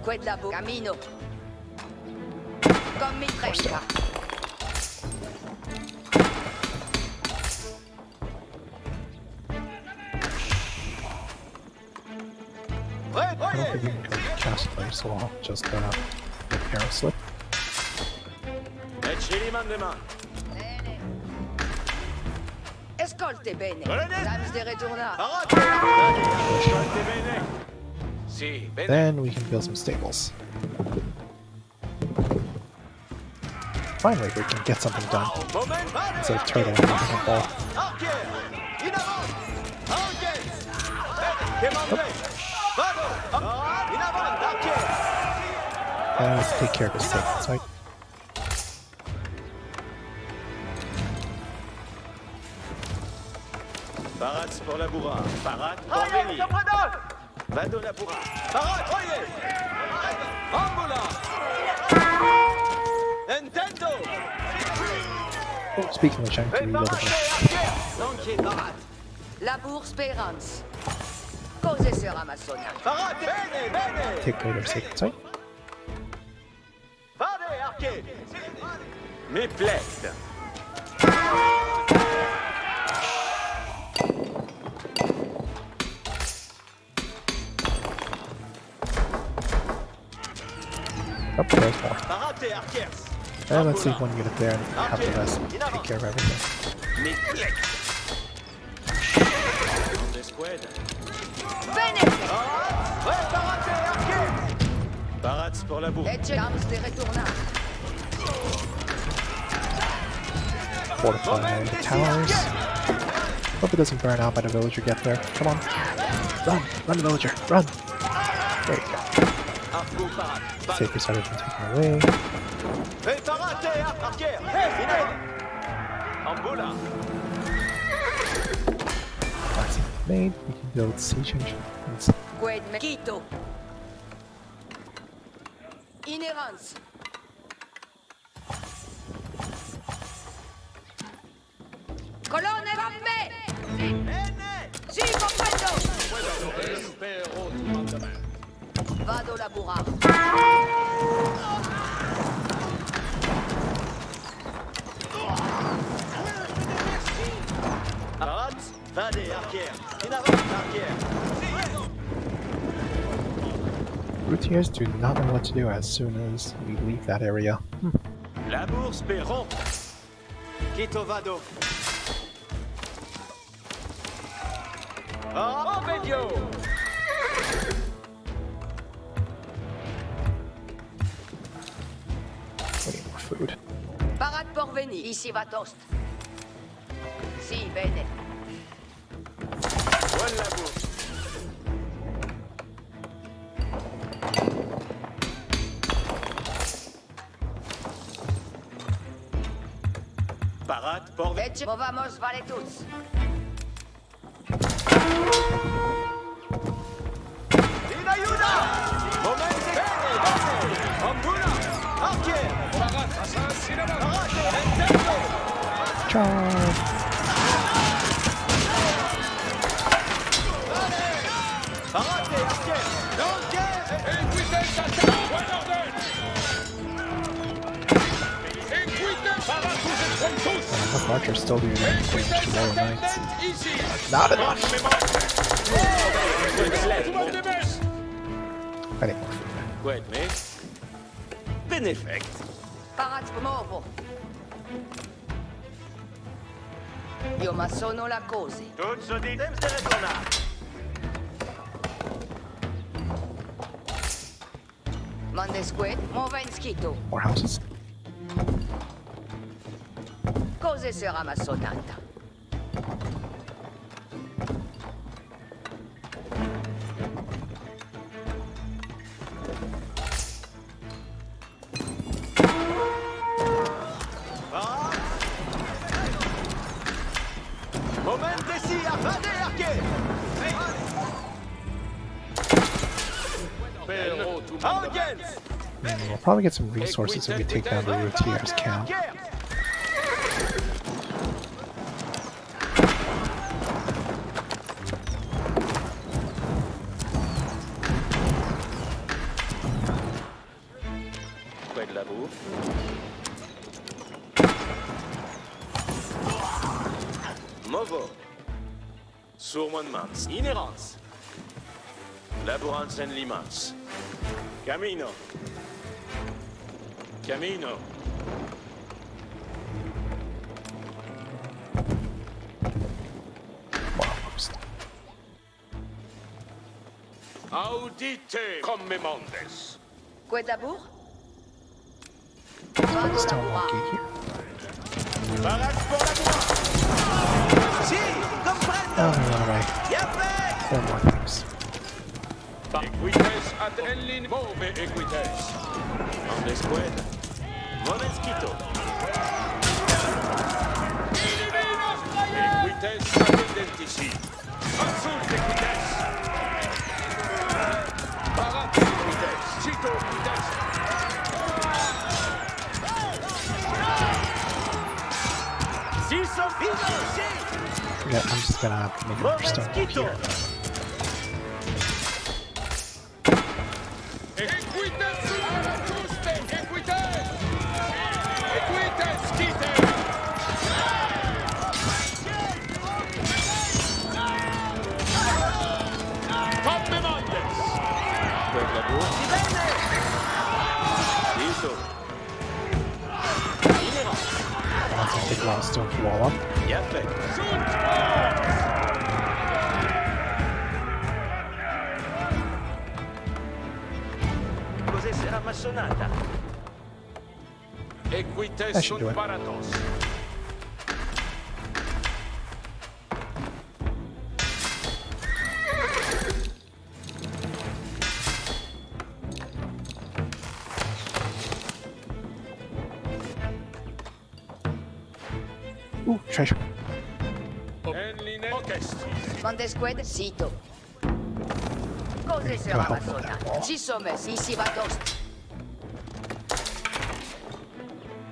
E: Qued labo. Camino. Comme mi trenca.
A: I don't think we can go cast play, so I'll just make arrow slip.
G: Et chez les mains de main.
E: Bene. Escolte bene.
G: Colonel.
E: Times de retourna.
G: Parade. Escolte bene. Si, bene.
A: Then we can build some stables. Finally, we can get something done.
G: Moment.
A: It's a turtle and not a ball.
G: Darkier. In avant. Enquête. Commandez. Vado. In avant, Darkier.
A: Let's take care of this stable site.
G: Parade pour la bourra. Parade pour venir. Vado la bourra. Parade, voyez. Angola. Nintendo.
A: Oh, speaking of which, I have to rebuild the ball.
G: Lanquier, parade.
E: Labour spérance. Cause sur Amazona.
G: Parade, bene, bene.
A: Take care of their sacred site.
G: Vade, arquet. Me plaît.
A: Oh, there's more.
G: Parade, arquers.
A: And let's leave one unit there and have the rest take care of everything.
G: Me plaît. On escouade.
E: Bene.
G: Ouais, parade, arquer. Parade pour la bourre.
E: Et times de retourna.
A: Fortify the towers. Hope it doesn't burn out by the villager get there. Come on. Run! Run, villager! Run! There you go.
G: Arco, parade.
A: Sacred site has been taken away.
G: Hey, parade, arquer. Hey, in avant. Angola.
A: That's made. We can build siege engines.
E: Qued me. Quito. Inhérence. Colonne vamme.
G: Bene.
E: Si, comprendo. Vado laboura.
G: Parade. Vade, arquer. In avant, arquer.
A: Routiers do not know what to do as soon as we leave that area.
G: La bourse Perron. Quito Vado. Oh, Bedio.
A: We need more food.
E: Parade pour venir. Ici va toast. Si, bene.
G: Bonne la bourse. Parade pour venir.
E: Et vamos vale tous.
G: In ayuda. Moment bene, bene. Angola. Arquer. Parade. Nintendo.
A: Charge!
G: Parade, arquer.
A: Enough archers still doing damage to lower knights. Not enough! I need more food.
G: Wait, me. Benefect.
E: Parade movo. Io ma sono la cose.
G: Tutto di temps de retourna.
E: Mondesquet, Movenskito.
A: More houses.
E: Cose sera massonata.
G: Momentesi, avade, arquet! Audience!
A: We'll probably get some resources if we take down the Routier's camp.
G: Près de la boue. Movo. Surmonmans. Inherence. Laborans en limans. Camino. Camino.
C: Audite commemondes.
E: Quedabour?
A: Still one gate here.
G: Barrage pour la boue. Si, comprendo.
A: Oh, no, run away.
G: Bien fait.
A: 4 more things.
C: Equites ad ellin move equites.
G: Mondesquet. Movenskito.
C: Equites ad identici. Consult equites. Parat equites. Cito equites.
G: Si sont finis, si.
A: Yeah, I'm just gonna make another stone wall
G: Movenskito.
A: here.
C: Equites giuste equites. Equites scite. Commemondes.
G: Près de la boue. Cito. Inherence.
A: That's gonna take a lot of stone to wall up.
G: Bien fait. Cos'è sera massonata?
C: Equites
A: That should do
C: sunt
A: it.
C: paratos.
A: Ooh, treasure.
C: Enline ocest.
E: Mondesquet, Sito. Cose sera massonata. Si sommes, ici va tost.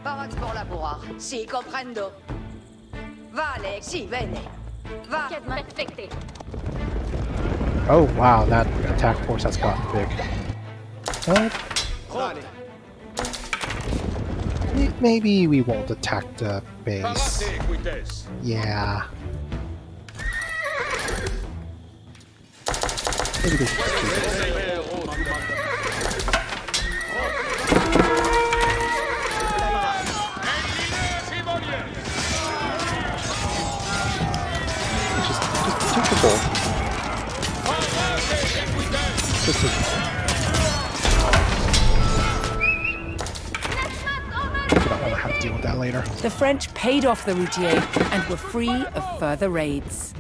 E: Parat pour la bourrar. Si, comprendo. Vale, si, bene. Va.
A: Oh wow, that attack force has gotten big. Maybe we won't attack the base.
C: Parate equites.
A: Yeah. Maybe they should just keep it. Just take the gold. Just to... You don't want to have to deal with that later.
B: The French paid off the Routier and were free of further raids.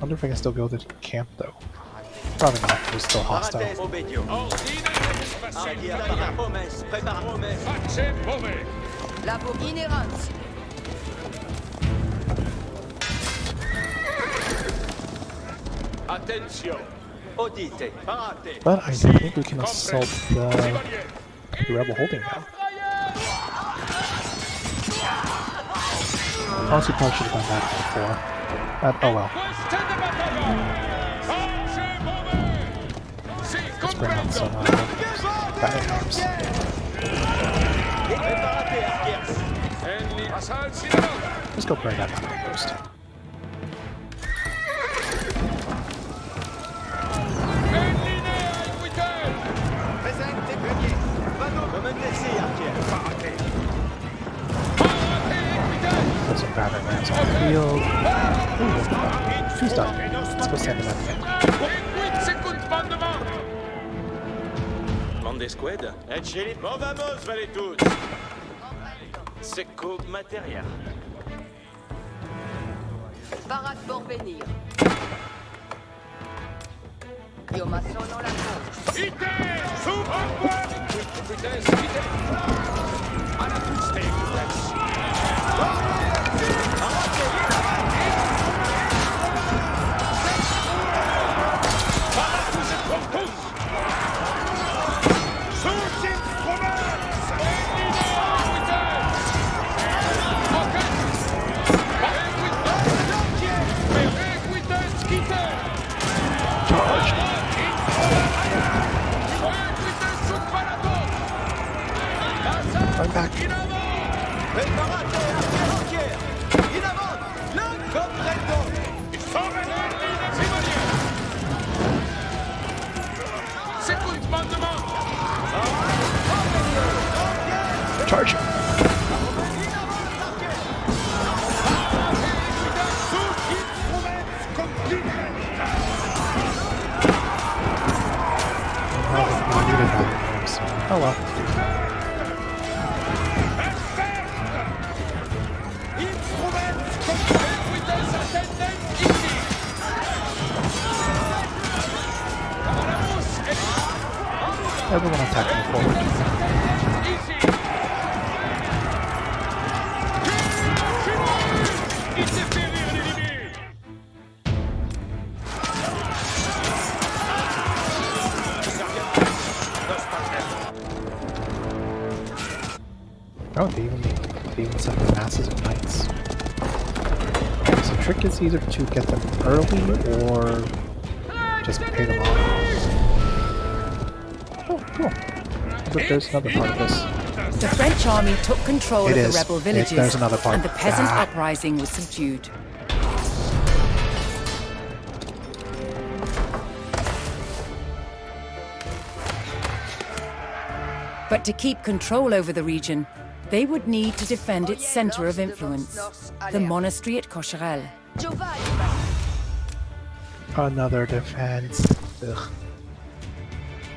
A: Wonder if I can still go to the camp though. Probably not. It was still hostile.
G: Parates obedio. Adia para homens. Prepara homens.
C: Face move.
E: La bourg inhérence.
C: Attention.
G: Audite. Parate.
A: But I think we can assault the rebel holding now. Honestly, probably should have done that before. Oh well. Let's bring on some battle arms.
G: Preparate, arquers.
A: Let's go bring that outpost.
G: Presente, premier. Vado. Momentesi, arquers.
A: Put some battle rams on the field. Ooh, Who's done? Let's go stand in that thing.
F: Mande squad. Ecceli. Bon vamos, valez tous. Secco materia.
E: Parade pour venir. Io ma sono la coach.
C: Ite! Su! Vitesse, vitesse! Alla tutte,
A: Going back.
G: Preparate, archère entière. In avant. L'un comme Redon.
A: Charge! Oh well. Everyone attacking forward. Oh, they even send the masses of knights. Okay, so the trick is either to get them early or just pay them off. Oh, cool. But there's another part of this.
B: The French army took control of the rebel villages,
A: There's another part.
B: and the peasant uprising was subdued. But to keep control over the region, they would need to defend its center of influence, the monastery at Cocherel.
A: Another defense. Ugh.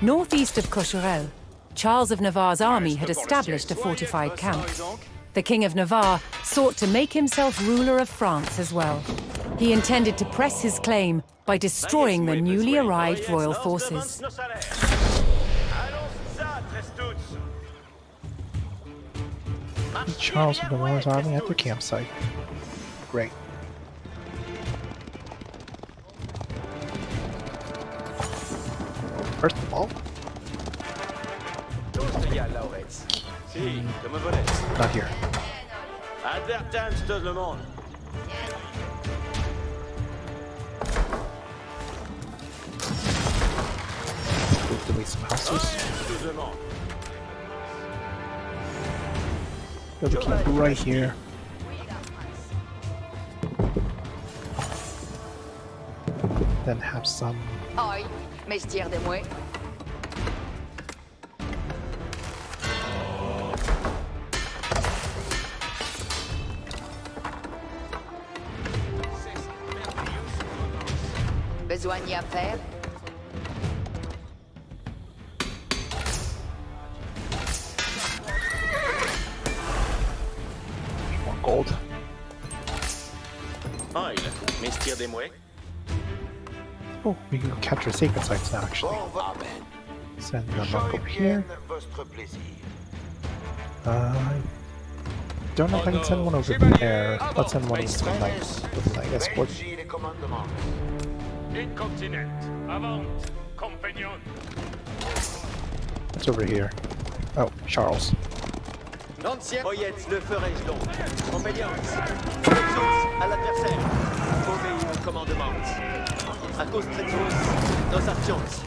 B: Northeast of Cocherel, Charles of Navarre's army had established a fortified camp. The King of Navarre sought to make himself ruler of France as well. He intended to press his claim by destroying the newly arrived royal forces.
A: Charles of Navarre's army at the campsite. Great. First of all, not here.
F: Advertance tout le monde.
A: We'll delete some houses. Build a camp right here. Then have some.
E: Oi, mestière de moi. Besogne à faire?
A: More gold.
F: Oil, mestière des mouets.
A: Oh, we can go capture sacred sites now, actually. Send your monk over here. Don't know if I can send one over there. Let's send one with a knight. With a knight escort.
C: Incontinent. Avant. Compagnon.
A: What's over here? Oh, Charles.
G: L'ancienne Oyette, le ferai-je donc. Obédience. Tous à l'adversaire. Obéir au commandement. À cause de nos actions.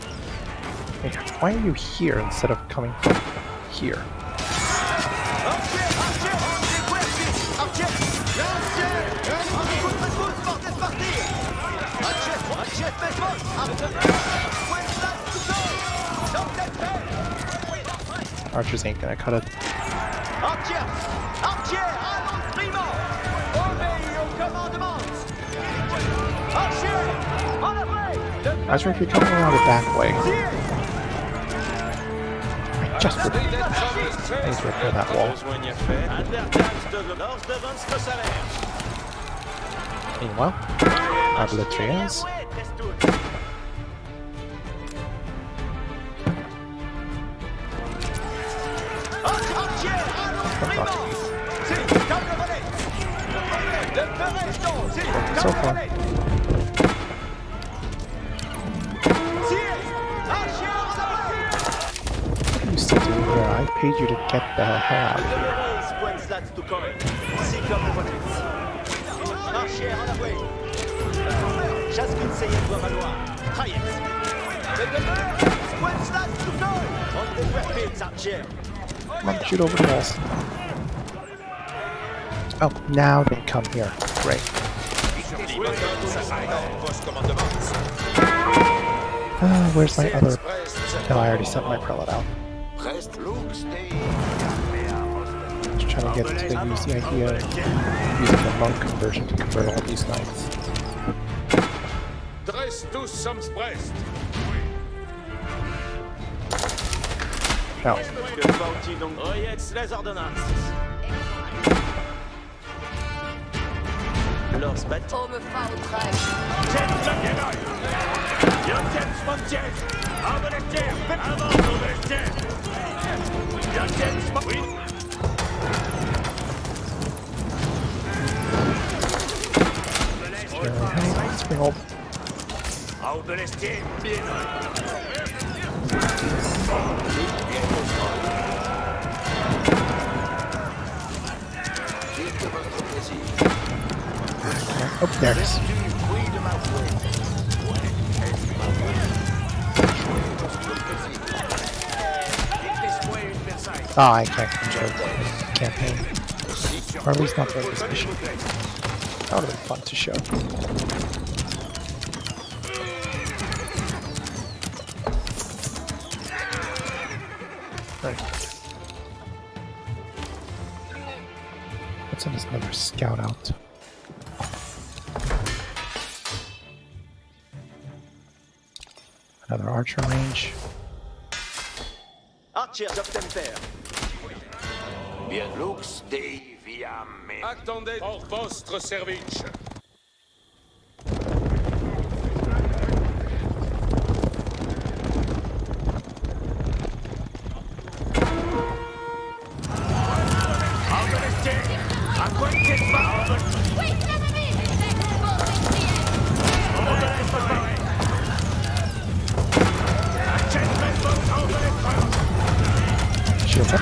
A: Wait, why are you here instead of coming from here? Archers ain't gonna cut it.
G: Archère, allons primo. Obéis au commandement. Archère.
A: I was wondering if you're coming around the back way. I just need to repair that wall. Meanwhile, Arbaletiers. So far. What are you still doing here? I paid you to get the hell out of here. Come on, shoot over the walls. Oh, now they come here. Great. Where's my other... No, I already sent my prelate out. Just trying to get to use the idea of using the monk conversion to convert all these knights. Now.
E: On me fera au trêve.
A: Springhold. Oh, there it is. Ah, I can't control the campaign. Or at least not for this mission. That would have been fun to show. Right. Let's send us another scout out. Another archer range.
G: Archers of Temper.
D: Bien lux dei viamme.
C: Attendez pour votre service.
A: Shields up.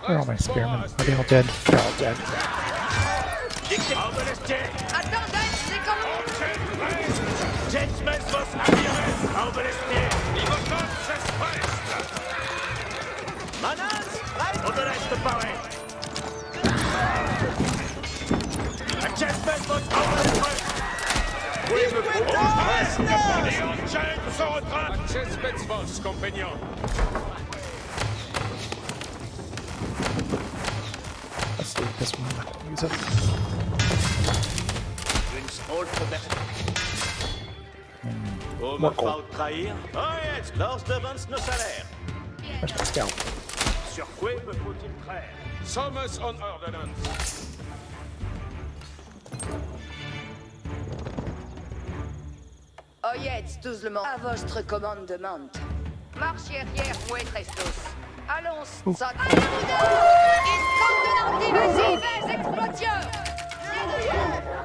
A: Where are all my spearmen? Are they all dead? They're all dead.
E: Attendez, c'est comme...
A: Let's leave this one. I'm not going to use it. More gold.
G: Where's
A: my scout?
C: Sommes on ordonnance.
E: Oyez tous le monde à votre commandement. Marche arrière, Muetrestos. Allons, ça... Ils sont de l'antivasives explosions.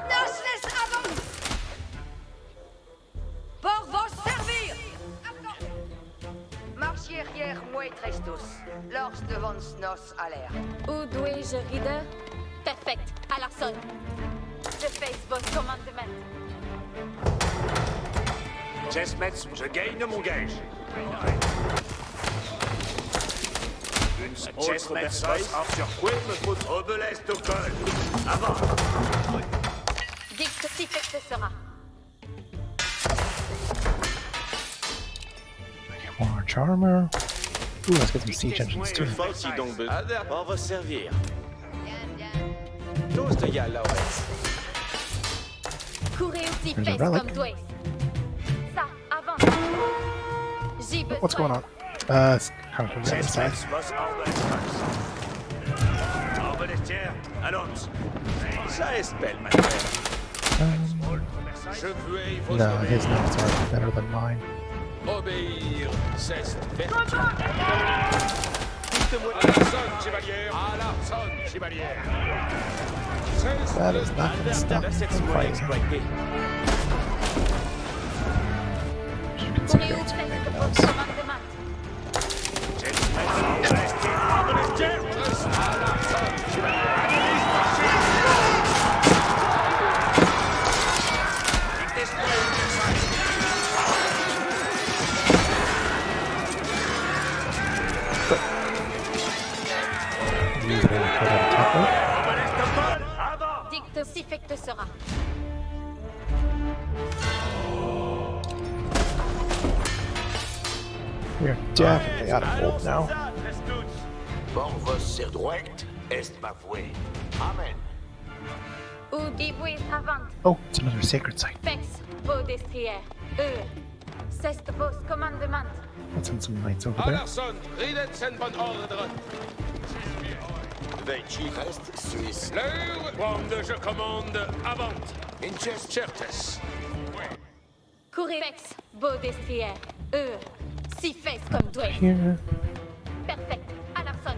E: Nos laisse avant. Pour vous servir. Marche arrière, Muetrestos. Lors devant nos à l'air.
H: Où dois-je rider? Perfect. À la sonne. Je fais vos commandements.
F: Chessmets, je gagne mon gage. Chessmets, sur quoi me faut obéleste au col. Avant.
H: Dites que si fait que ce sera.
A: armor. Ooh, let's get some siege engines too.
G: Forti donc besoin. On va servir. Tous de gars là,
H: Courez aussi
A: There's a
H: fesse
A: relic.
H: comme toi. Ça, avance. J'ai besoin.
A: What's going on? It's kind of from the other side.
F: Arbelestière, allons. Ça espelle, ma frère. Je veux vos
A: No, his notes are better than mine.
F: obéir, c'est vertu. À l'arçonne, chevalier. À l'arçonne, chevalier.
A: That is not going to stop me from fighting. You can see
H: Courez
A: that
H: au
A: it's
H: fesse
A: maybe
H: de
A: those.
H: votre commandement.
A: Use it to cut out a template.
H: Dicte si fait que te sera.
A: We are definitely out of gold now.
D: Bon vos ser droit est ma voix. Amen.
H: Ou dibuis avant.
A: Oh, it's another sacred site.
H: Fex, vos destrières. C'est vos commandements.
A: Let's send some knights over
C: À
A: there.
C: l'arçonne, riden sen von ordre.
D: Veci reste Suisse.
C: L'heure, quando je commande, avant.
D: Incest
C: Certes.
H: Courez Fex, vos destrières. Si fesse comme toi.
A: Here.
H: Perfect. À l'arçonne.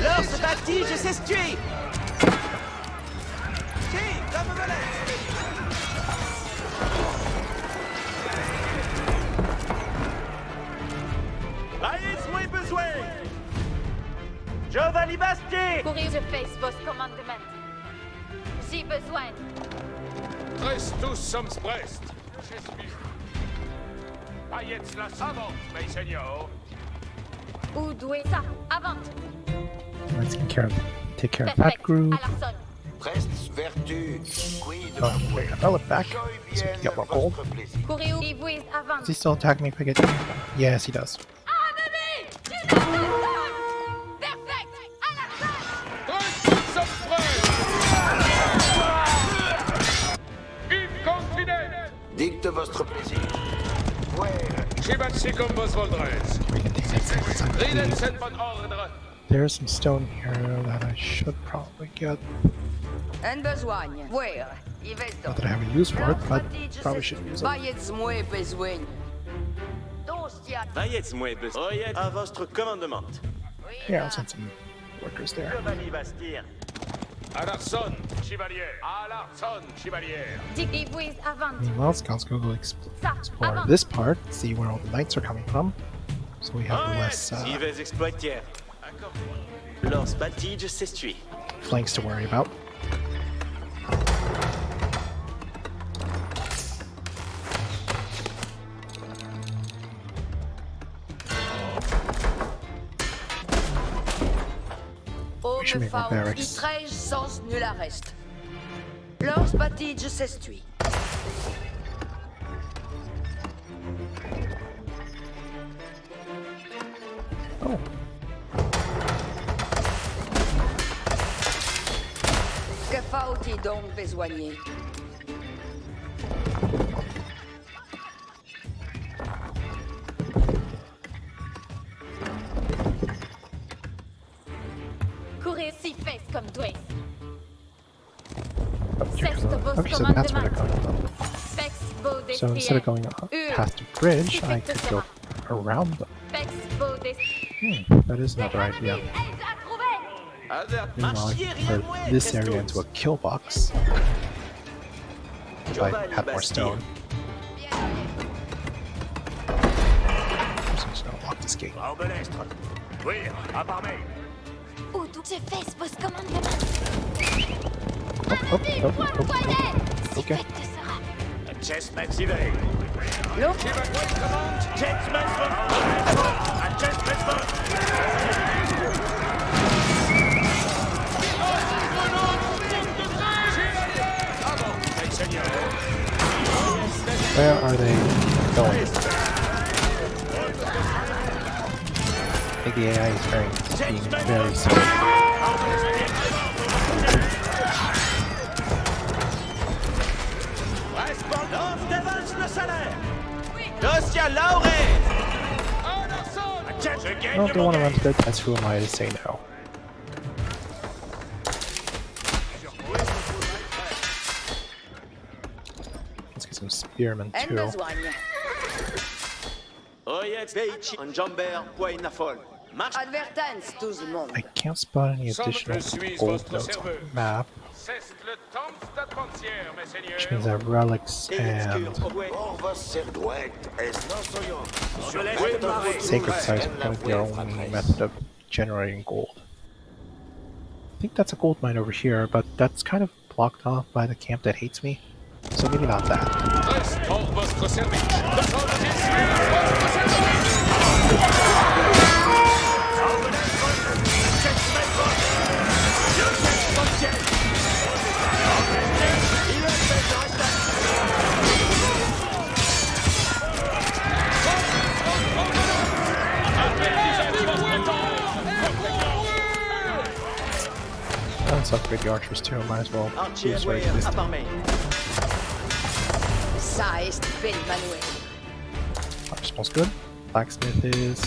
G: Lance bâti, je sais tuer. Comme volette. Ayez-moi besoin. Giovanni Bastier.
H: Courez, je fesse vos commandements. J'ai besoin.
C: Prestus sum prest. Paillette la savante, mes seigneurs.
H: Où doué ça? Avant.
A: Let's take care of that
H: Perfect.
A: group.
H: À l'arçonne.
D: Prest vertu. Quid
A: Oh, we're gonna relic back so we can get more gold.
D: plaisir.
H: Courez où dibuis avant.
A: Does he still attack me if I get near him? Yes, he does.
H: Perfect. À l'arçonne.
C: Prestus sum prest. Inconfident.
D: Dicte votre plaisir.
C: Chibatsi comme vos voldres.
A: We can take that sacred site.
C: Riden
A: please.
C: sen von ordre.
A: There's some stone here that I should probably get.
E: En besoin. Where?
A: Not that I have a use for it, but probably should use it.
E: Vayez-moi besoin.
G: Ayez-moi besoin. Oyez à votre commandement.
A: Yeah, I'll send some workers there.
G: Giovanni Bastier.
C: À l'arçonne, chevalier. À l'arçonne, chevalier.
H: Dibuis avant.
A: Meanwhile, scouts go explore this part, see where all the knights are coming from. So we have less
G: Si vais exploiter. Lance bâti, je sais tuer.
A: flanks to worry about.
E: Oh,
A: should
E: me
A: make more
E: fault.
A: barracks.
E: Itrej sens nul arrest. Lors batid s'estui.
A: Oh,
E: Que faut-il donc besoigner?
H: Courez si fesse comme toi.
A: okay, so that's where they're going from.
H: Fex, vos
A: So instead of going past the bridge, I could go around them.
H: Fex, vos destrières.
A: That is another idea.
G: Alerte,
A: Meanwhile, I
G: marchiez,
A: can
G: rien
A: turn
G: moins.
A: this area into a kill box. If I
G: Giovanni
A: had more
G: Bastier.
A: stone. So I'm just gonna lock this gate.
F: Arbelestre. Oui, à parmer.
H: Où tout je fesse vos commandements.
A: Oh. Okay.
H: Si
A: Okay.
H: fait que te sera.
F: Chess Maxive.
E: Luft.
A: Where are they going? I think the AI is being very silly. Well, if they want to run to their test, who am I to say no? Let's get some spearmen too.
E: Besogne. Advertence, tout le monde.
A: I can't spot any additional gold notes on the map,
F: C'est le temps de la frontière, mes seigneurs.
A: which means that relics and sacred sites are going to be our only method of generating gold. I think that's a gold mine over here, but that's kind of blocked off by the camp that hates me, so maybe not that.
F: Reste pour votre service. Votre
A: Let's upgrade the archers too, might as well boost our existing.
E: Ça est fait, Manuel.
A: Archer smells good. Blacksmith is...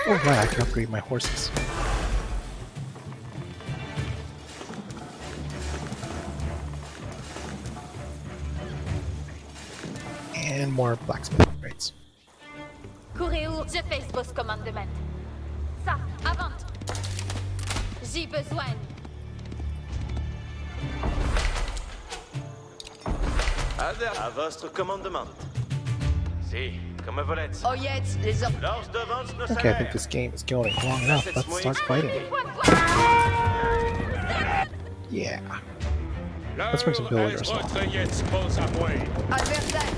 A: Oh right, I can upgrade my horses. And more blacksmith upgrades.
H: Courez où je fais vos commandements. Ça, avant. J'ai besoin.
G: À votre commandement. Si, comme vous l'êtes.
E: Oyez les ordres.
G: Lors devant nos
A: Okay, I think this game is going long enough. Let's start fighting. Yeah. Let's bring some villagers along.
E: Advertence,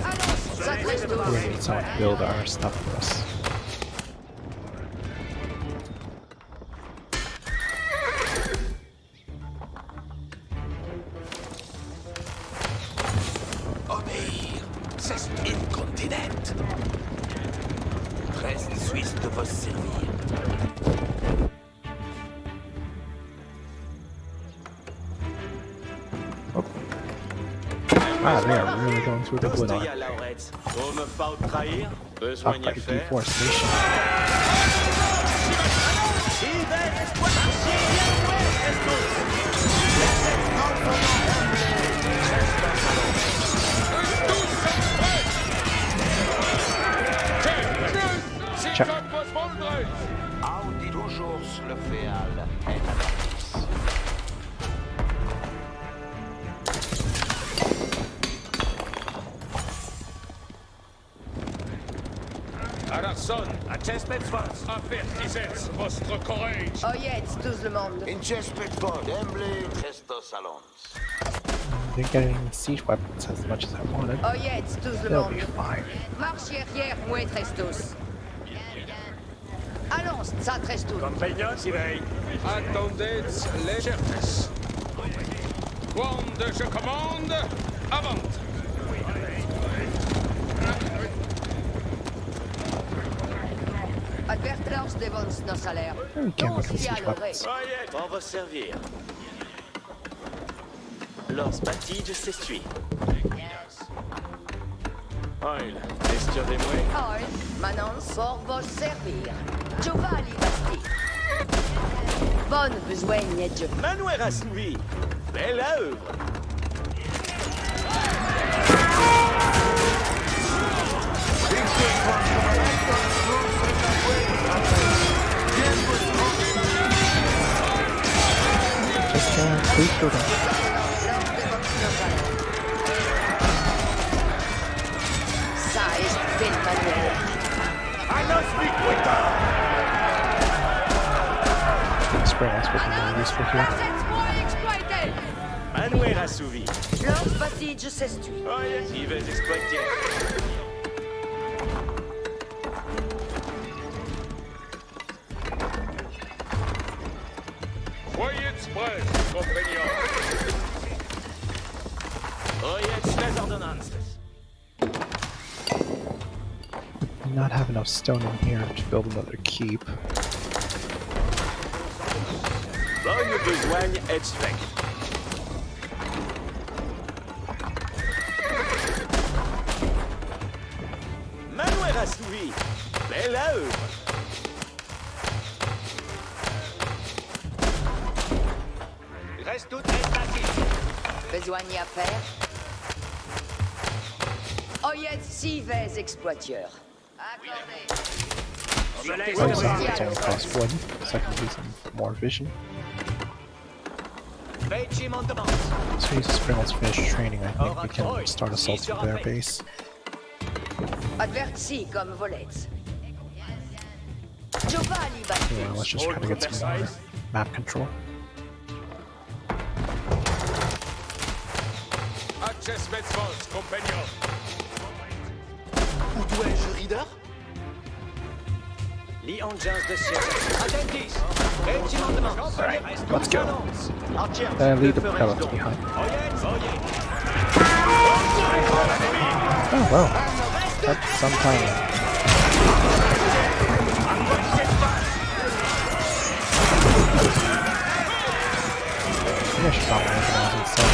E: allons. Ça reste
A: We're gonna need someone to build our stuff for us.
D: Obéir, c'est incontinent. Reste suisse de vos servir.
A: Ah, they are really going through the wood on it. Up by deforestation. Check.
D: Audi toujours le féal est attentif.
F: Arson, avertissez votre courage.
E: Oyez tout le monde.
D: In chespet bod, emble Christo salons.
A: Didn't get any siege weapons as much as I wanted.
E: Oyez tout le
A: They'll be
E: monde.
A: fine.
E: Marche arrière, muy trestos. Allons, ça trestos.
F: Compagnons, Sivey. Attendez les chefs. Quand je commande, avant.
E: Advertence devant nos salaires.
A: We can't make any siege weapons.
G: On va servir. Los batige s'essuie. Oil, estirez-moi.
E: Oil, manance, pour vos servir. Giovanni Basti. Bonne besoigne, Dieu.
G: Manuel Rasnui. Belle œuvre.
A: Just wait for them.
E: Ça est fait, Manuel.
A: Spray axe would be more useful here.
E: Assets exploited.
G: Manuel assouvi.
E: Lors Bastige s'estui.
G: Jives exploitier.
C: Voyez express, compagnon.
G: Oyez les ordonnances.
A: Do not have enough stone in here to build another keep.
G: Bonne besogne et fait. Manuel assouvi. Belle œuvre. Reste tout esthétique.
E: Besogne à faire. Oyez Cives exploiteur. Accordé.
A: It's only cost wood, so I can do some more vision.
G: Régiment de demande.
A: So as Springles finish training, I think we can start assaulting their base.
E: Adverti comme volets. Giovanni Bastige.
A: Yeah, let's just try to get some more map control.
C: Access Metzvos, compagnon.
G: Où dois-je, Reader? Li engins de siège. Attentis! Régiment de demande.
A: Alright, let's go.
G: Archer.
A: Leave the pellets behind. Oh well, that's some timing. Maybe I should drop my organize instead.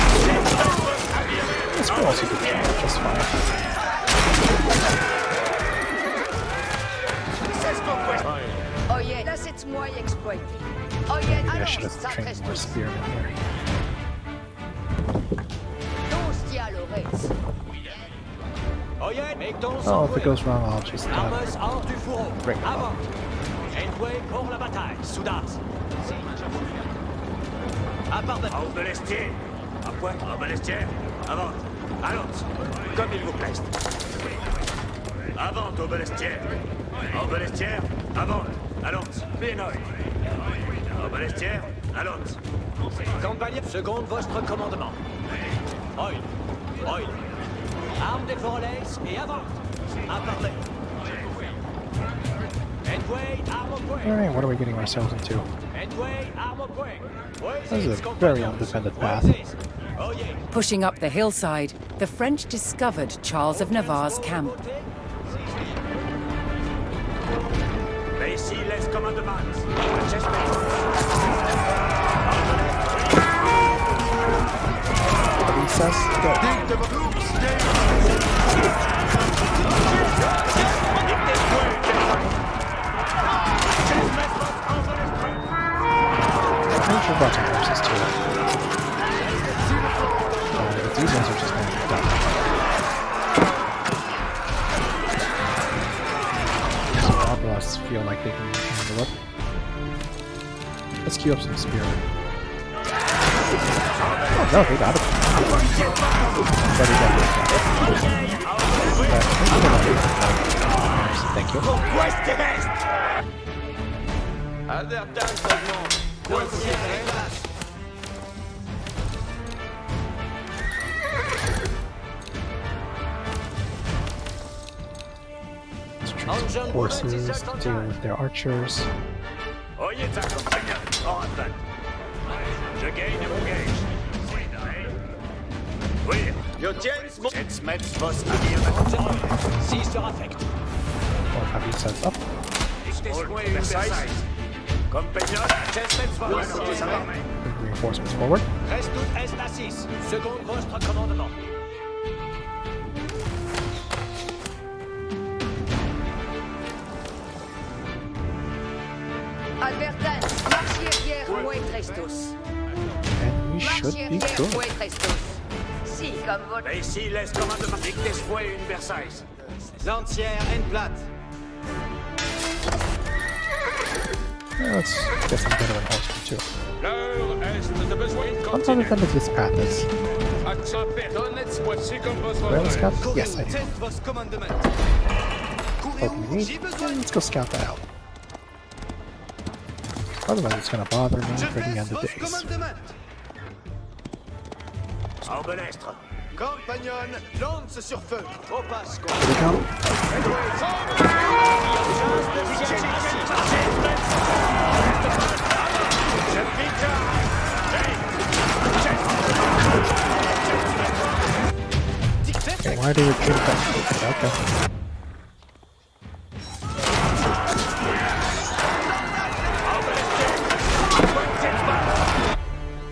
A: This will also be just fine.
E: Oyez, laissez-moi exploiter. Oyez,
A: Maybe I
E: allons,
A: should have trained more spearmen here.
E: Dostia Lorez.
A: Oh, if it goes wrong, I'll just
G: Armes hors du fourreau.
A: bring them
G: Avant.
A: up.
G: Endway pour la bataille. Soudas. À part de... En Belestier. À point. En Belestier. Avant. Allons. Comme il vous plaise. Avant au Belestier. En Belestier. Avant. Allons. Bénoy. En Belestier. Allons. Campagne. Seconde votre commandement. Oil. Oil. Arme des forolays et avant. À parler. Endway, arme au point.
A: Alright, what are we getting ourselves into?
G: Endway, arme au point.
A: This is a very undefended path.
B: Pushing up the hillside, the French discovered Charles of Navarre's camp.
G: Ici, les commandements.
A: Recess, go. French are brought some horses too. But these ones are just going to be done. So Oblasts feel like they can handle it. Let's queue up some spearmen. Oh no, they got it. Thank you. Let's train some horses to deal with their archers.
F: Oyez ça, compagnon. En attaque. Je gagne mon gage. Oui.
G: Yo tienes mon...
F: Jetzt metz vos amis.
G: Si sur affect.
A: Or have you set up?
F: Versailles. Compagnon, just metz vos.
A: Bring reinforcements forward.
G: Reste tout est à 6. Seconde votre commandement.
E: Advertence, marchier hier, muy trestos.
A: And we should
E: Marchier
A: be
E: hier,
A: good.
E: muy trestos. Si, comme votre...
F: Ici, les commandements. Dictes fue une Versailles.
G: L'entière en plate.
A: Let's get some veteran horsemen too.
C: L'heure est de besoin de
A: What other
C: continuer.
A: than this path is?
C: Accent perdonnez, voici comme vos
A: Do I have a
C: ordres.
A: scout? Yes, I do.
G: Tête vos commandements.
A: What we need? Yeah, let's go scout that out. Otherwise, it's gonna bother me for the end of days.
F: Arbelestre.
G: Compagnon, lance sur feu. Au passe,
A: Here we go. Okay, why are they retreating back? Okay.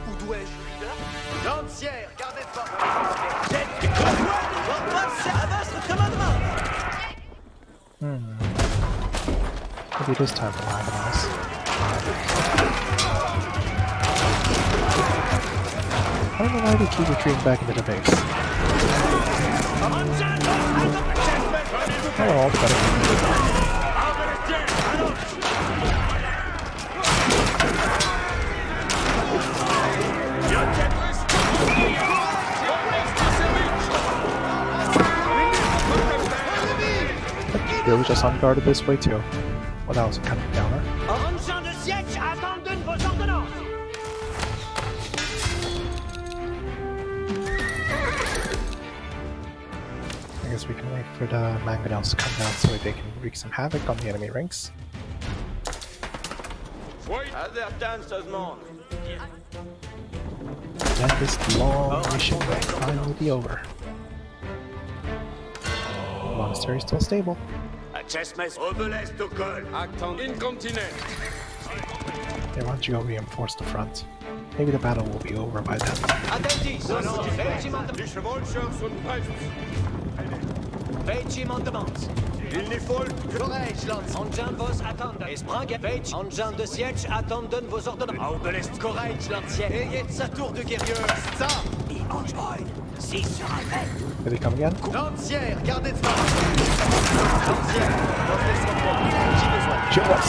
G: Où dois-je? Lancière, gardez de force. À votre commandement.
A: Maybe it is time for Lionels. I don't know why they keep retreating back into the base. Oh, all better. They were just unguarded this way too. Well, that was a kind of downer.
F: Engins de siège abandonnent vos ordonnances.
A: I guess we can wait for the mangonels to come down so they can wreak some havoc on the enemy ranks.
G: Avertan se demande.
A: Then this long mission will finally be over. The monastery is still stable.
F: Accessmess. Obelest au col. Acton incontinent.
A: They want you to reinforce the front. Maybe the battle will be over by then.
G: Attentis.
C: Die Chevaucheurs sont prêts.
G: Regiment demande.
C: Il n'y faut
G: Courage, lance. Engins vos attendent. Esprang, Page. Engins de siège attendent vos ordonnances.
F: Obelest.
G: Courage, lancière. Ayez de sa tour de guerrier. Ça. Si sur un fait.
A: Here they come again.
G: Lancière, gardez de force. Lancière, lancez son point. J'ai besoin.
A: Shoot us!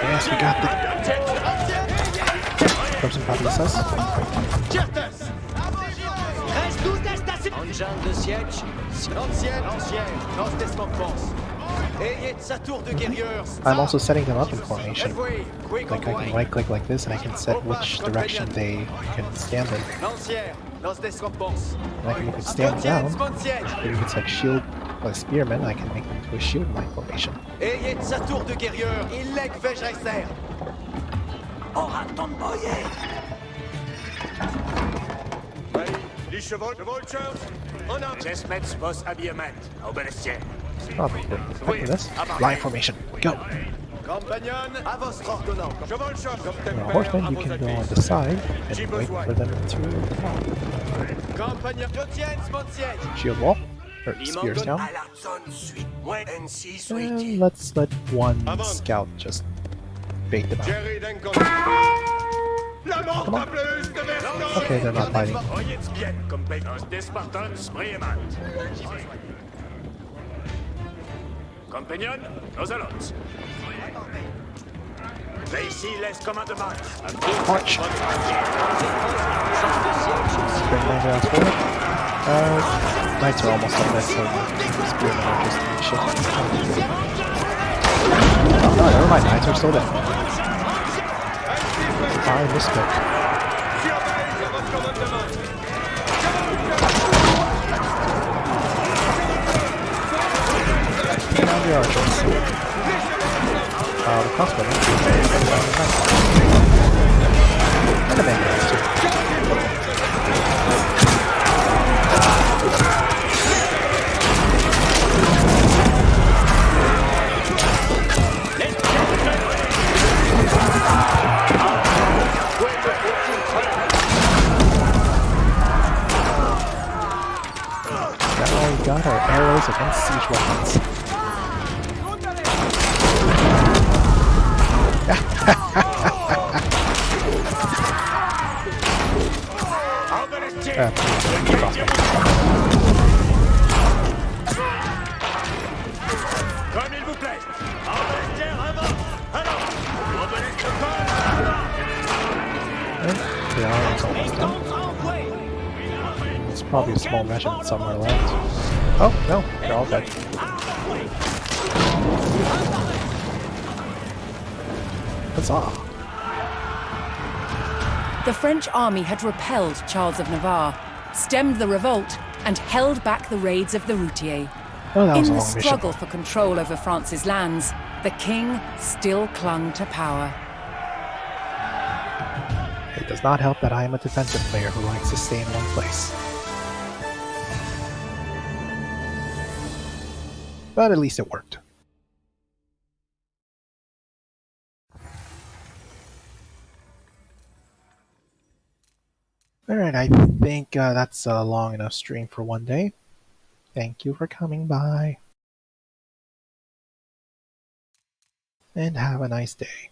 A: Yes, we got the. Person copies us.
G: Engins de siège. Lancière, lance des smoke-bombs. Ayez de sa tour de guerrier.
A: I'm also setting them up in formation. Like I can right click like this and I can set which direction they can stand in.
G: Lancière, lance des smoke-bombs.
A: And I can make them stand down. Maybe it's like shield or spearmen, I can make them to a shield line formation.
G: Ayez de sa tour de guerrier. Il leg Vejreser. Oraton boyer.
C: Die Chevaucheurs en armes.
F: Accessmess vos habillement. Obelestière.
A: Probably look at this. Line formation. Go!
G: Compagnon, à votre ordonnance.
C: Chevaucheurs comme tel
A: Now, horsemen, you can go on the side and wait for them to
G: Compagnon, je tiens mon siège.
A: shield wall. Or spears down. And let's let one scout just bait them out.
C: Jerry Duncan. La mort à plus de Vernon.
A: Okay, they're not fighting.
F: Oyez bien comme Pénos des Spartans Brieman. Compagnon, nos allots. Ici, laisse commandement.
A: March! Bring mangonels forward. Knights are almost up there, so spearmen are just shit. Oh no, never mind, knights are still there. I misspoke. Now the archers. The crossbowmen. And the mangonels too. Now we got our arrows against siege weapons.
F: Comme il vous plaît. Obelestière avant. Alors, Obelestière avant.
A: Their army's almost done. It's probably a small regiment somewhere left. Oh, no, they're all dead. Huzzah!
B: The French army had repelled Charles of Navarre, stemmed the revolt, and held back the raids of the Routiers.
A: Oh, that was
B: In
A: a
B: the
A: long mission.
B: struggle for control over France's lands, the king still clung to power.
A: It does not help that I am a defensive player who likes to stay in one place. But at least it worked. Alright, I think that's a long enough stream for one day. Thank you for coming by. And have a nice day.